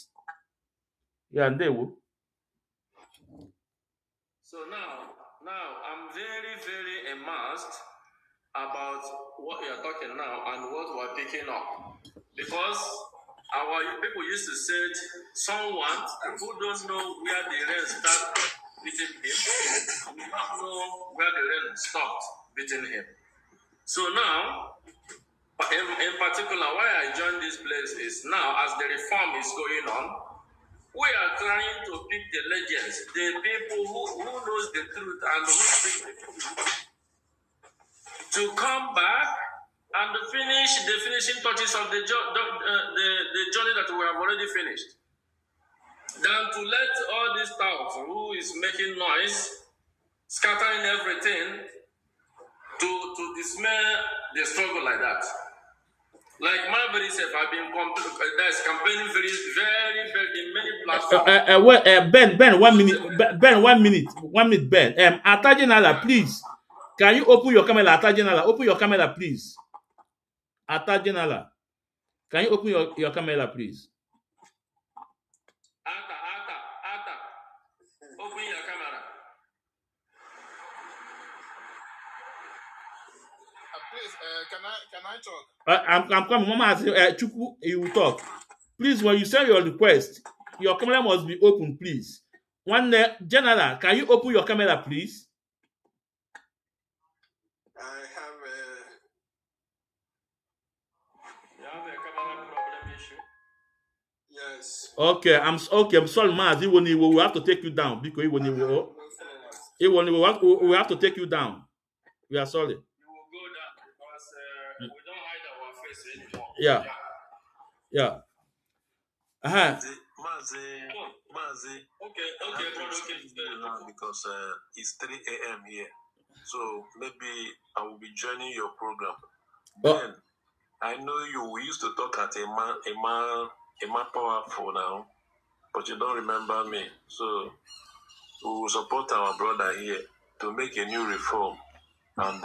Yeah, and they will. So now I'm very, very immersed about what you're talking now and what we're picking up. Because our people used to say someone who don't know where the rain started beating him, will not know where the rain stopped beating him. So now, in particular, why I joined this place is now, as the reform is going on, we are trying to pick the legends, the people who knows the truth and who speak the truth, to come back and finish the finishing touches of the journey that we have already finished. Than to let all these touts who is making noise, scattering everything, to dismay the struggle like that. Like Marbury said, I've been campaigning very, very, very in many platforms. Ben, 1 minute. Ben, 1 minute. 1 minute, Ben. Atajinala, please. Can you open your camera, Atajinala? Open your camera, please. Atajinala. Can you open your camera, please? Ata. Open your camera. Please, can I talk? I'm coming. Mama has Chukwu, you will talk. Please, when you send your request, your camera must be open, please. General, can you open your camera, please? You have a camera problem issue? Yes. Okay, I'm sorry, Mazi. We will have to take you down because we have to take you down. We are sorry. You will go down because we don't hide our face anymore. Yeah. Mazi. Okay, brother. Because it's 3 a.m. here, so maybe I will be joining your program. Then I know we used to talk at a man powerful now, but you don't remember me. So we will support our brother here to make a new reform, and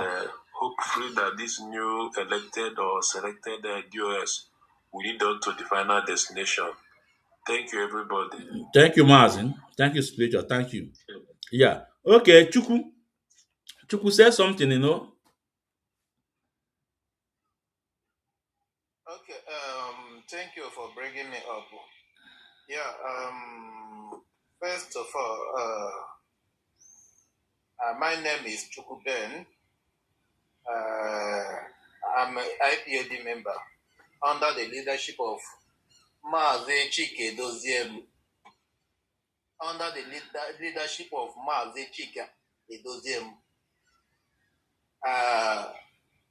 hopefully that this new elected or selected DOS will lead on to the final destination. Thank you, everybody. Thank you, Mazi. Thank you, Spiritual. Thank you. Yeah. Okay, Chukwu said something, Okay. Thank you for bringing me up. Yeah. First of all, my name is Chukwu Ben. I'm an IPAD member under the leadership of Mazi Chike Doziem. Under the leadership of Mazi Chike Doziem.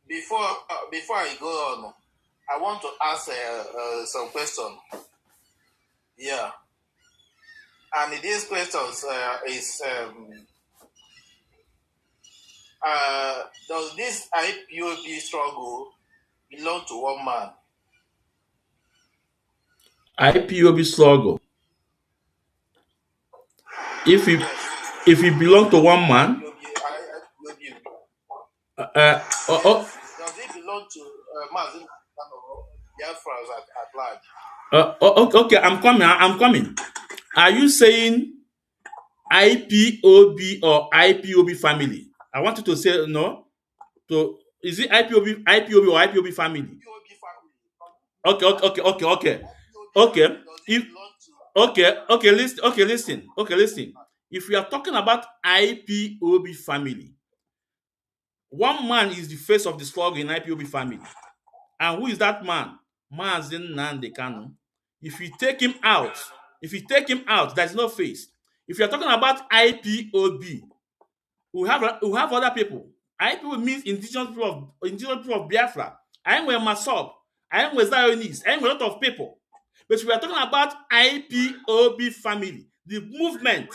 Before I go on, I want to ask some questions. Yeah, and these questions is does this IPOB struggle belong to one man? IPOB struggle. If it belong to one man, does it belong to Mazi Biafra at large? okay, I'm coming. Are you saying IPOB or IPOB family? I want you to say no. So is it IPOB or IPOB family? Okay. Listen. If we are talking about IPOB family, one man is the face of the struggle in IPOB family. And who is that man? Mazi Nnamdi Kanu. If you take him out, there's no face. If you're talking about IPOB, we have other people. IPOB means indigenous people of Biafra. I am with Masop. I am with Zionist. I am with a lot of people. But we are talking about IPOB family, the movement.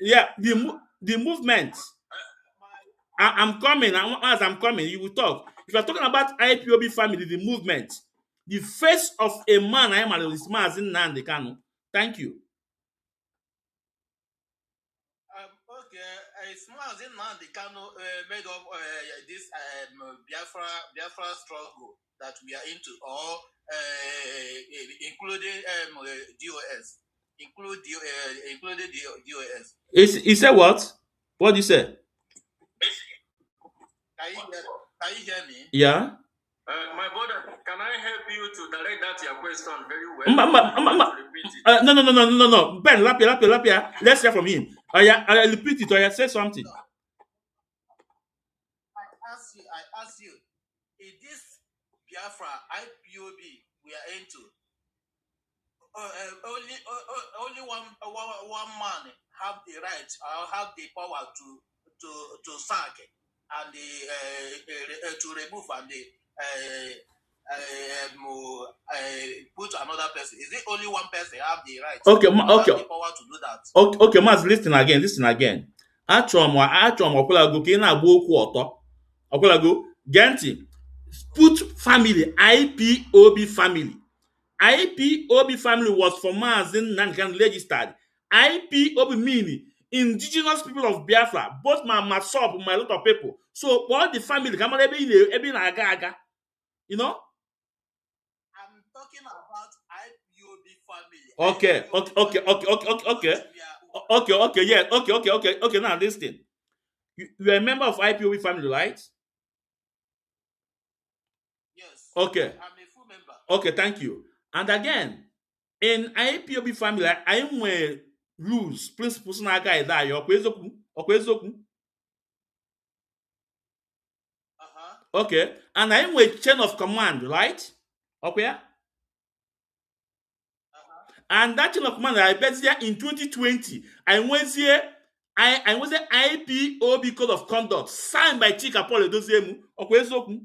Yeah, the movement. I'm coming. As I'm coming, you will talk. If you're talking about IPOB family, the movement, the face of a man, I am is Mazi Nnamdi Kanu. Thank you. Okay, it's Mazi Nnamdi Kanu made up this Biafra struggle that we are into, or including DOS, including DOS. He said what? What did you say? Can you hear me? Yeah. My brother, can I help you to direct that your question very well? No. Ben, Lapia. Let's hear from him. I repeat it. I say something. I ask you, is this Biafra IPOB we are into? Only one man have the right or have the power to sack and to remove and put another person. Is it only one person have the right? Okay, have the power to do that? Okay, Maz, listen again. Achọrọ m ọkwụlago ka ị na-agba okwu ọtọ. Ọkwụlago, gee ntị. Put family, IPOB family. IPOB family was for Mazi Nnamdi Kanu registered. IPOB meaning indigenous people of Biafra, both my Masop, my lot of people. So all the family, come on, every aga. You know? I'm talking about IPOB family. Okay. Now listen. You are a member of IPOB family, right? Yes. Okay. I'm a full member. Okay, thank you. And again, in IPOB family, I am rules, principles na aga ida yo Eziokwu. Okay, and I am a chain of command, right? Okay. And that chain of command I bet here in 2020, I was the IPOB code of conduct signed by Chika Paul Edoziemu. Okay, Eziokwu.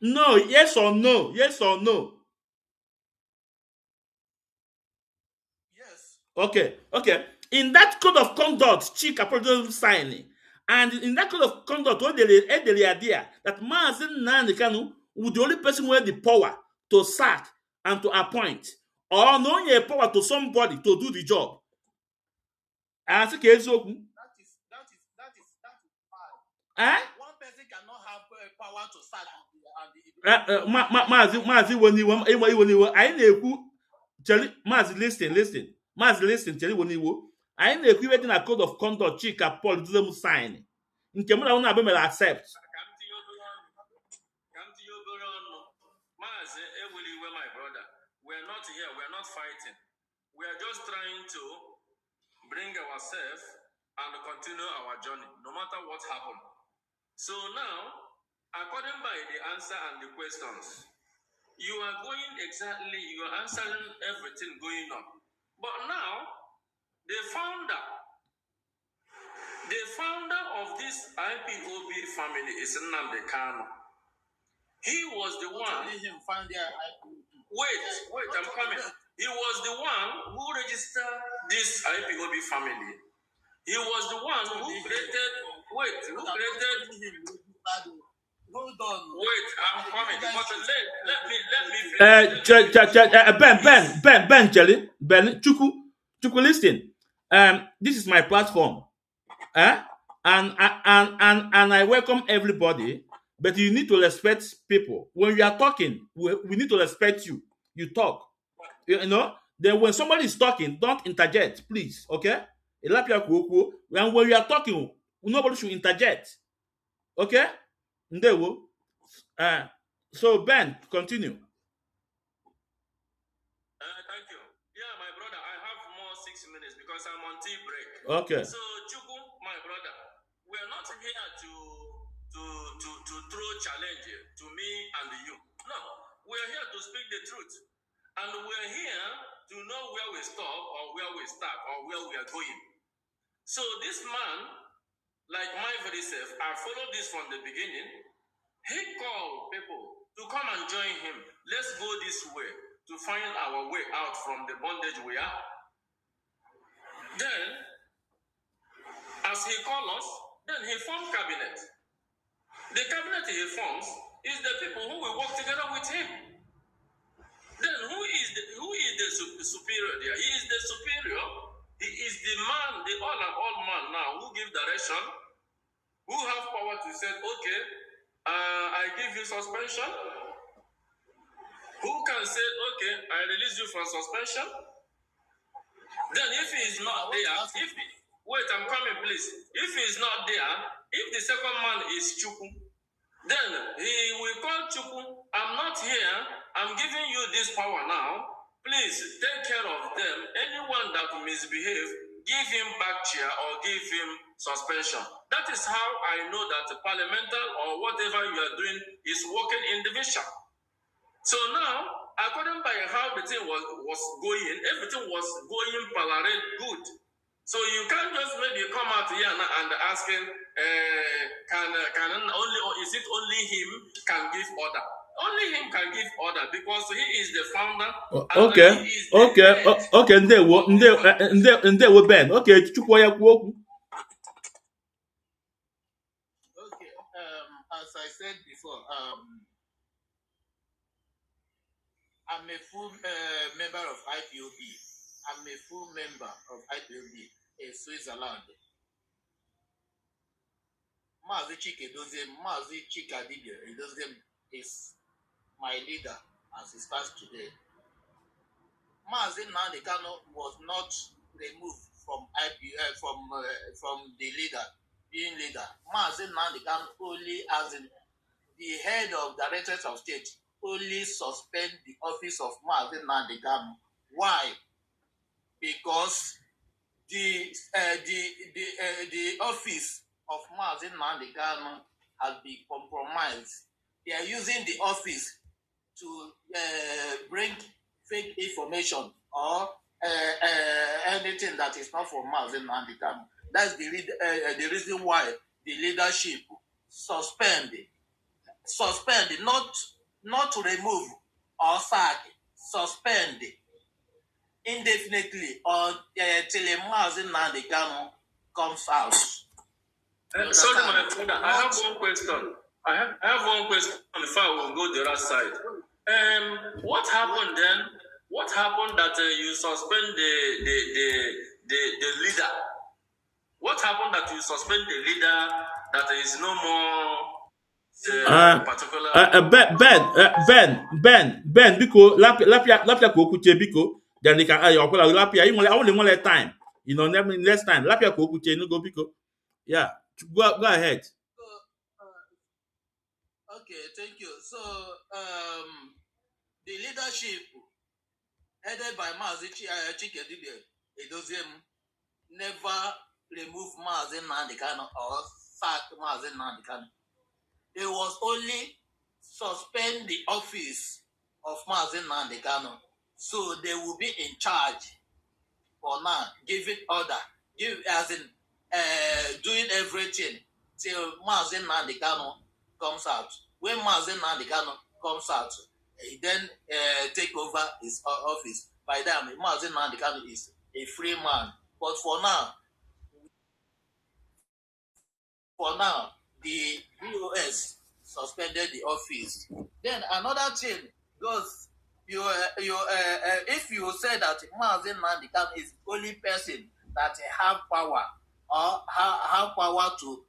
No, yes or no? Yes. Okay. In that code of conduct, Chika Paul signing, and in that code of conduct, what they idea that Mazi Nnamdi Kanu would the only person who had the power to sack and to appoint, or no a power to somebody to do the job. And that is fine. One person cannot have power to sack Mazi woniwo I na-ekwu Mazi listen Cheli woniwo I na-ekwu iwe dị na code of conduct Chika Paul Edoziemu sign nke mụ na ụnụ abụ mere accept. Mazi, my brother, we are not here, we are not fighting. We are just trying to bring ourselves and continue our journey, no matter what happened. So now, according by the answer and the questions, you are answering everything going on. But now, the founder of this IPOB family is Nnamdi Kanu. He was the one. Wait, I'm coming. He was the one who registered this IPOB family. He was the one who created. Hold on. Wait, I'm coming. Let me. Ben, Chuku, listen. This is my platform. And I welcome everybody, but you need to respect people. When you are talking, we need to respect you. You talk. You know, then when somebody is talking, don't interject, please. Okay? And when you are talking, nobody should interject. Okay? Ndewo. So Ben, continue. Thank you. Yeah, my brother, I have more 6 minutes because I'm on tea break. Okay. So Chuku, my brother, we are not here to throw challenge to me and you. No, we are here to speak the truth. And we are here to know where we stop or where we start or where we are going. So this man, like my very self, I followed this from the beginning. He called people to come and join him. Let's go this way to find our way out from the bondage we are. Then, as he called us, then he formed cabinet. The cabinet he forms is the people who will work together with him. Then who is the superior there? He is the superior. He is the man, the all and all man now who give direction, who have power to say, okay, I give you suspension. Who can say, okay, I release you from suspension? Then if he is not there, wait, I'm coming, please. If he is not there, if the second man is Chuku, then he will call Chuku, I'm not here, I'm giving you this power now. Please take care of them. Anyone that misbehave, give him back chair or give him suspension. That is how I know that the parliamental or whatever you are doing is working in division. So now, according by how the thing was going, everything was going parallel good. So you can't just maybe come out here and asking, can only, or is it only him can give order? Only him can give order because he is the founder. Okay. Ndewo Ben. Okay, chukwu ya kwu okwu. Okay. As I said before, I'm a full member of IPOB. I'm a full member of IPOB in Switzerland. Mazi Chikadibia is my leader as it stands today. Mazi Nnamdi Kanu was not removed from from the leader, being leader. Mazi Nnamdi Kanu only as in the head of Directorate of State only suspend the office of Mazi Nnamdi Kanu. Why? Because the office of Mazi Nnamdi Kanu has been compromised. They are using the office to bring fake information or anything that is not for Mazi Nnamdi Kanu. That's the reason why the leadership suspend, not to remove or sack, suspend indefinitely or till Mazi Nnamdi Kanu comes out. Sorry, my brother, I have one question. I have one question before I will go the other side. What happened then? What happened that you suspend the leader? What happened that you suspend the leader that there is no more particular Ben, biko lapia ko okuche biko then they can okwala lapia you only one time, you know, next time lapia ko okuche no go biko. Yeah, go ahead. Okay, thank you. So the leadership headed by Mazi Chikadibia never remove Mazi Nnamdi Kanu or sack Mazi Nnamdi Kanu. They was only suspend the office of Mazi Nnamdi Kanu, so they will be in charge for now, giving order, as in doing everything till Mazi Nnamdi Kanu comes out. When Mazi Nnamdi Kanu comes out, he then take over his office. By then, Mazi Nnamdi Kanu is a free man. But for now, the BOS suspended the office. Then another thing goes, if you say that Mazi Nnamdi Kanu is the only person that have power or have power to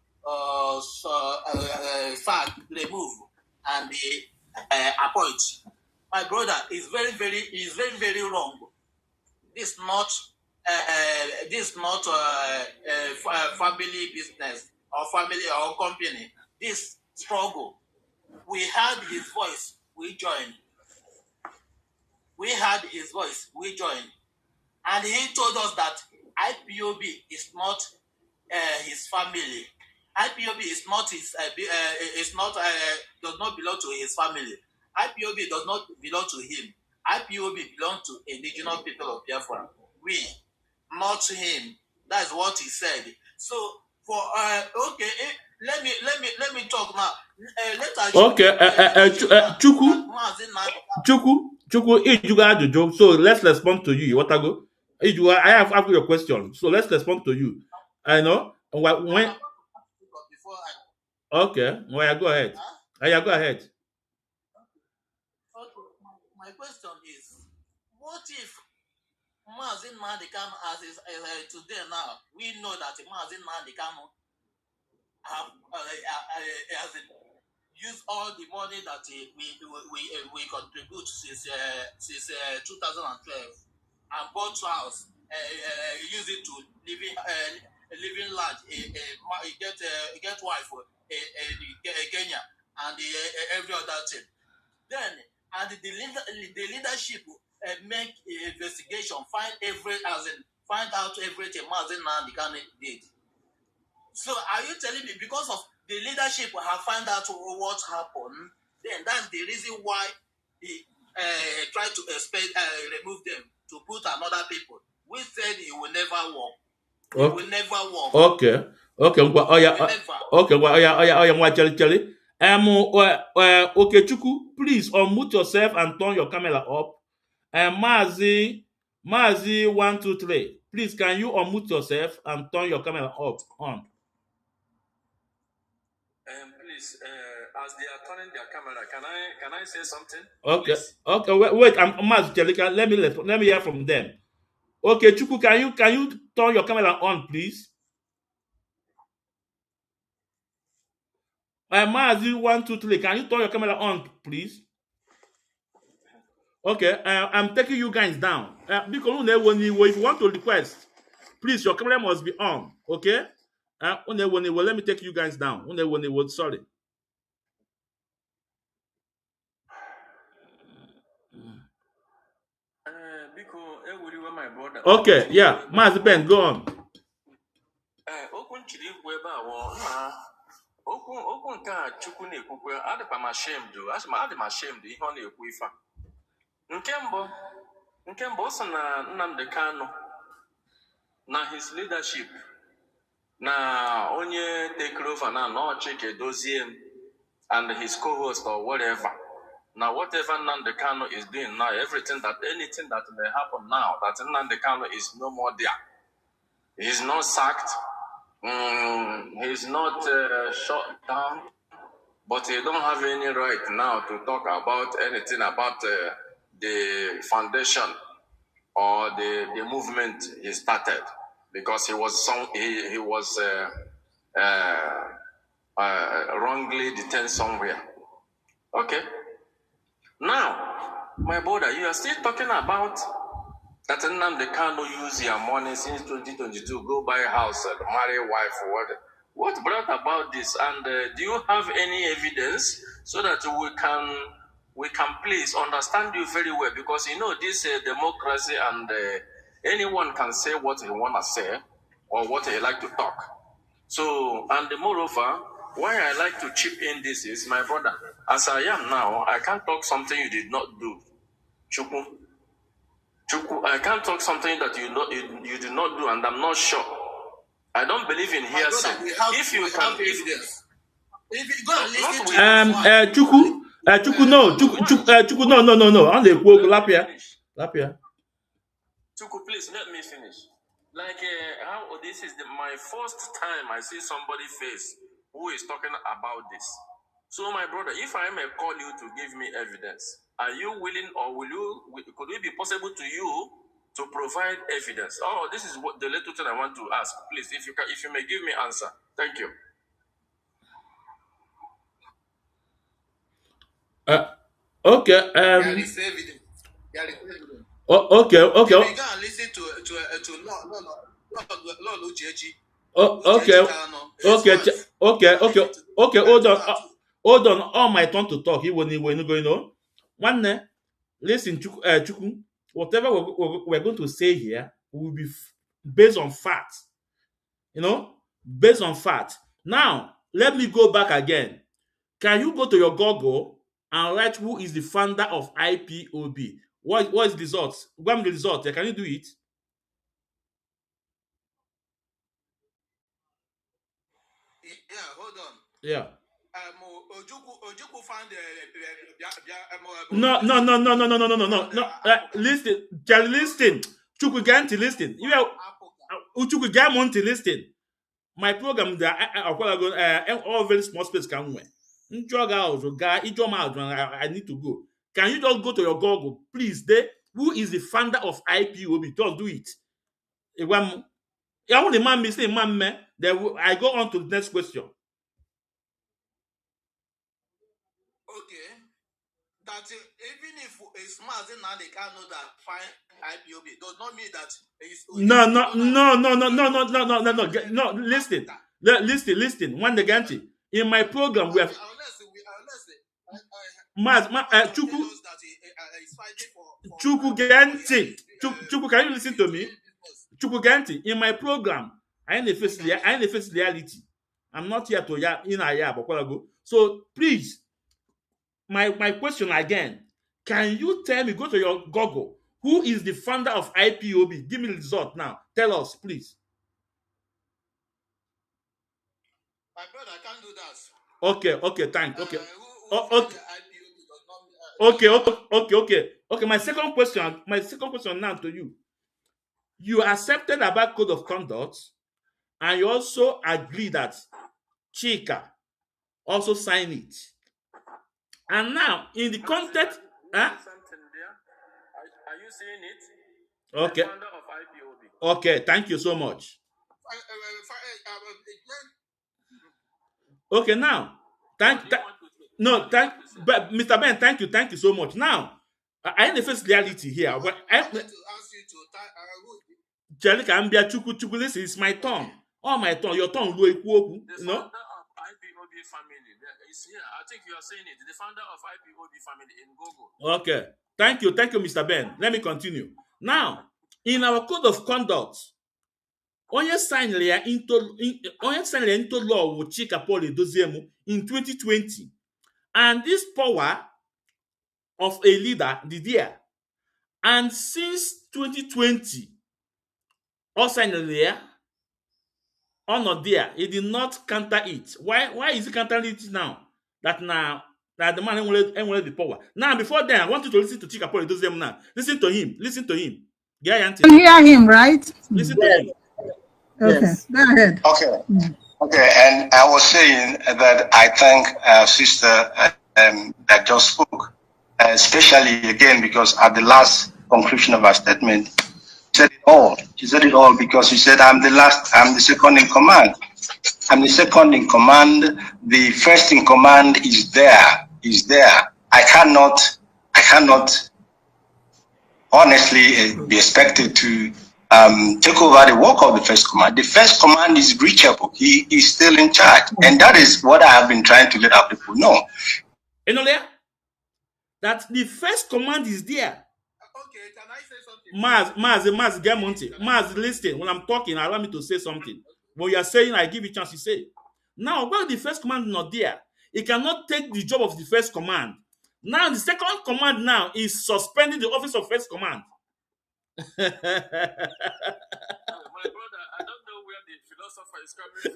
sack, remove, and appoint, my brother is very, very wrong. This not family business or family or company. This struggle, we heard his voice, we joined. We heard his voice, we joined. And he told us that IPOB is not his family. IPOB is not his does not belong to his family. IPOB does not belong to him. IPOB belongs to indigenous people of Biafra. We, not him. That's what he said. So for okay, let me talk now. Okay, Chukwu, so let's respond to you. What I go? I have asked your question, so let's respond to you. I know when. Okay, well, go ahead. Yeah, go ahead. Okay, my question is, what if Mazi Nnamdi Kanu, as is today now, we know that Mazi Nnamdi Kanu have used all the money that we contribute since 2012 and bought house, use it to living large, get wife in Kenya and every other thing. Then and the leadership make investigation, find out everything Mazi Nnamdi Kanu did. So are you telling me because of the leadership have found out what happened, then that's the reason why he tried to remove them to put another people? We said he will never work. He will never work. Okay. Okay. Okay. Okay, Chukwu, please unmute yourself and turn your camera up. Mazi 123. Please, can you unmute yourself and turn your camera up on? Please, as they are turning their camera, can I say something? Okay. Please? Okay. Wait. Mazi Chelika. Let me hear from them. Okay, Chukwu, can you turn your camera on, please? Mazi 123. Can you turn your camera on, please? Okay, I'm taking you guys down. Because if you want to request, please, your camera must be on. Okay? Let me take you guys down. Sorry. Okay, yeah. Mazi Ben, go on. Okwu nke a Chukwu na-ekwukwe, adịkwa m ashamed, adị m ashamed ihe ọ na-ekwu ife a. Nke mbụ ọ sị na Nnamdi Kanu na his leadership na onye take over na Chike Doziem and his co-host or whatever. Now whatever Nnamdi Kanu is doing now, anything that may happen now, that Nnamdi Kanu is no more there. He's not sacked. He's not shut down, but he don't have any right now to talk about anything about the foundation or the movement he started, because he was wrongly detained somewhere. Okay. Now, my brother, you are still talking about that Nnamdi Kanu use your money since 2022, go buy a house, marry a wife, or what brought about this? And do you have any evidence so that we can please understand you very well? Because you know this democracy, and anyone can say what he wanna say or what he like to talk. So, and moreover, why I like to chip in this is, my brother, as I am now, I can't talk something you did not do. Chukwu. Chuku, I can't talk something that you do not do, and I'm not sure. I don't believe in hearsay. If you can, evidence. If you go and listen to Chuku, no. On the quote, Lapia. Chuku, please let me finish. Like how this is my first time I see somebody face who is talking about this. So my brother, if I may call you to give me evidence, are you willing, or could it be possible to you to provide evidence? Oh, this is what the little thing I want to ask. Please, if you may give me answer. Thank you. Okay. There is evidence. Okay. If you go and listen to Lord Uchechi. Okay. Hold on. All my turn to talk. He won't going on. One, listen, Chuku. Whatever we're going to say here will be based on facts. Based on facts. Now, let me go back again. Can you go to your Google and write who is the founder of IPOB? What is the result? What is the result? Can you do it? Yeah, hold on. Yeah. Ojukwu found No. Listen. Chukwu get to listen. Chukwu get to listen. My program all very small space can win. I need to go. Can you just go to your Google, please? Who is the founder of IPOB? Just do it. I want the man missing man. Then I go on to the next question. Okay. That even if a smart now they can't know that find IPOB does not mean that No. Listen. When the Ganti in my program we have Chuku Ganti. Chuku, can you listen to me? Chuku Ganti, in my program, I ain't the face reality. I'm not here to yab. So please, my question again. Can you tell me, go to your Google, who is the founder of IPOB? Give me the result now. Tell us, please. My brother, I can't do that. Okay, thanks. Okay. My second question now to you. You accepted about code of conduct, and you also agree that Chika also signed it. And now, in the context, Are you seeing it? Okay. The founder of IPOB. Okay, thank you so much. Okay, now, but Mr. Ben, thank you so much. Now, I am the first reality here. But I want to ask you to Jelika Ambia Chuku, listen, it's my turn. Oh, my turn. Your turn, Louis Kwoku. The founder of IPOB family is here. I think you are saying it. The founder of IPOB family in Google. Okay. Thank you, Mr. Ben. Let me continue. Now, in our code of conduct, onye sign into law with Chika Paul Edoziemu in 2020. And this power of a leader, the there. And since 2020, all signed there, or not there, he did not counter it. Why is he countering it now? That the man ain't the power. Now, before then, I want you to listen to Chika Paul Edoziemu now. Listen to him. You hear him, right? Listen to him. Okay, yes. Go ahead. Okay, and I was saying that I thank sister that just spoke, especially again because at the last conclusion of her statement, she said it all. She said it all because she said, I'm the second in command. I'm the second in command. The first in command is there. I cannot honestly be expected to take over the work of the first command. The first command is reachable. He is still in charge. And that is what I have been trying to let our people know. That the first command is there. Okay, can I say something? Maz, Gamonte. Maz, listen. When I'm talking, allow me to say something. When you are saying, I give you a chance to say. Now, while the first command is not there, it cannot take the job of the first command. Now, the second command now is suspending the office of first command. My brother, I don't know where the philosopher is coming from.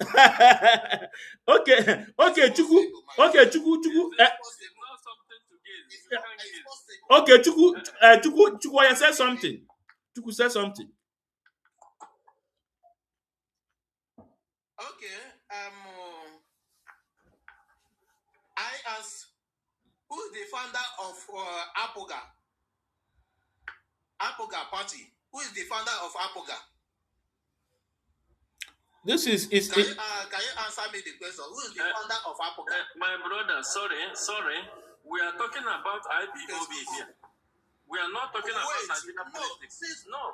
Okay, Chuku. Okay, Chuku. Not something to give. You can't give. Okay, Chuku, I said something. Chuku said something. Okay. I asked, who is the founder of Apoga? Apoga Party. Who is the founder of Apoga? This is Can you answer me the question? Who is the founder of Apoga? My brother, sorry. We are talking about IPOB here. We are not talking about Nigerian politics. No,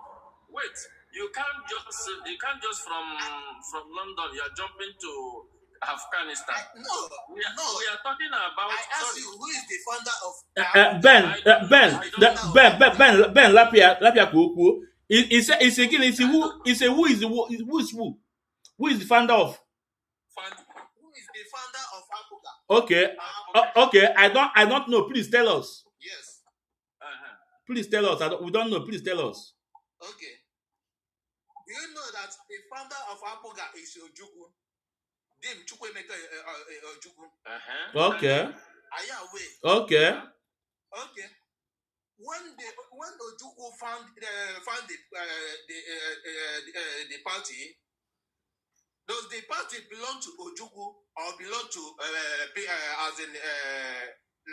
wait. You can't just from London. You are jumping to Afghanistan. We are talking about. I asked you, who is the founder of Ben Lapia Kuku. It's again. Who is the founder of? Who is the founder of Apoga? Okay. I don't know. Please tell us. Yes. Please tell us. We don't know. Please tell us. Okay. Do you know that the founder of Apoga is Ojukwu? Dim Chukwemeka Ojukwu. Okay. Are you aware? Okay. Okay. When Ojukwu found the party, does the party belong to Ojukwu or belong to as in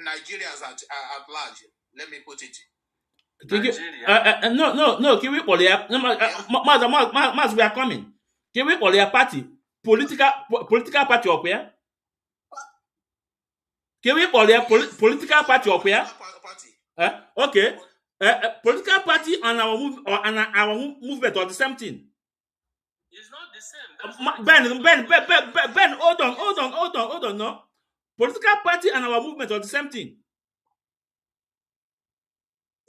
Nigerians at large? Let me put it. No. Can we call it? Mazi, we are coming. Can we call it a party? Political party up here? Can we call it a political party up here? Okay. Political party and our movement are the same thing. It's not the same. Ben, hold on. No. Political party and our movement are the same thing.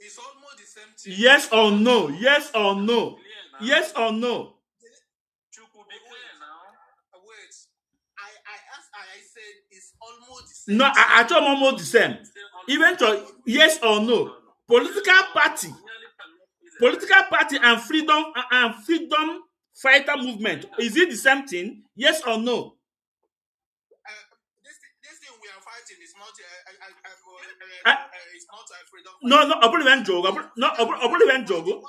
It's almost the same thing. Yes or no? Yes or no? Yes or no? Wait. I said it's almost the same. No, I told almost the same. Even to yes or no? Political party and freedom fighter movement, is it the same thing? Yes or no? This thing we are fighting is not it's not freedom. No, I put even joke. I put even joke.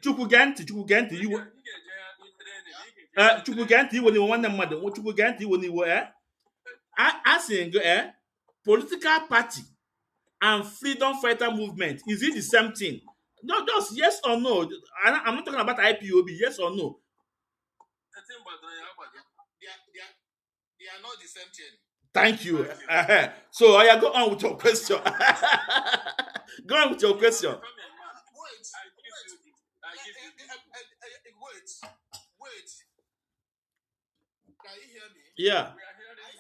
Chuku Ganti, you. Chuku Ganti when you want the mother. Chuku Ganti when you were. I saying political party and freedom fighter movement, is it the same thing? No, just yes or no. I'm not talking about IPOB. Yes or no? They are not the same thing. Thank you. So I go on with your question. Go on with your question. Wait. Can you hear me? Yeah. I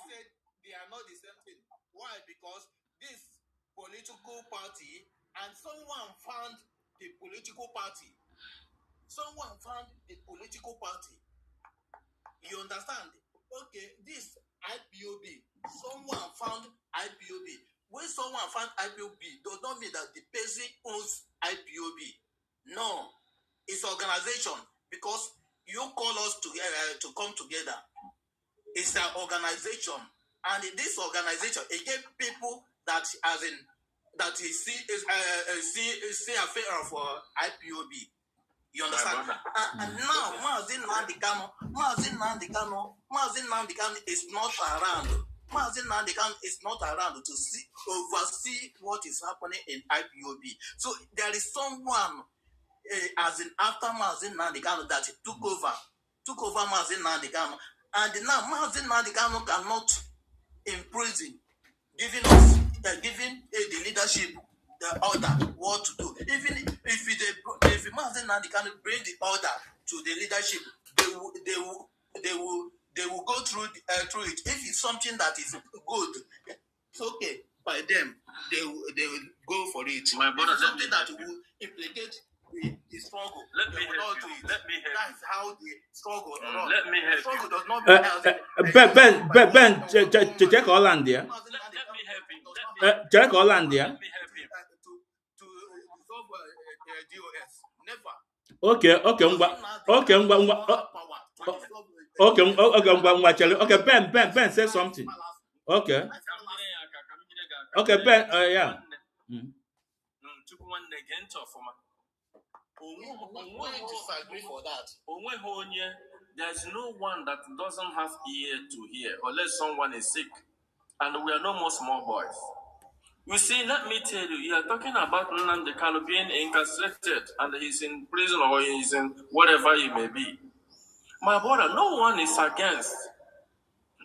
said they are not the same thing. Why? Because this political party and someone found the political party. You understand? Okay, this IPOB. Someone found IPOB. When someone found IPOB, does not mean that the person owns IPOB. No, it's organization because you call us to come together. It's an organization, and in this organization, it gave people that see a favor for IPOB. You understand? And now Mazi Nnamdi Kanu is not around. Mazi Nnamdi Kanu is not around to oversee what is happening in IPOB. So there is someone as in after Mazi Nnamdi Kanu that took over Mazi Nnamdi Kanu, and now Mazi Nnamdi Kanu cannot imprison, giving the leadership the order what to do. Even if Mazi Nnamdi Kanu bring the order to the leadership, they will go through it. If it's something that is good, it's okay by them. They will go for it. My brother, something that will implicate the struggle. Let me help you. That's how the struggle. Let me help you. Struggle does not Ben, check Holland there. Let me help you. Check Holland there. Okay, Ben, say something. Okay, Ben, yeah. Disagree for that. There's no one that doesn't have ear to hear, unless someone is sick, and we are no more small boys. You see, let me tell you, you are talking about Nnamdi Kanu being incarcerated and he's in prison or he's in whatever he may be. My brother, no one is against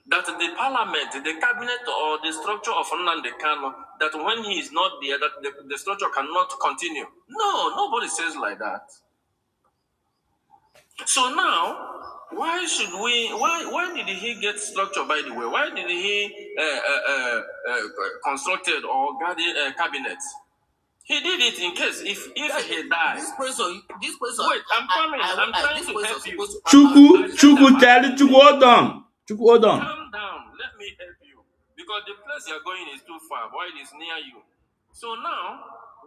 that the parliament, the cabinet, or the structure of Nnamdi Kanu, that when he is not there, that the structure cannot continue. No, nobody says like that. So now, why did he get structure, by the way? Why did he constructed or guarded a cabinet? He did it in case if he died. This person. Wait, I'm coming. I'm trying to help you. Chuku, hold on. Calm down. Let me help you. Because the place you're going is too far, while it is near you. So now,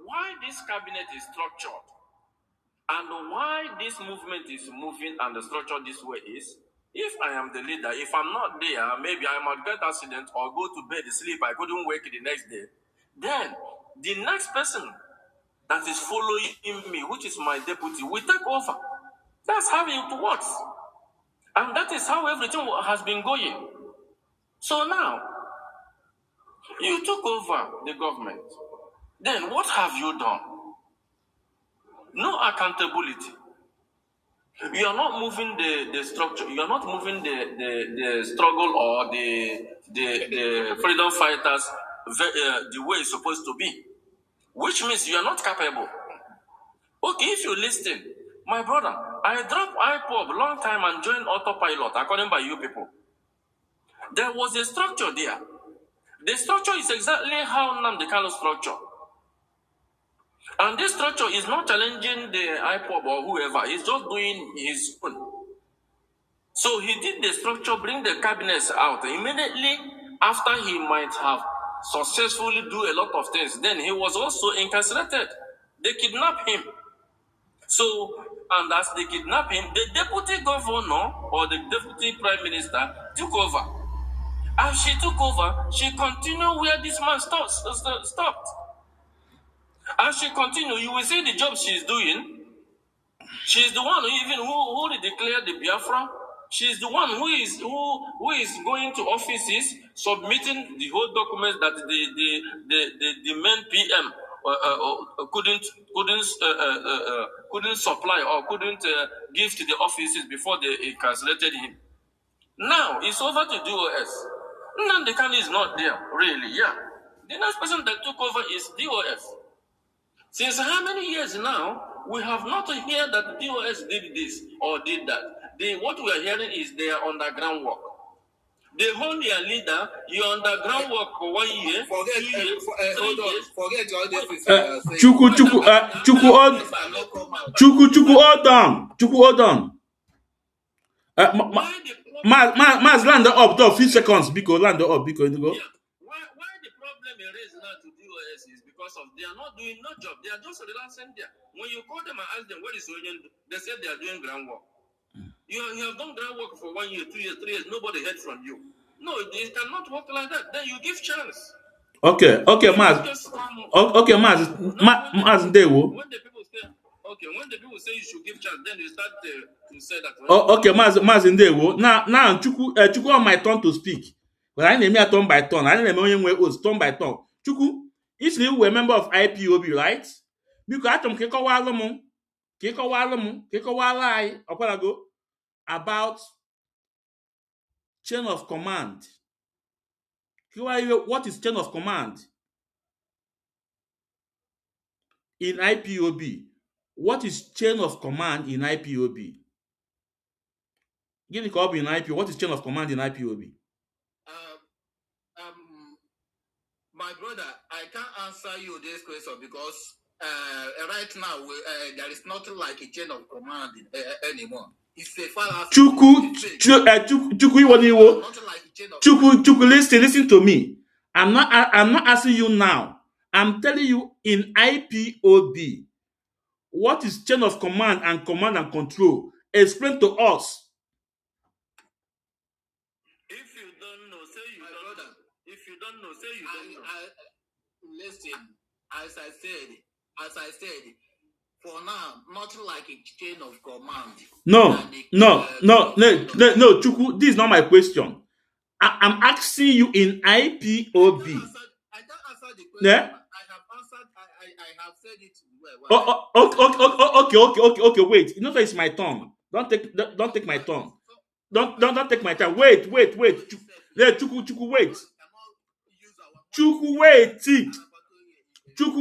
why this cabinet is structured? And why this movement is moving and the structure this way is, if I am the leader, if I'm not there, maybe I might get accident or go to bed, sleep, I couldn't wake the next day. Then, the next person that is following me, which is my deputy, will take over. That's how it works. And that is how everything has been going. So now, you took over the government. Then what have you done? No accountability. You are not moving the structure. You are not moving the struggle or the freedom fighters the way it's supposed to be. Which means you are not capable. Okay, if you listen, my brother, I dropped IPOB long time and joined autopilot, according by you people. There was a structure there. The structure is exactly how Nnamdi Kanu structure. And this structure is not challenging the IPOB or whoever. He's just doing his own. So he did the structure, bring the cabinets out. Immediately after he might have successfully do a lot of things, then he was also incarcerated. They kidnapped him. So, and as they kidnapped him, the deputy governor or the deputy prime minister took over. As she took over, she continued where this man stopped. As she continued, you will see the job she's doing. She's the one who declared the Biafra. She's the one who is going to offices, submitting the whole documents that the main PM couldn't supply or couldn't give to the offices before they incarcerated him. Now it's over to DOS. Nnamdi Kanu is not there, really. Yeah, the next person that took over is DOS. Since how many years now, we have not heard that DOS did this or did that. What we are hearing is their underground work. They hold their leader, your underground work for 1 year. Forget all this. Hold on. Maz, land up, though, few seconds, because land up, because you go. Yeah. Why the problem is now to DOS is because of they are not doing no job. They are just relaxing there. When you call them and ask them what is going on, they say they are doing groundwork. You have done groundwork for 1 year, 2 years, 3 years. Nobody heard from you. No, it cannot work like that. Then you give chance. Okay, Maz. Maz, they will. When the people say you should give chance, then you start to say that. Okay, Maz, they will. Now, Chuku on my turn to speak. But I name me a turn by turn. I name me was turn by turn. Chuku, if you were a member of IPOB, right? Because I told Keko about chain of command. What is chain of command in IPOB? What is chain of command in IPOB? Give the copy in IPOB. What is chain of command in IPOB? My brother, I can't answer you this question because right now there is nothing like a chain of command anymore. It's a fallacy. Chuku, listen to me. I'm not asking you now. I'm telling you in IPOB. what is chain of command and control? Explain to us. If you don't know, say you don't know. If you don't know, say you don't know. Listen, as I said, for now, nothing like a chain of command. No, Chukwu, this is not my question. I'm asking you in IPOB. I don't answer the question. Yeah? I have answered. I have said it well. Okay. Wait. You know that it's my turn. Don't take my turn. Don't take my time. Wait. Yeah, Chukwu, wait. Chukwu,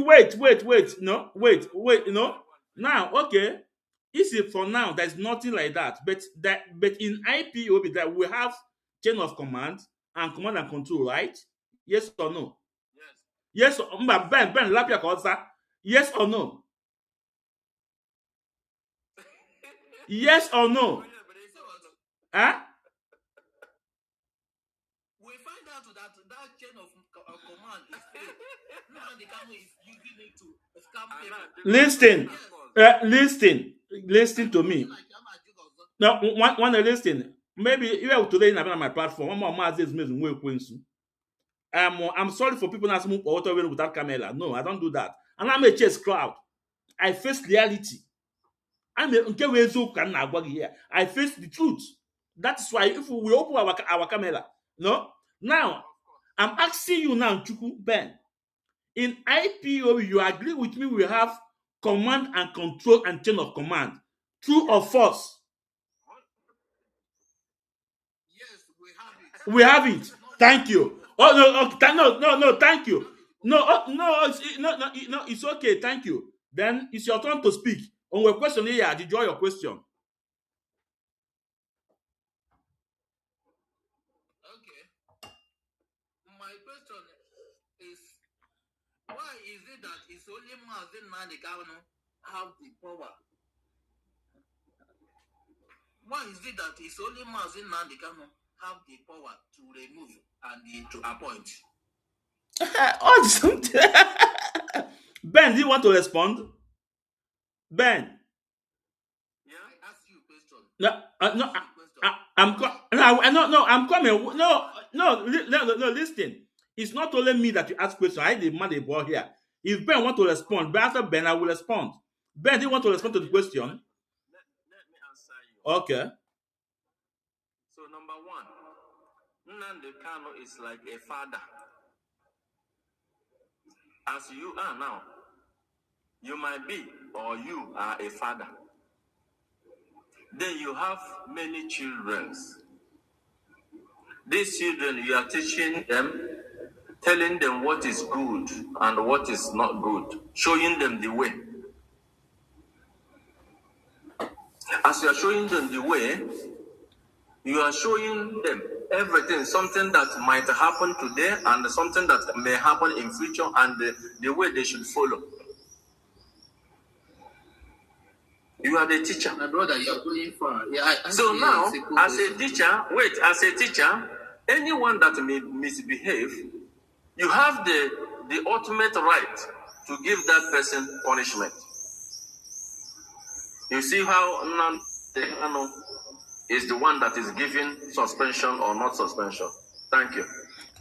wait. No, wait. No. Now, okay. Easy for now. There's nothing like that. But in IPOB that we have chain of command and control, right? Yes or no? Yes. Ben, lapia kosa. Yes or no? Yes or no? Huh? We find out that chain of command is fake. Now the camera is using it to scam people. Listen to me. Now, one listen. Maybe you have today on my platform. I'm sorry for people asking me without camera. No, I don't do that. And I'm a chess crowd. I face reality. I face the truth. That's why if we open our camera, no. Now, I'm asking you now, Chukwu, Ben. In IPO, you agree with me? We have command and control and chain of command. True or false? Yes, we have it. We have it. Thank you. Oh no. Thank you. No, it's okay. Thank you. Then it's your turn to speak. On your question here, did you your question? Okay. My question is, why is it that it's only Mazi Nnamdi Kanu have the power? Why is it that it's only Mazi Nnamdi Kanu have the power to remove and to appoint? Ben, do you want to respond? Ben. Yeah, I ask you a question. I'm coming. No, listen. It's not only me that you ask questions. I demand a ball here. If Ben want to respond, but after Ben, I will respond. Ben, do you want to respond to the question? Let me answer you. Okay. So number one, Nnamdi Kanu is like a father. As you are now, you might be or you are a father. Then you have many children. These children, you are teaching them, telling them what is good and what is not good, showing them the way. As you are showing them the way, you are showing them everything, something that might happen today and something that may happen in future and the way they should follow. You are the teacher. My brother, you're going far. So now, as a teacher, anyone that may misbehave, you have the ultimate right to give that person punishment. You see how Nnamdi Kanu is the one that is giving suspension or not suspension. Thank you.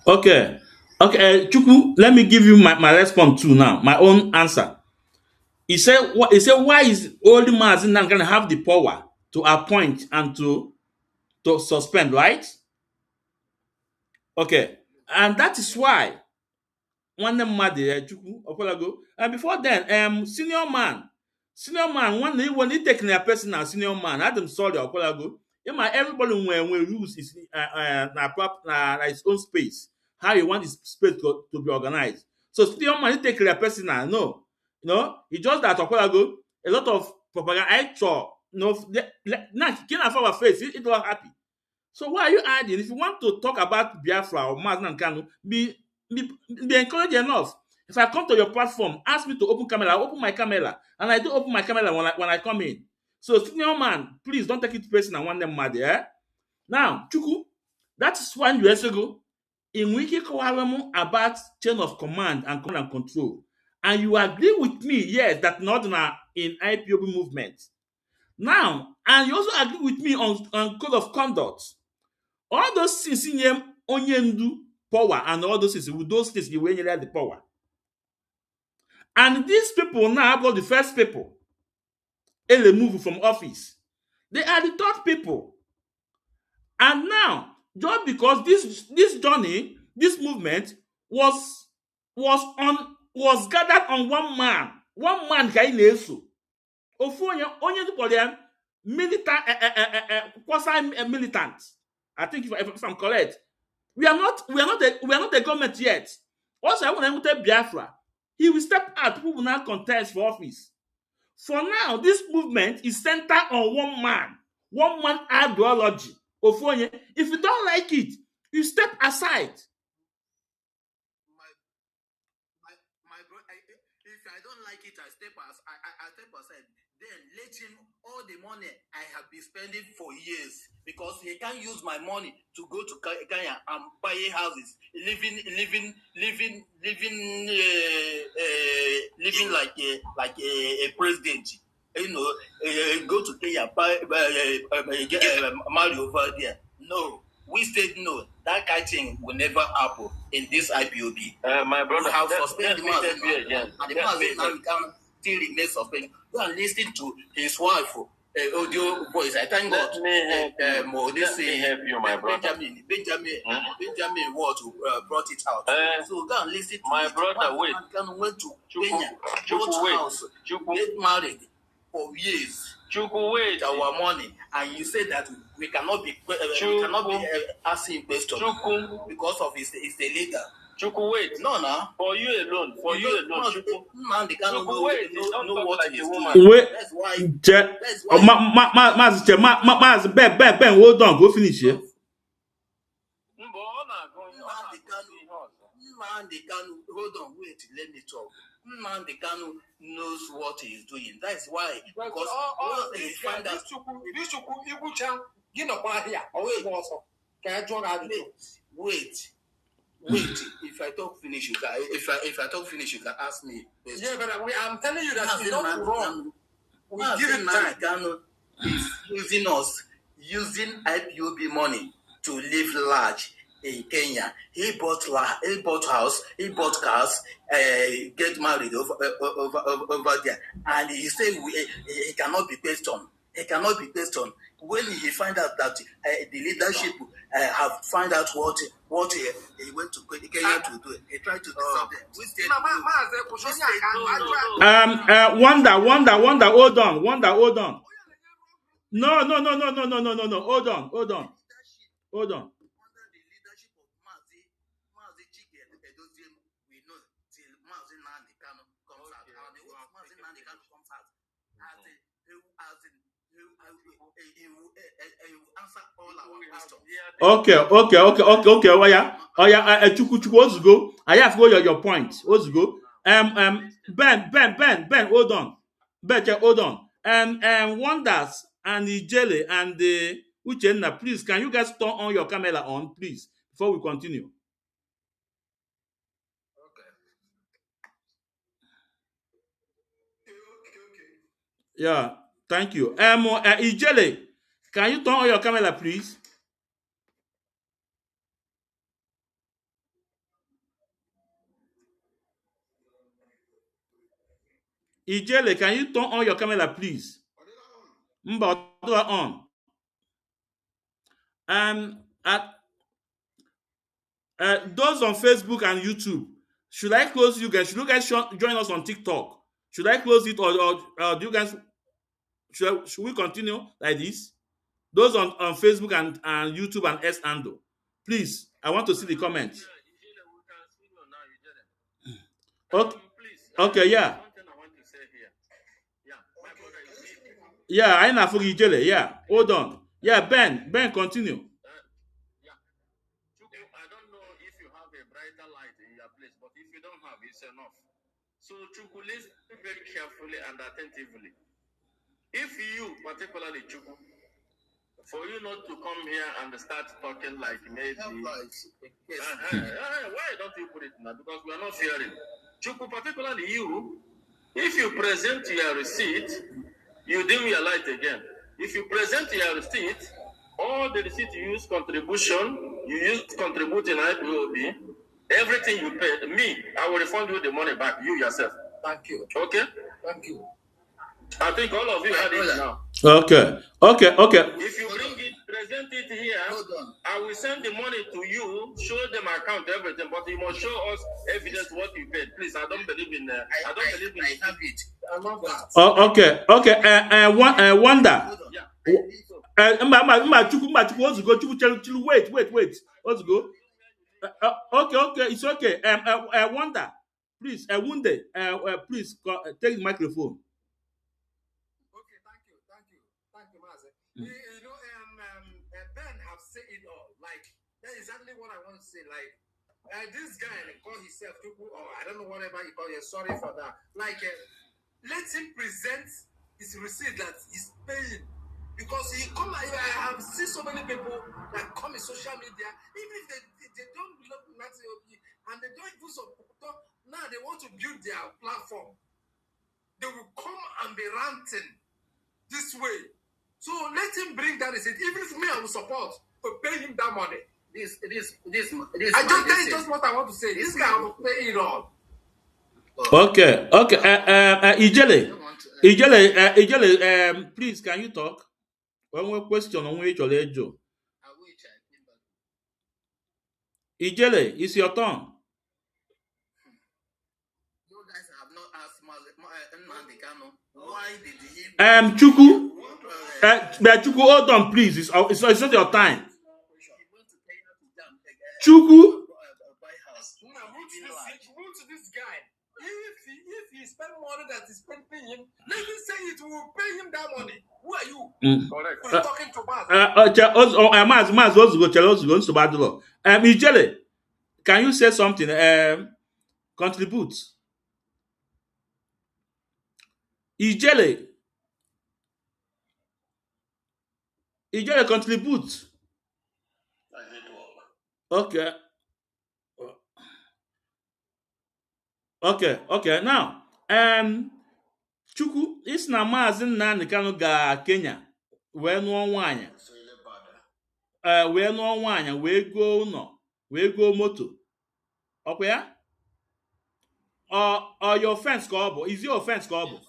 Okay, Chukwu, let me give you my response too now, my own answer. He said, why is old Mazi Nnamdi Kanu have the power to appoint and to suspend, right? Okay, and that is why one Chukwu Okolago, and before then, senior man, when he taking a person as senior man, Adam sorry Okolago, everybody when use his his own space, how he want his space to be organized. So senior man he take a person now, no. It's just that Okolago, a lot of propaganda. I saw now can't have our face. It was happy. So why are you adding? If you want to talk about Biafra or Mazi Nnamdi Kanu, be encouraged enough. If I come to your platform, ask me to open camera, I open my camera, and I do open my camera when I come in. So senior man, please don't take it personal. I want them mad, yeah. Now, Chukwu, that is 1 year ago. In Wiki Kawaremu about chain of command and control. And you agree with me, yes, that not in IPOB movement. Now, and you also agree with me on code of conduct. All those things in them onyendu power and all those things, with those things you will the power. And these people now are the first people in the move from office. They are the third people. And now, just because this journey, this movement was gathered on one man ka na-eso. Ofu onye dịkpọrọ ya militant. I think if I'm correct. We are not a government yet. Also, I want to Biafra. He will step out. People will now contest for office. For now, this movement is centered on one man ideology. Ofonye, if you don't like it, you step aside. My bro, if I don't like it, I step aside. Then let him all the money I have been spending for years, because he can't use my money to go to Kenya and buy houses, living like a president. You know, go to Kenya, marry over there. No, we said no. That kind of thing will never happen in this IPOB. My brother, we have suspended the Mazi and the Mazi now can still remain suspended. Go and listen to his wife audio voice. I thank God. Let me help you, my brother. Benjamin what brought it out. So go and listen to my brother. Wait, went to Kenya, house, get married for years. Wait, our money, and you say that we cannot be asking questions because of his the leader. Wait. No. For you alone. Man, they cannot know what like he's a doing. woman. Wait. That's why. Mazi, Ben, hold on, go finish here. Man, they can hold on. Wait, let me talk. Man, they can knows what he's doing. That's why. Because all they find out. Wait. If I talk finish, you can. If I talk finish, you can ask me. Yeah, but I'm telling you that it's not wrong. We give him time. Is using IPOB money to live large in Kenya. He bought house, he bought cars, get married over there, and he said he cannot be based on. When he find out that the leadership have found out what he went to Kenya to do, he tried to disturb them. Wonder, hold on. No. Hold on. Under the leadership of Mazi Chike Edozie, we know till Mazi Nandi Kanu comes out. And once Mazi Nandi Kanu comes out, he will answer all our questions. Okay. Chukwu, Ozugo. I have to go your point. Ozugo. Ben, hold on. Hold on. Wonders and Ijele and Uchenna, please, can you guys turn on your camera on, please, before we continue? Okay. Yeah, thank you. Ijele, can you turn on your camera, please? Ijele, can you turn on your camera, please? On. Those on Facebook and YouTube, should I close you guys? Should you guys join us on TikTok? Should I close it or do you guys should we continue like this? Those on Facebook and YouTube and S Ando, please, I want to see the comments. Okay, yeah. Yeah, I know for Ijele. Yeah, hold on. Yeah, Ben, continue. I don't know if you have a brighter light in your place, but if you don't have, it's enough. So Chukwu, listen very carefully and attentively. If you, particularly Chukwu, for you not to come here and start talking like maybe, why don't you put it now? Because we are not fearing. particularly you, if you present your receipt, you dim your light again. If you present your receipt, all the receipt you use contribution, you use contribute in IPOB, everything you paid, me, I will refund you the money back, you yourself. Thank you. Okay? Thank you. I think all of you had it now. Okay. If you bring it, present it here, I will send the money to you, show them account, everything, but you must show us evidence what you paid. Please, I don't believe in I have it. I love that. Oh, okay. Wonder. Wait. Let's go. Okay, it's okay. Wonder, please, Wunde, please take the microphone. Okay, thank you, Mazi. You know, Ben have said it all. Like, that's exactly what I want to say. Like, this guy call himself Tuku, or I don't know whatever he call you. Sorry for that. Like, let him present his receipt that he's paying. Because he come, I have seen so many people that come in social media, even if they don't love Mazi and they don't even support, now they want to build their platform. They will come and be ranting this way. So let him bring that receipt. Even if me, I will support to pay him that money. This I just tell you just what I want to say. This guy will pay it all. Okay. Ijele, please, can you talk? One more question on which Ijele, it's your turn. You guys have not asked Nnamdi Kanu why did he Chuku, hold on, please. It's not your time. Chuku. This guy. If he spend money that is paying him, let me say it will pay him that money. Who are you? Correct. You're talking to Mazi. Ijele, can you say something? Contribute. Ijele, contribute. Okay. Now, Chukwu, isi na Maazị Nnamdi Kanu ga Kenya wee nụọ nwaanyị, wee goo ụlọ, wee goo moto. Ọkwa ya? Your offense ka ọ bụ? Is your offense ka ọ bụ?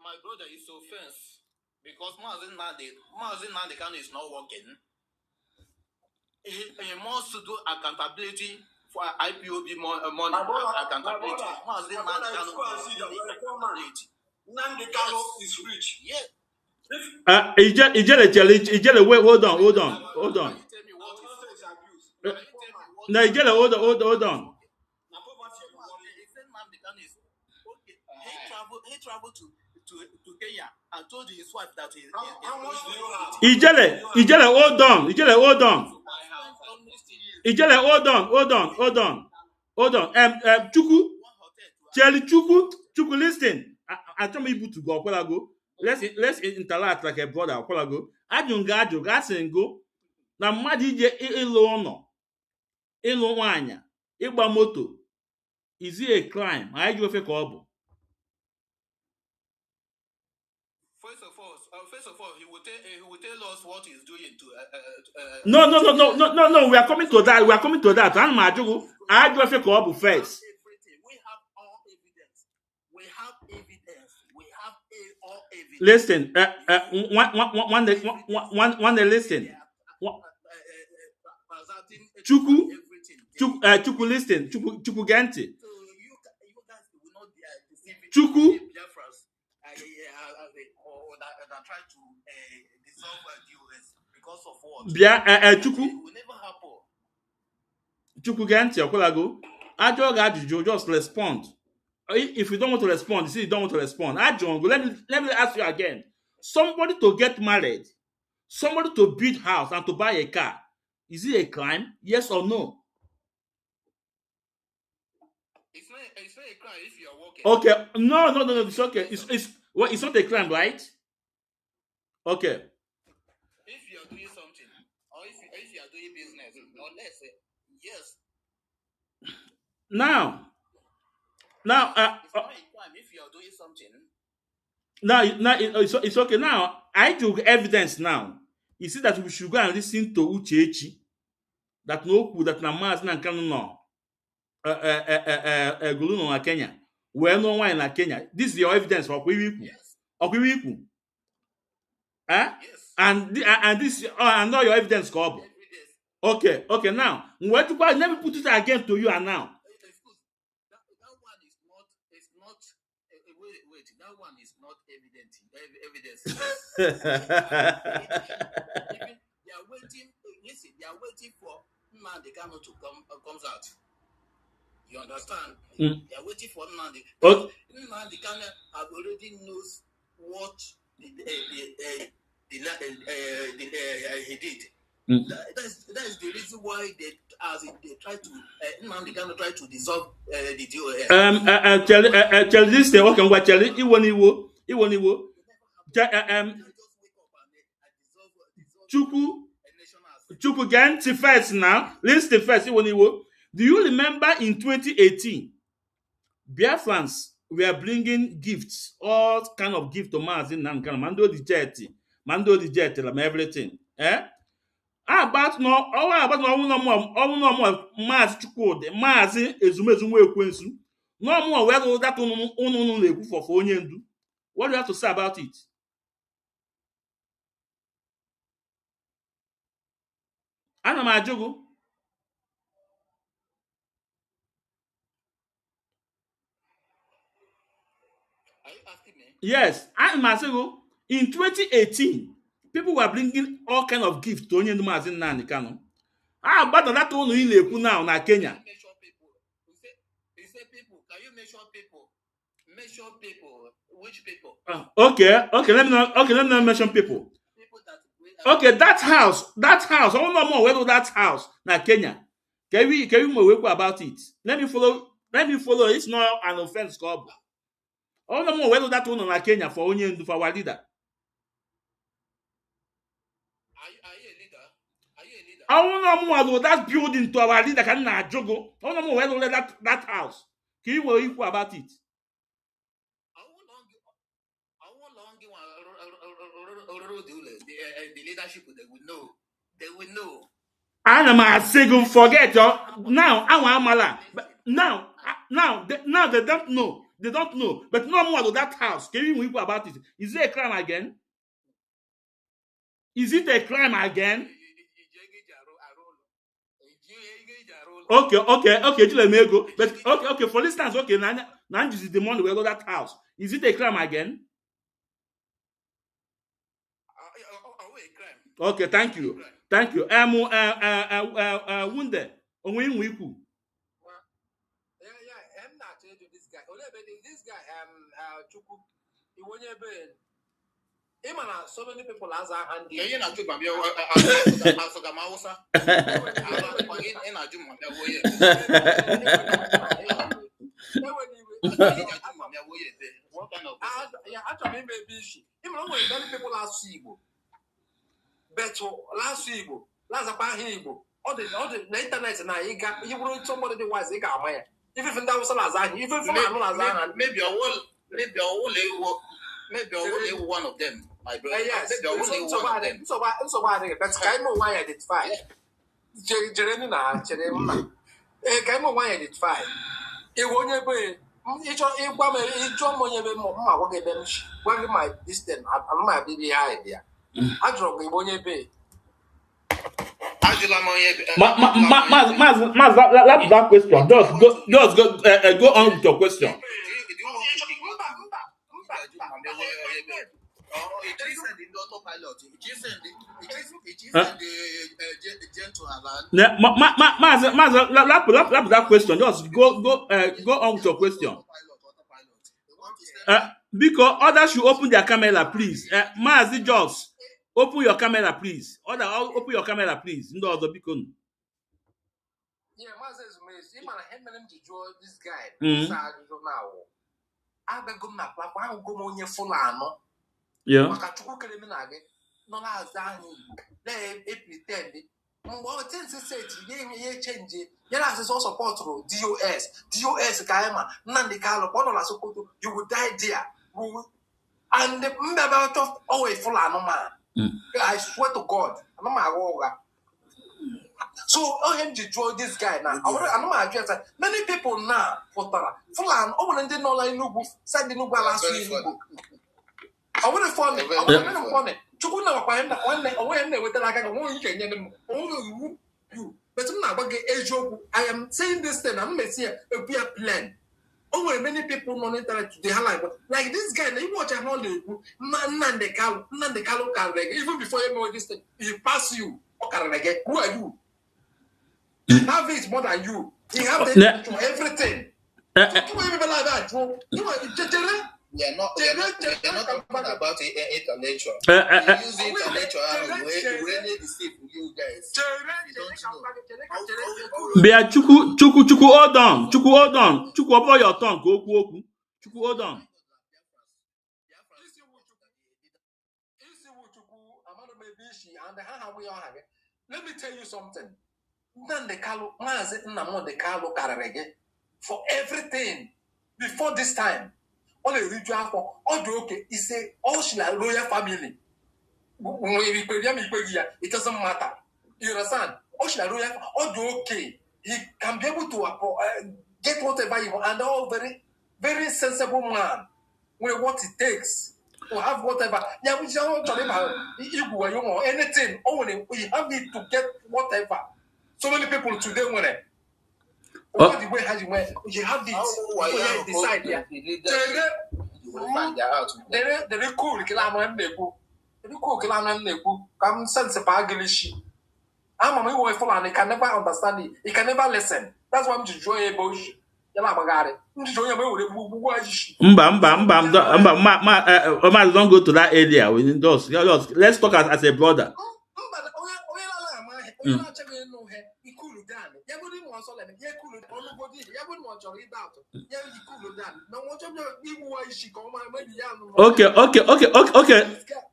My brother, is offense because Mazi Nnamdi Kanu is not working. He must do accountability for IPOB money. Accountability. Mazi Nnamdi Kanu Nnamdi Kanu is rich. Yeah. Ijele, wait, hold on. No, Ijele, hold on. He traveled to Kenya and told his wife that he. How much do you have? Ijele, hold on. Chukwu, listen. I'm trying to go. Let's interact like a brother. Ajụ gasị ngo na mmadụ ije ịlụ ụlọ, ịlụ nwaanyị, ịgba moto, is it a crime? Anyị ji ofe ka ọ bụ. First of all, he will tell us what he's doing to. No. We are coming to that. I'm Majugu. I do ofe ka ọ bụ first. We have all evidence. We have all evidence. Listen, one listen. Chukwu, listen. Chukwu Genti. Chukwu. That try to dissolve the US because of what? Chukwu. It will never happen. Chukwu Genti, Okwalago. Ajụjụ, just respond. If you don't want to respond, you see you don't want to respond. Let me ask you again. Somebody to get married, somebody to build house and to buy a car, is it a crime? Yes or no? It's not a crime if you are working. Okay. No. It's okay. It's not a crime, right? Okay. If you are doing something, or if you are doing business, or let's say Yes. Now, if you are doing something. Now, it's okay. Now, I took evidence now. You see that we should go and listen to Uchechi. That no that na Mazi na Nkanu no. Gulu no na Kenya. Well, no one in Kenya. This is your evidence for Okwiwiku. Yes. Okwiwiku. Eh? Yes. And this and all your evidence, Kobo. Okay. Now, where to let me put it again to you and now. That one is not. It's not. Wait. That one is not evidence. Even they are waiting. Listen, they are waiting for Nnamdi Kanu to comes out. You understand? They are waiting for Nnamdi. Nnamdi Kanu already knows what he did. That is the reason why they try to Nnamdi Kanu try to dissolve the DOS. Tell this thing. Okay, what tell it? Iwoniwo. Chuku again. First now. Listen first. Iwoniwo. Do you remember in 2018, Biafrans were bringing gifts, all kind of gifts to Mazi Nankana, Mando the jet, everything. About no Mazi Chukwudi, Mazi Ezumezu. No more where that unu for Onyendu. What do you have to say about it? Ana Majogo. Are you asking me? Yes, Ana Majogo. In 2018, people were bringing all kind of gifts to Onyendu Mazi Nankana. But that one in now na Kenya. You say people. Can you measure people? Measure people. Which people? Okay. Let me not mention people. Okay, that house. I want to know where that house na Kenya. Can we wake about it? Let me follow. It's not an offense, Kobo. I want to know where that one na Kenya for Onyendu for our leader. Are you a leader? I want to know that building to our leader can na jogo. I want to know where that house. Can you wake about it? The leadership they will know. Anama Segu forget now Amala. Now they don't know. But no more to that house. Can you weep about it? Is it a crime again? Okay, let me go. But okay, for instance, okay, now this is the money we go that house. Is it a crime again? Okay, thank you. Wunde. Onwe This guy, Chuku, so many people as a hand. You know, people last Igbo. But last Igbo, last Igbo, all the internet now, you wrote somebody the wise, you got my. Even that was Lazan, even from Lazan, maybe only one of them, my brother. Yes, maybe only one of them. So but Kaimo why identify. Jeremy na Jeremy. Kaimo why identify. It won't be. It's my distance. I'm my baby idea. I drop it won't be. that question. Just go on with your question. That question. Just go on with your question. Because others should open their camera, please. Mazi Jones, open your camera, please. Open your camera, please. No other because. Yeah, Mazi is amazing. This guy. I beg him now. I will go on your full armor. Yeah. No, pretend. Well, things say you change. Yes, is also support through DOS, Kaima, Nandi Kalo, Bonola Sokoto, you would die there. And the about of always full man. I swear to God, I'm my so, him to draw this guy now. I know my address. Many people now, full on, didn't know like Nubu, said the Nubu last week. I want to find it. I want to find it. Chukuna when they were like I want you. But I'm not Eziokwu. I am saying this thing. I'm saying it be a plan. Many people monitor it. They highlight like this guy. You watch a whole Nande Kalu can even before you know this thing, he pass you. Who are you? He have it more than you. He have it to everything. So people like that. They're not talking about intellectual. They use intellectual and really deceive you guys. Bia Chuku, hold on. Chuku, open your tongue. Go. Chuku, hold on. Let me tell you something. Mazi Nnamdi Kanu kararege for everything before this time. All the ritual for all the okay. He say all she like royal family. It doesn't matter. You understand? All she like royal, all the okay. He can be able to get whatever you want, and all very, very sensible man. With what it takes to have whatever. Yeah, we don't talk about anything. Only we have it to get whatever. So many people today want it. The way how you went, you have it. You decide. Yeah. They're cool. Come sense a bagilish. I'm a way full and he can never understand it. He can never listen. That's why I'm to join a bush. Don't go to that area within those. Let's talk as a brother.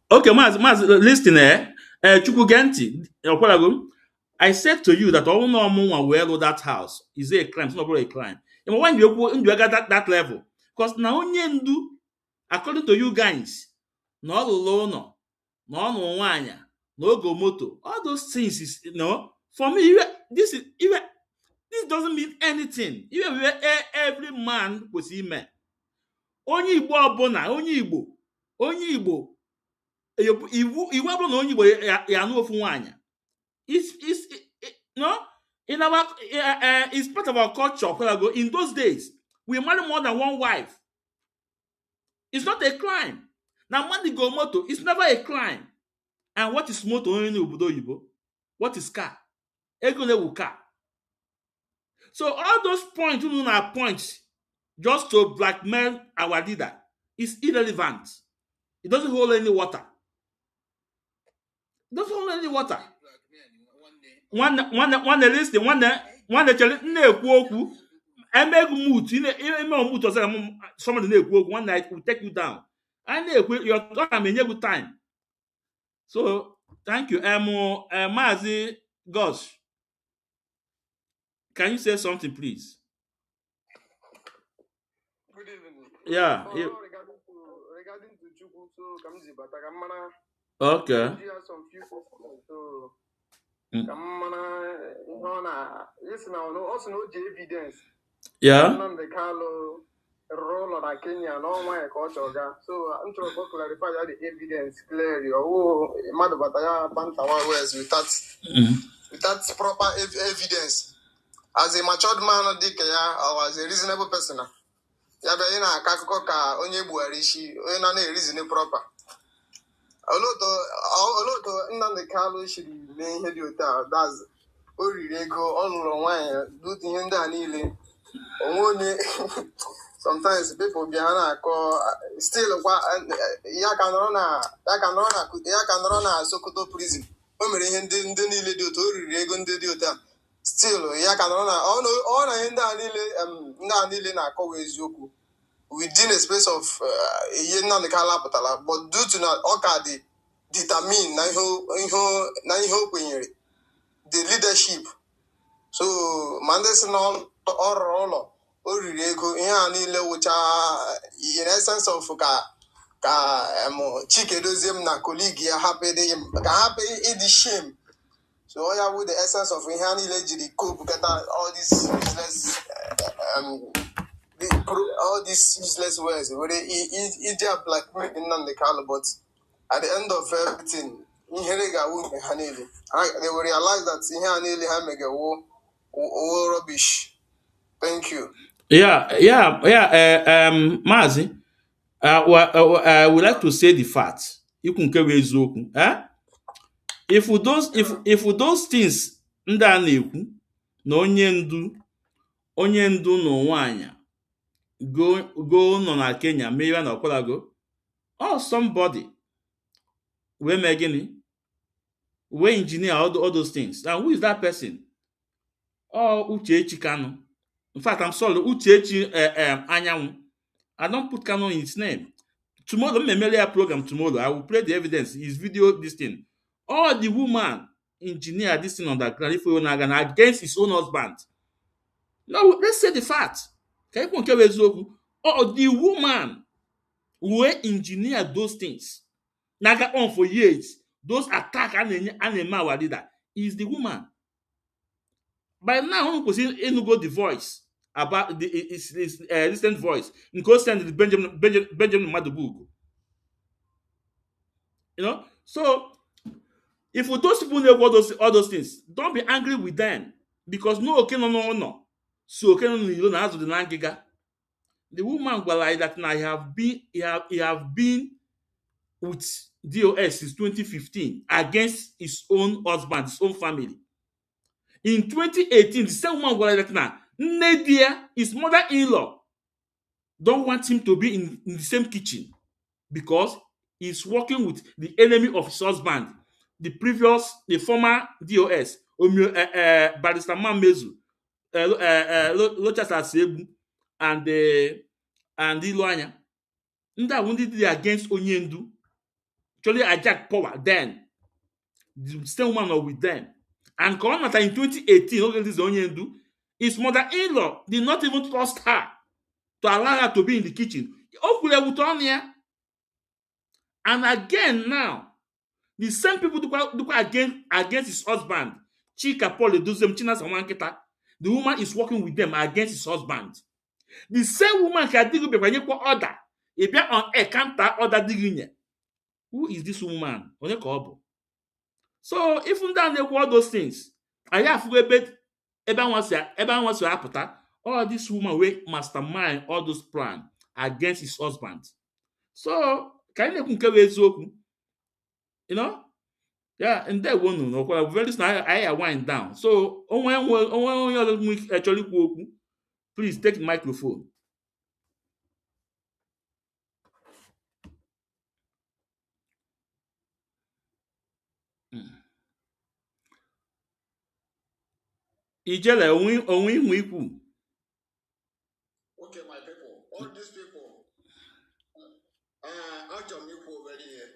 Okay, Maz, listen Chukugenti, I said to you that all no well that house is a crime, it's not a crime. And when you get that level, because now according to you guys, no loan, no wanya, no go moto, all those things is for me, this doesn't mean anything. Even every man was man. Onye Igbo ọbụna, onye Igbo iwu abụrụ na onye Igbo ya anụ ofu nwanyị. In our it's part of our culture. In those days, we marry more than one wife. It's not a crime. Now, money go moto, it's never a crime. And what is moto only in Obodo Igbo? What is car? Ego car. So all those points, are points just to blackmail our leader is irrelevant. It doesn't hold any water. One listen, one na-ekwu okwu, emeg mute, somebody na-ekwu okwu, one night will take you down. And your time enye you time. So thank you. Mazi Gosh. Can you say something, please? Good evening. Yeah. Regarding to Chukwu, so Kamzi Batakamana. Okay. You have some few questions. So Kamana, yes, now also no evidence. Yeah. The Carlo role of Kenya, no my culture. So I'm trying to clarify the evidence clearly. Oh, Madu Bataya Bantawa West without proper evidence. As a matured man, or as a reasonable person, Yabayina Kakoka, onye Buarishi, only reasoning proper. Although Nnamdi Kanu should remain head with that's Orego, on wine, do the end and only sometimes people behind call still Yakanona Sokoto prison. Omeri Ndili do to Rego Ndediota. Still, Yakanona, all I end Nile na call Eziokwu within a space of a year, but due to not okay, determine na iho kwenyere the leadership. So Mandes no or ego which are in essence of Chike dozim na colleague ya happy the shame. So all with the essence of Ihani legend cope get all these useless all these useless words. Where they black in the color, but at the end of everything, they will realize that rubbish. Thank you. Mazi, I would like to say the fact. You can carry Eziokwu. If those things ndị a na-ekwu na onye ndu n'onwe anya go nọ na Kenya mee na ọkwalago or somebody wee mee gịnị wee engineer all those things. Now who is that person? Uchechi Kanu. In fact, I'm sorry, Uchechi Anyanwụ. I don't put Kanu in his name. Tomorrow, Memelia program tomorrow, I will play the evidence, his video, this thing. All the woman engineer this thing on the ground, if we against his own husband. No, let's say the fact. Or the woman who engineer those things. Naga on for years. Those attack and leader is the woman. By now, we see Enugo the voice about his distant voice. In constant the Benjamin Madubugu. You know, so if those people know all those things, don't be angry with them because no. So you know the langiga. The woman will like that now. He have been with DOS since 2015 against his own husband, his own family. In 2018, the same woman will like that now. Nadia, his mother-in-law, don't want him to be in the same kitchen because he's working with the enemy of his husband, the former DOS, Barrister Mamezu, Lochas Asebu, and Iloanya. That when did they against Onyendu? Actually, hijacked power then. The same woman are with them. And Corona in 2018, okay, this Onyendu, his mother-in-law did not even trust her to allow her to be in the kitchen. And again now, the same people do against his husband. Chika Paul the woman is working with them against his husband. The same woman can dig up order. If you're on a counter order digging. Who is this woman? So if you don't know all those things, I have to bet everyone wants to happen. All this woman will mastermind all those plans against his husband. So can you carry Eziokwu? You know? Yeah, and that one no very soon I wind down. So when actually please take the microphone. Ijele onwe ihu ikwu. Okay, my people, all these people,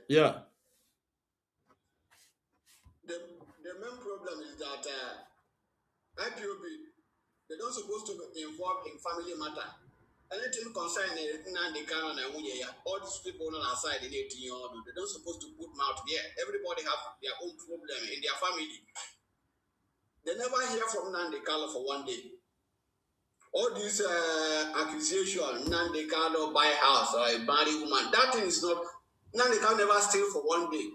yeah. The main problem is that IPOB, they don't supposed to be involved in family matter. Anything concerning all these people on our side in 18 years old, they don't supposed to put mouth there. Everybody have their own problem in their family. They never hear from Nandi Kalo for one day. All this accusation, Nandi Kalo buy house or a married woman, that thing is not, Nandi Kalo never steal for one day.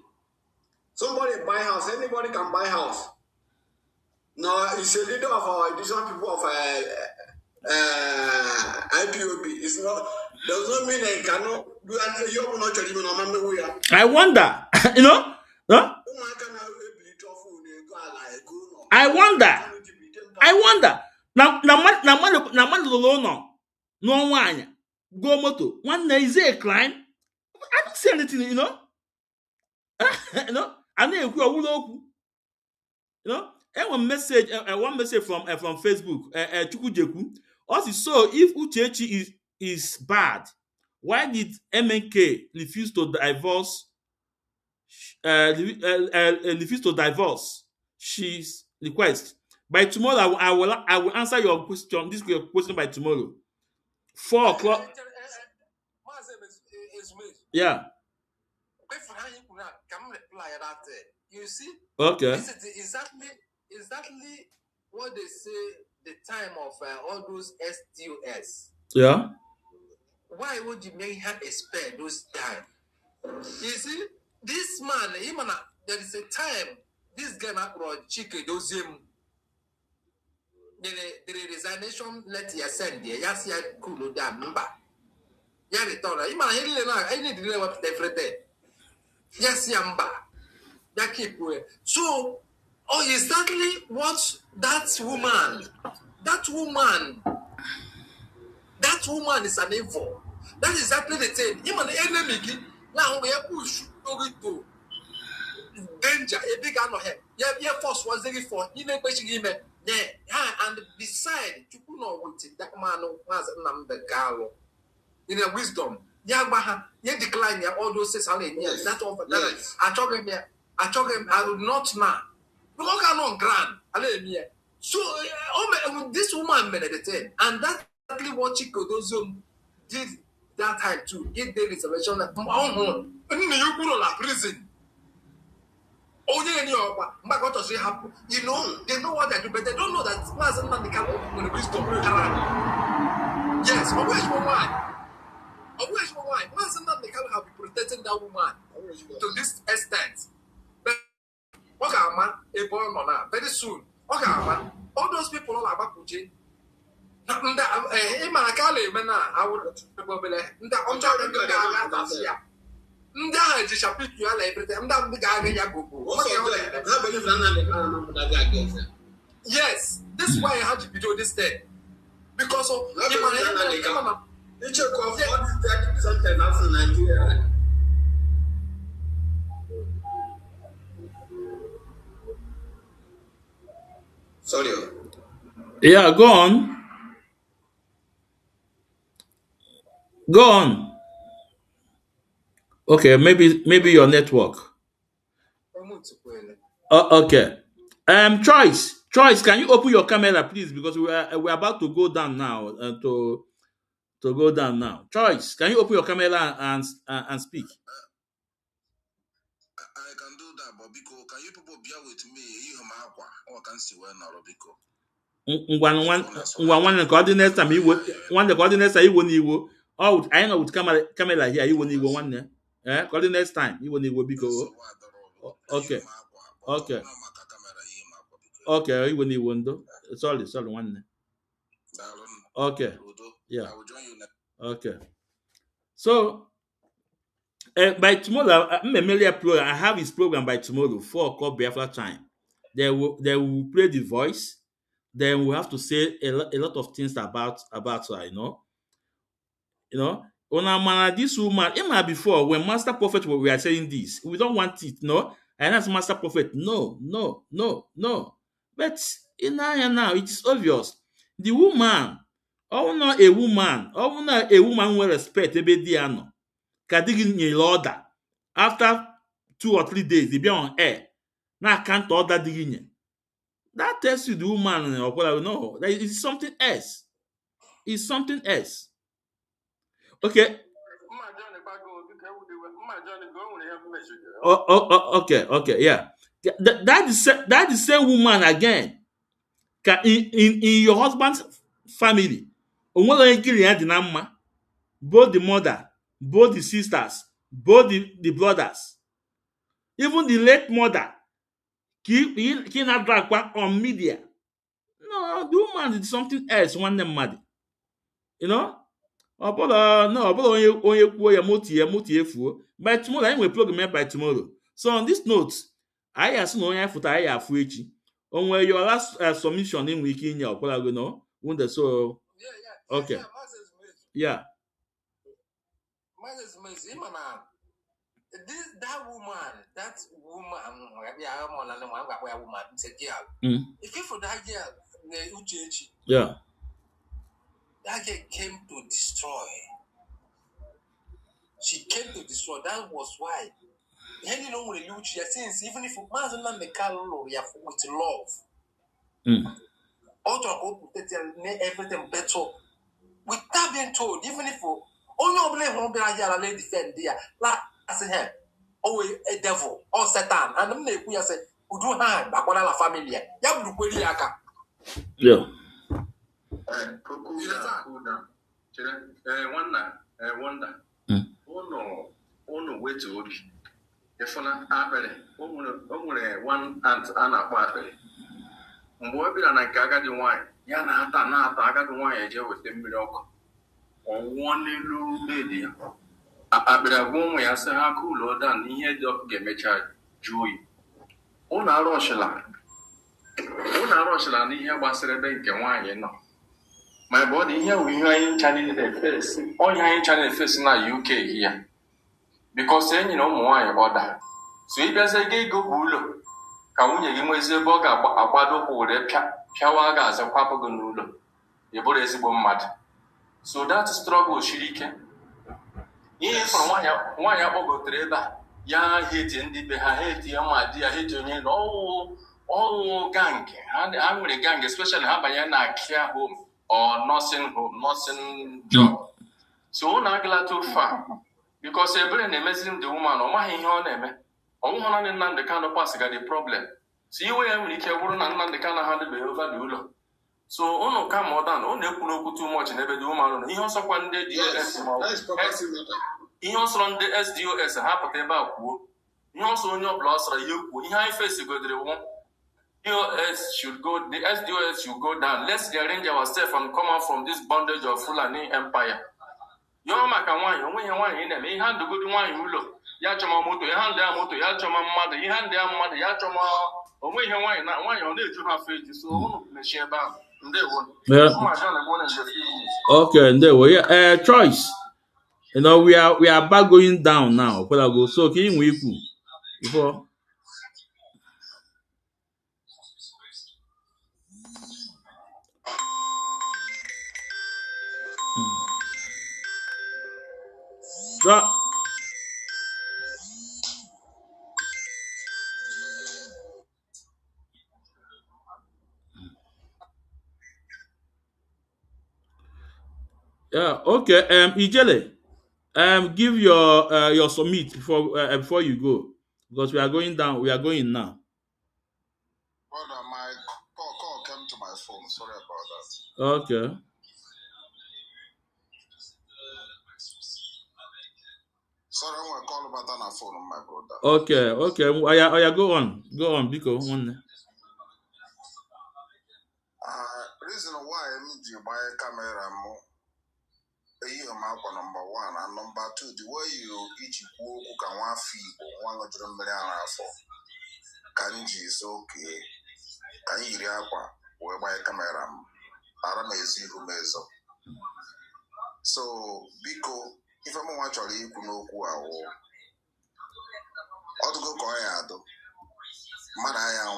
Somebody buy house, anybody can buy house. Now, it's a leader of our different people of IPOB. It's not, does not mean they cannot do anything. I wonder, you know? Huh? I wonder. Now man no one go moto. One day is a crime. I don't see anything, you know. You know, I know you know. And one message from Facebook, Chukwujeku. Also, so if Uchechi is bad, why did MNK refuse to divorce? Refuse to divorce. She's request. By tomorrow, I will answer your question. This your question by tomorrow. 4 o'clock. Yeah. You see? Okay. This is exactly what they say the time of all those STOS. Yeah. Why would you make her expect those time? You see, this man, there is a time this guy brought Chike those him. The resignation letter you send there, yes, you cool down number. Ya return. I need to know what every day. Yes, yamba. Ya keep way. So, exactly what that woman is an evil. That is exactly the thing. Even the enemy, now we are push to danger. A big ano here. Yeah, force was there for. You know, question him. Yeah, and beside, you know what that man was number Galo. In a wisdom, Yagbaha, you decline all those 600 years. That's all for that. I told him, I will not now. Look on grand. So, this woman made the thing, and that's exactly what Chico Dozum did that time too. If there is a reservation, you go to prison. Oh, yeah, what does it happen? You know, they know what they do, but they don't know that Mazi man can open the wisdom. Yes, but where's my wife? Where's my wife? Mazi man can have been protecting that woman to this extent. But okay, man, a boy man, very soon. Okay, man, all those people are about Puji. I would probably yes, this is why I had to be doing this thing. Because of sorry. Yeah, go on. Go on. Okay, maybe your network. Okay. Choice, can you open your camera, please? Because we're about to go down now. To go down now. Choice, can you open your camera and speak? I can do that, but because can you people bear with me? You or can see when Biko. One coordinates time one the coordinates I won't you. Oh, I know with camera here. You won't even one. Coordinates time. You won't even because. Okay. Okay. Okay, you won't even do. Sorry, one. Okay. Yeah. I will join you next. Okay. So by tomorrow, I have his program by tomorrow, 4 o'clock Biafra time. They will play the voice. Then we have to say a lot of things about her, this woman, even before when Master Prophet we are saying this, we don't want it, and that's Master Prophet. No. But now it's obvious. The woman, not a woman will respect ebe di ano. Kadigi order after 2 or 3 days, they be on air. Now can't order the that tells you the woman no, that is something else. It's something else. Okay. Okay, yeah. That is the same woman again. In your husband's family, both the mother, both the sisters, both the brothers, even the late mother, he not drag back on media. No, the woman is something else. One them mad, no, onye kwuo ya motie efuo. By tomorrow, anyị nwere program by tomorrow. So on this note, anyị asị na onye anyị fụtara anyị afụ echi. O nwere your last submission enwe ike inye ọkwara no? Wonder so. Okay. Yeah. That woman, it's a girl. If you for that girl, Ichie. Yeah. That girl came to destroy. She came to destroy. That was why. Since even if Mazi man the with love, Also, everything better without being told, even if only won't be here and defend there. Like I said, oh, a devil or Satan, and then they say, who do hand back one of la familia. Yeah. Cool down. Wonder. Oh no, wait to Obi. If one aunt Anna Quater. Mgbe na nke agadi nwanyị ya na-ata agadi nwanyị eje weta mmiri ọkụ ọnwụọ n'elu bedi ya akpịrị agwa ụmụ ya sị ha kulo dan ihe dị ọkụ ga-emecha jụọ oyi ụnụ arọchila n'ihe gbasara ebe nke nwaanyị nọ ma ebe ọ dị ihe wụ ihe anyị ncha na-efesi na UK ya bikos enyi na ụmụ nwaanyị ọda so ịbịazie ga ego bụ ụlọ ka nwunye gị nwezie ebe ọ ga-agbado ụkwụ were pịawa ga-azụ kwapụ gị n'ụlọ ị bụrụ ezigbo mmadụ so that struggle siri ike ihe fọrọ nwaanyị akpọgotere ebe a ya heti ndị be ha heti ya ma di ya heti onye na ọnwụ gang ha nwere gang especially ha banye na care home or nursing job so na agala too far because ebere na-emeziri m the woman ọ maghị ihe ọ na-eme ọnwụhụ na Nnamdi Kanu pass ga the problem so iwe ya nwere ike bụrụ na Nnamdi Kanu ha dịbeghị over the ụlọ so ụnụ ka ma ọdan ọ na-ekwu n'okwu too much n'ebe dị ụmanụ na ihe ọsọkwa ndị DLS ihe ọsọrọ ndị SDOS ha pụta ebe a kwuo ihe ọsọ onye ọbụla ọ sọrọ ihe kwuo ihe anyị fesi godere wụ the SDOS should go down. Let's arrange ourselves and come out from this bondage of Fulani empire. Yo maka nwaanyị onweghị nwaanyị na-eme ihe ndụgodi nwaanyị ụlọ ya chọma moto ya ndị moto ya chọma mmadụ ihe ndị mmadụ ya chọma onweghị nwaanyị na nwaanyị ọ na-eju ha afọ eju so ụnụ mechie ebe ahụ ndewo. Okay, ndewo. Yeah, Choice. You know we are back going down now. But I go so can you before. Yeah, okay. Ijele, give your submit before you go because we are going down. We are going now. Brother, my call came to my phone. Sorry about that. Okay. Sorry, I want to call about on phone on my brother. Okay. I go on, Biko. One. Reason why I need to buy a camera more. You number 1 and number 2, the way you each who can one fee 100 million for Kanji is okay. Can you hear where buy a camera? I don't know so Biko. If I'm actually you know who I will, go Koyado, Manayam,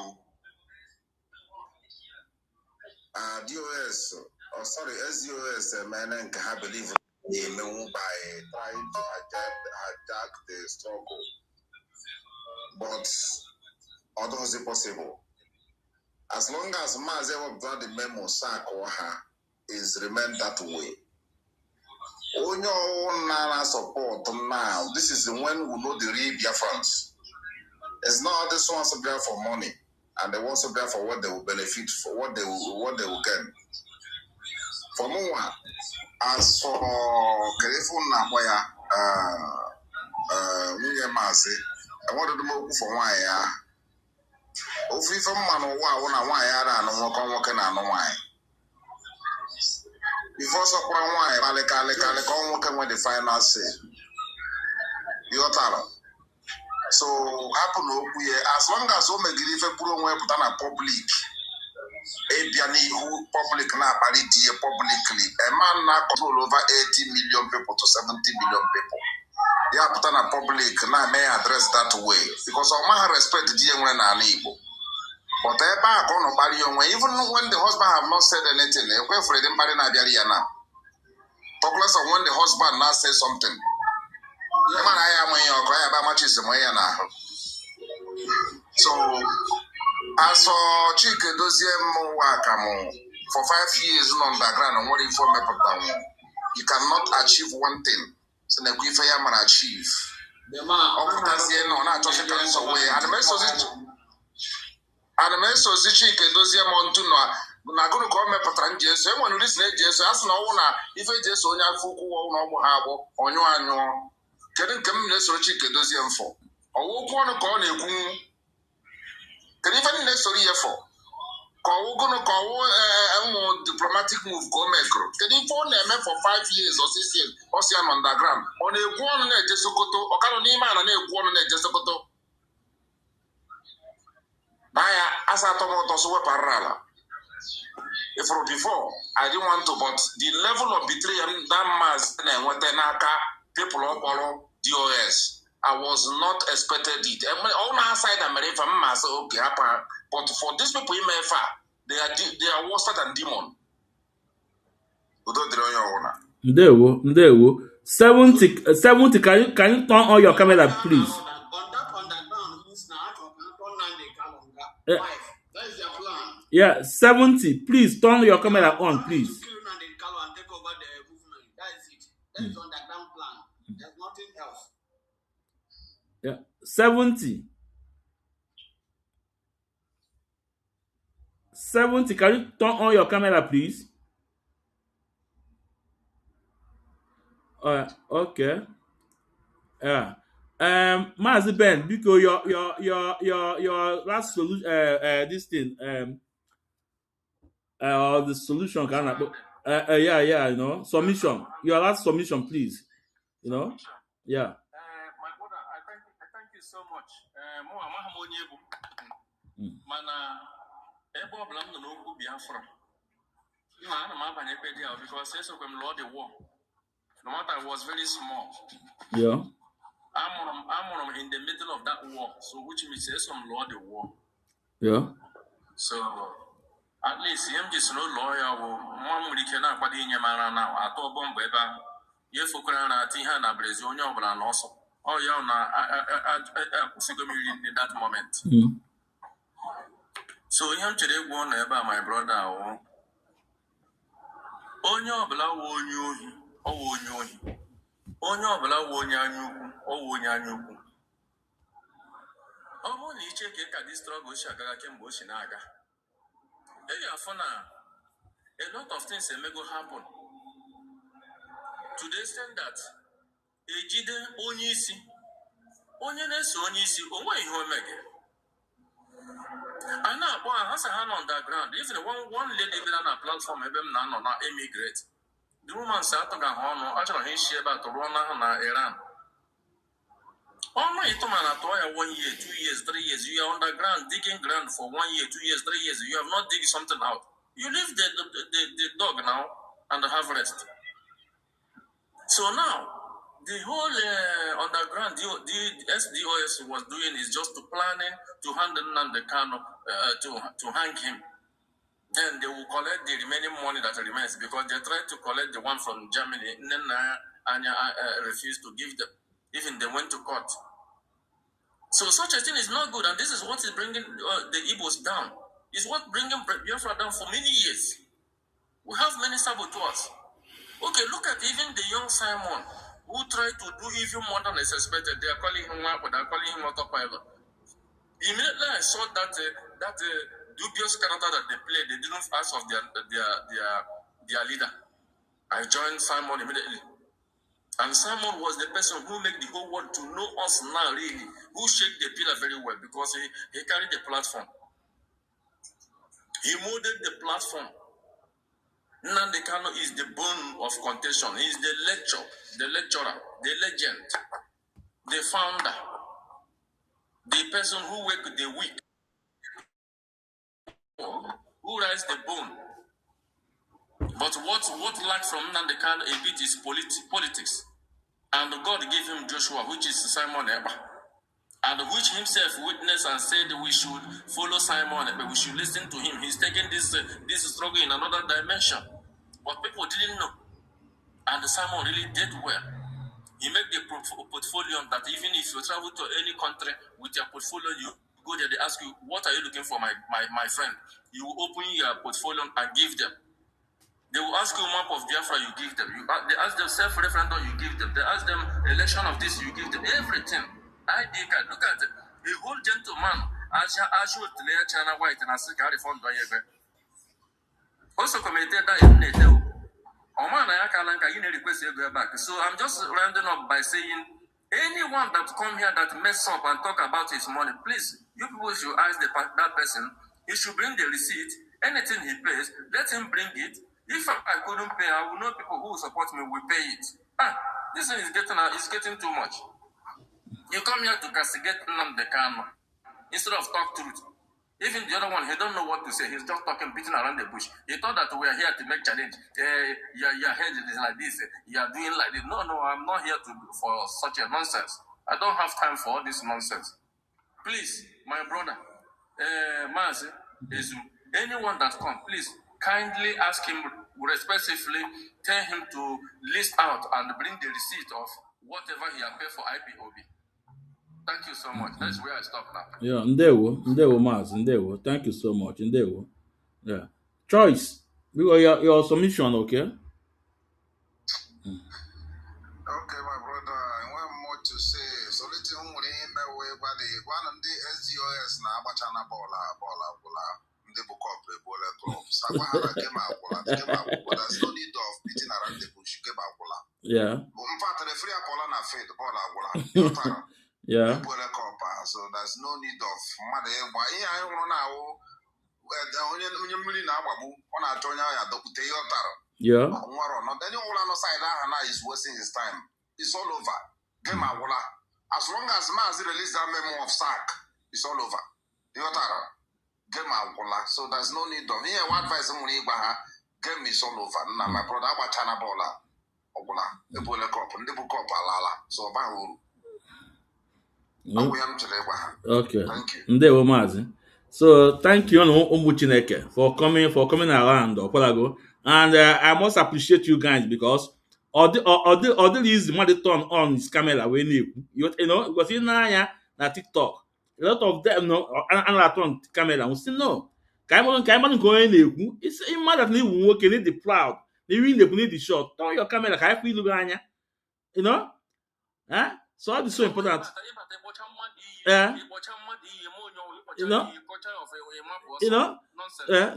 DOS, SDOS, man, and can believe in by trying to attack the struggle, but although it's possible, as long as Mazi got the memo sack or her is remain that way. On your own support now, this is when we know the real Biafrans. It's not this one's there for money, and they want to there for what they will benefit, for what they will gain. For more, as for Kerefun Naboya, Mazi, I wanted to move for why. If you from man or why, I don't know why. Before someone why, when the final say, your talent. So, happen as long as we make it public, public publicly, a man now control over 80 million people to 70 million people. Yeah, put on a public now may address that way because of my respect the when I'm able. But even when the husband have not said anything, talk less of when the husband now says something. So As for Chike Doziem Wakamo, for 5 years on underground and what inform you cannot achieve one thing. So the Guifaya man achieve. The man no, not just a cancer way. And the mess of Chike Doziem on Tuna. Na going to come up with Jesu. When you listen to Jesu, as no one, if it is on your Fuku or no harbor, on your annual, can come less or Chike Doziem for. Or walk one of Corner. Can even necessarily for. Call gonna call a diplomatic move go make. Can you phone them for 5 years or 6 years? Ocean underground. On a one on a Jesukoto, or Canonima and a one on a Jesukoto. Naya, as I told us, what parala. If from before, I didn't want to, but the level of betrayal that mass and what the Naka people of follow DOS. I was not expected it. On our side, I'm ready for mass. Okay, but for these people in Mefa, they are worse than demon. There go. 70. Can you turn on your camera, please? That is their plan. Yeah, 70. Please turn your camera on, please. That is it. That is underground plan. There's nothing else. Yeah, 70. 70. Can you turn on your camera, please? Okay. Yeah. Mazi Ben, because your last solution, this thing, the solution can yeah, you know, submission. Your last submission, please. You know, yeah. My brother, I thank you so much. Mana ebo blam no ku Biafra. You know, I'm because I said Lord the war. No matter I was very small. Yeah. I'm in the middle of that war, so which means there's some Lord the war. Yeah. So at least him just no lawyer will mom we cannot but in your man now. I told bomb weba. You focus na Tihan na Brazil and also. Oh yeah, I in that moment. So him today one about my brother. Onye ọbụla wo onye ohi, ọ wo onye ohi. Onye ọbụla wo onye anya ukwu, ọ wo onye anya ukwu. Ọ bụrụ na iche ka dị struggle si agaga kemgbe o si na-aga. Ị ga-afụ na a lot of things emego happen. To the extent that ejide onye isi, onye na-eso onye isi, o nweghị ihe o mege. A na-akpọ ha sị ha nọ underground. Even one lady bịara na platform ebe m na-anọ na emigrate. The woman said, I don't know, she about to run na Iran. Oh, my, it man at 1 year, 2 years, 3 years. You are underground, digging ground for 1 year, 2 years, 3 years. You have not digged something out. You leave the dog now and have rest. So now, the whole underground, the SDOS was doing is just planning to hand the Kano to hang him. Then they will collect the remaining money that remains because they tried to collect the one from Germany and then Anya refused to give them. Even they went to court. So such a thing is not good, and this is what is bringing the Igbos down. It's what bringing Biafra down for many years. We have many saboteurs. Okay, look at even the young Simon who tried to do even more than they suspected. They are calling him up, they are calling him autopilot. Immediately I saw that dubious character that they played, they didn't ask of their leader. I joined Simon immediately. And Simon was the person who made the whole world to know us now, really, who shaped the pillar very well because he carried the platform. He molded the platform. Nnamdi Kanu is the bone of contention. He is the lecturer, the legend, the founder, the person who worked the weak. Who rise the bone. But what lacked from Nnamdi Kanu a bit is politics. And God gave him Joshua, which is Simon Eba. And which himself witnessed and said we should follow Simon Eba, we should listen to him. He's taking this struggle in another dimension. But people didn't know. And Simon really did well. He made the portfolio that even if you travel to any country with your portfolio, you go there, they ask you, what are you looking for, my friend? You will open your portfolio and give them. They will ask you map of Biafra, you give them. They ask them self-referendum, you give them. They ask them election of this, you give them. Everything. ID card. Look at it. A whole gentleman, Ashu China White, and Asika reform. Also commented that in Neto. Oman Ayakalanka, you need request you go back. So I'm just rounding up by saying, anyone that come here that mess up and talk about his money, please, you people should ask that person. He should bring the receipt. Anything he pays, let him bring it. If I couldn't pay, I will know people who support me will pay it. This thing is getting too much. You come here to castigate the Kano instead of talk truth. Even the other one, he don't know what to say. He's just talking, beating around the bush. He thought that we are here to make challenge. Your head is like this. You are doing like this. No, I'm not here for such a nonsense. I don't have time for all this nonsense. Please, my brother, Mazi, anyone that come, please kindly ask him respectfully, tell him to list out and bring the receipt of whatever he has paid for IPOB. Thank you so much. That's where I stop now. Yeah, Ndewo, Mazi, Ndewo. Thank you so much, Ndewo. Yeah. Choice, your submission, okay? Okay, my brother, I want more to say. So let's see where the one of the SGOS na abachana bola. The book of the bola club. Sabahara came out, there's no need of beating around the bush. Yeah. In fact, the free Apola na fed bola. Yeah. So there's no need of mother. Why I don't know. Yeah. Then you all on the side is wasting his time. It's all over. Game as long as Mazi release that memo of sack, it's all over. So there's no need of here. What advice game is all over. Now my brother China bola. Ebola cup and the book up alala. So okay. Thank you. Ndewo Mazi. So thank you Chineke for coming around Opolago. And I must appreciate you guys because all the is money turn on his camera when you know because in na TikTok a lot of them and turn camera we say no. Kaimon going it's a matter that you work in the proud. You need the shot. Turn your camera kai feel you know? Huh? So that is so important. You know?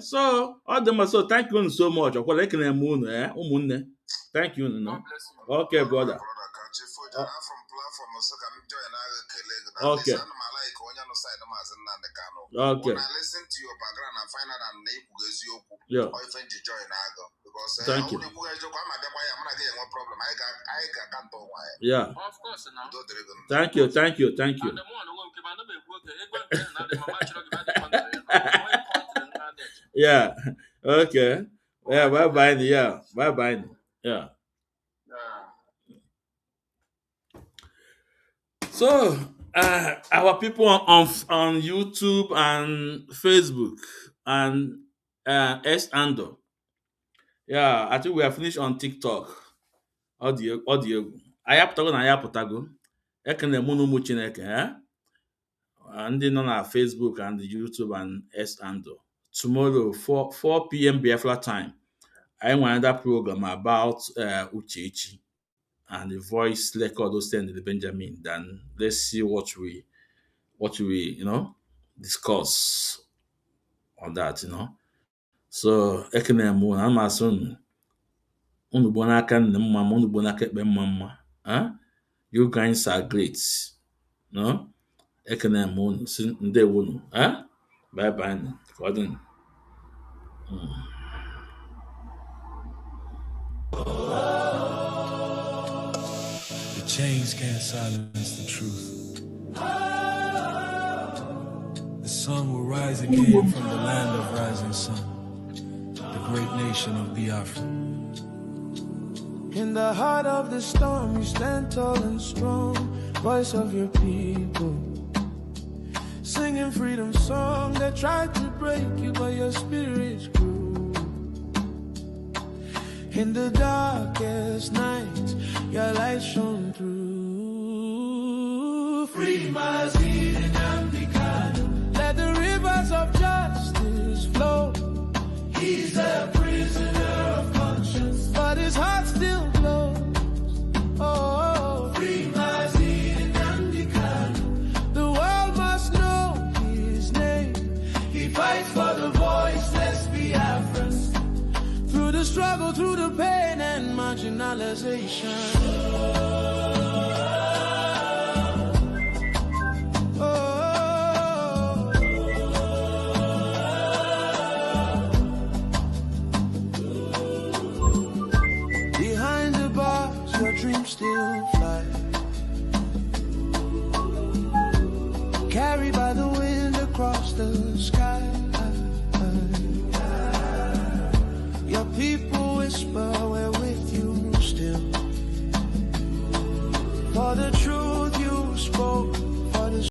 So all them so thank you so much. Thank you. Okay, brother. Okay. Okay. When I listen to your background and find out Eziokwu, yeah. Or even to join because thank you. Yeah. Of course, Thank you. Yeah. Okay. Yeah. Bye. Yeah. Bye. Yeah. So, our people on YouTube and Facebook and Ando. Yeah, I think we are finished on TikTok. Audio. Ayaputago. Ekene munumu Chineke, and then on Facebook and YouTube and Ando. Tomorrow, 4 p.m. Biafra time, I want another program about Ichie and the voice record those send the Benjamin. Then let's see what we discuss on that, So ekene mu na amasun unu bonaka mma unu bonaka ekpe mma. You guys are great. No? Ekene mu si ndewo nu. Bye. Gordon. The chains can't silence the truth. The sun will rise again from the land of rising sun, the great nation of Biafra. In the heart of the storm, you stand tall and strong, voice of your people. Singing freedom song that tried to break you, but your spirit grew. In the darkest night, your light shone through. Free Mazi and Amdikano. flow. He's a prisoner of conscience, but his heart still glows. Oh, free Mazi and Nandikano. The world must know his name. He fights for the voiceless Biafrans. Through the struggle, through the pain and marginalization. Behind the bars, your dreams still fly. Carried by the wind across the sky. Your people whisper, we're with you still. For the truth.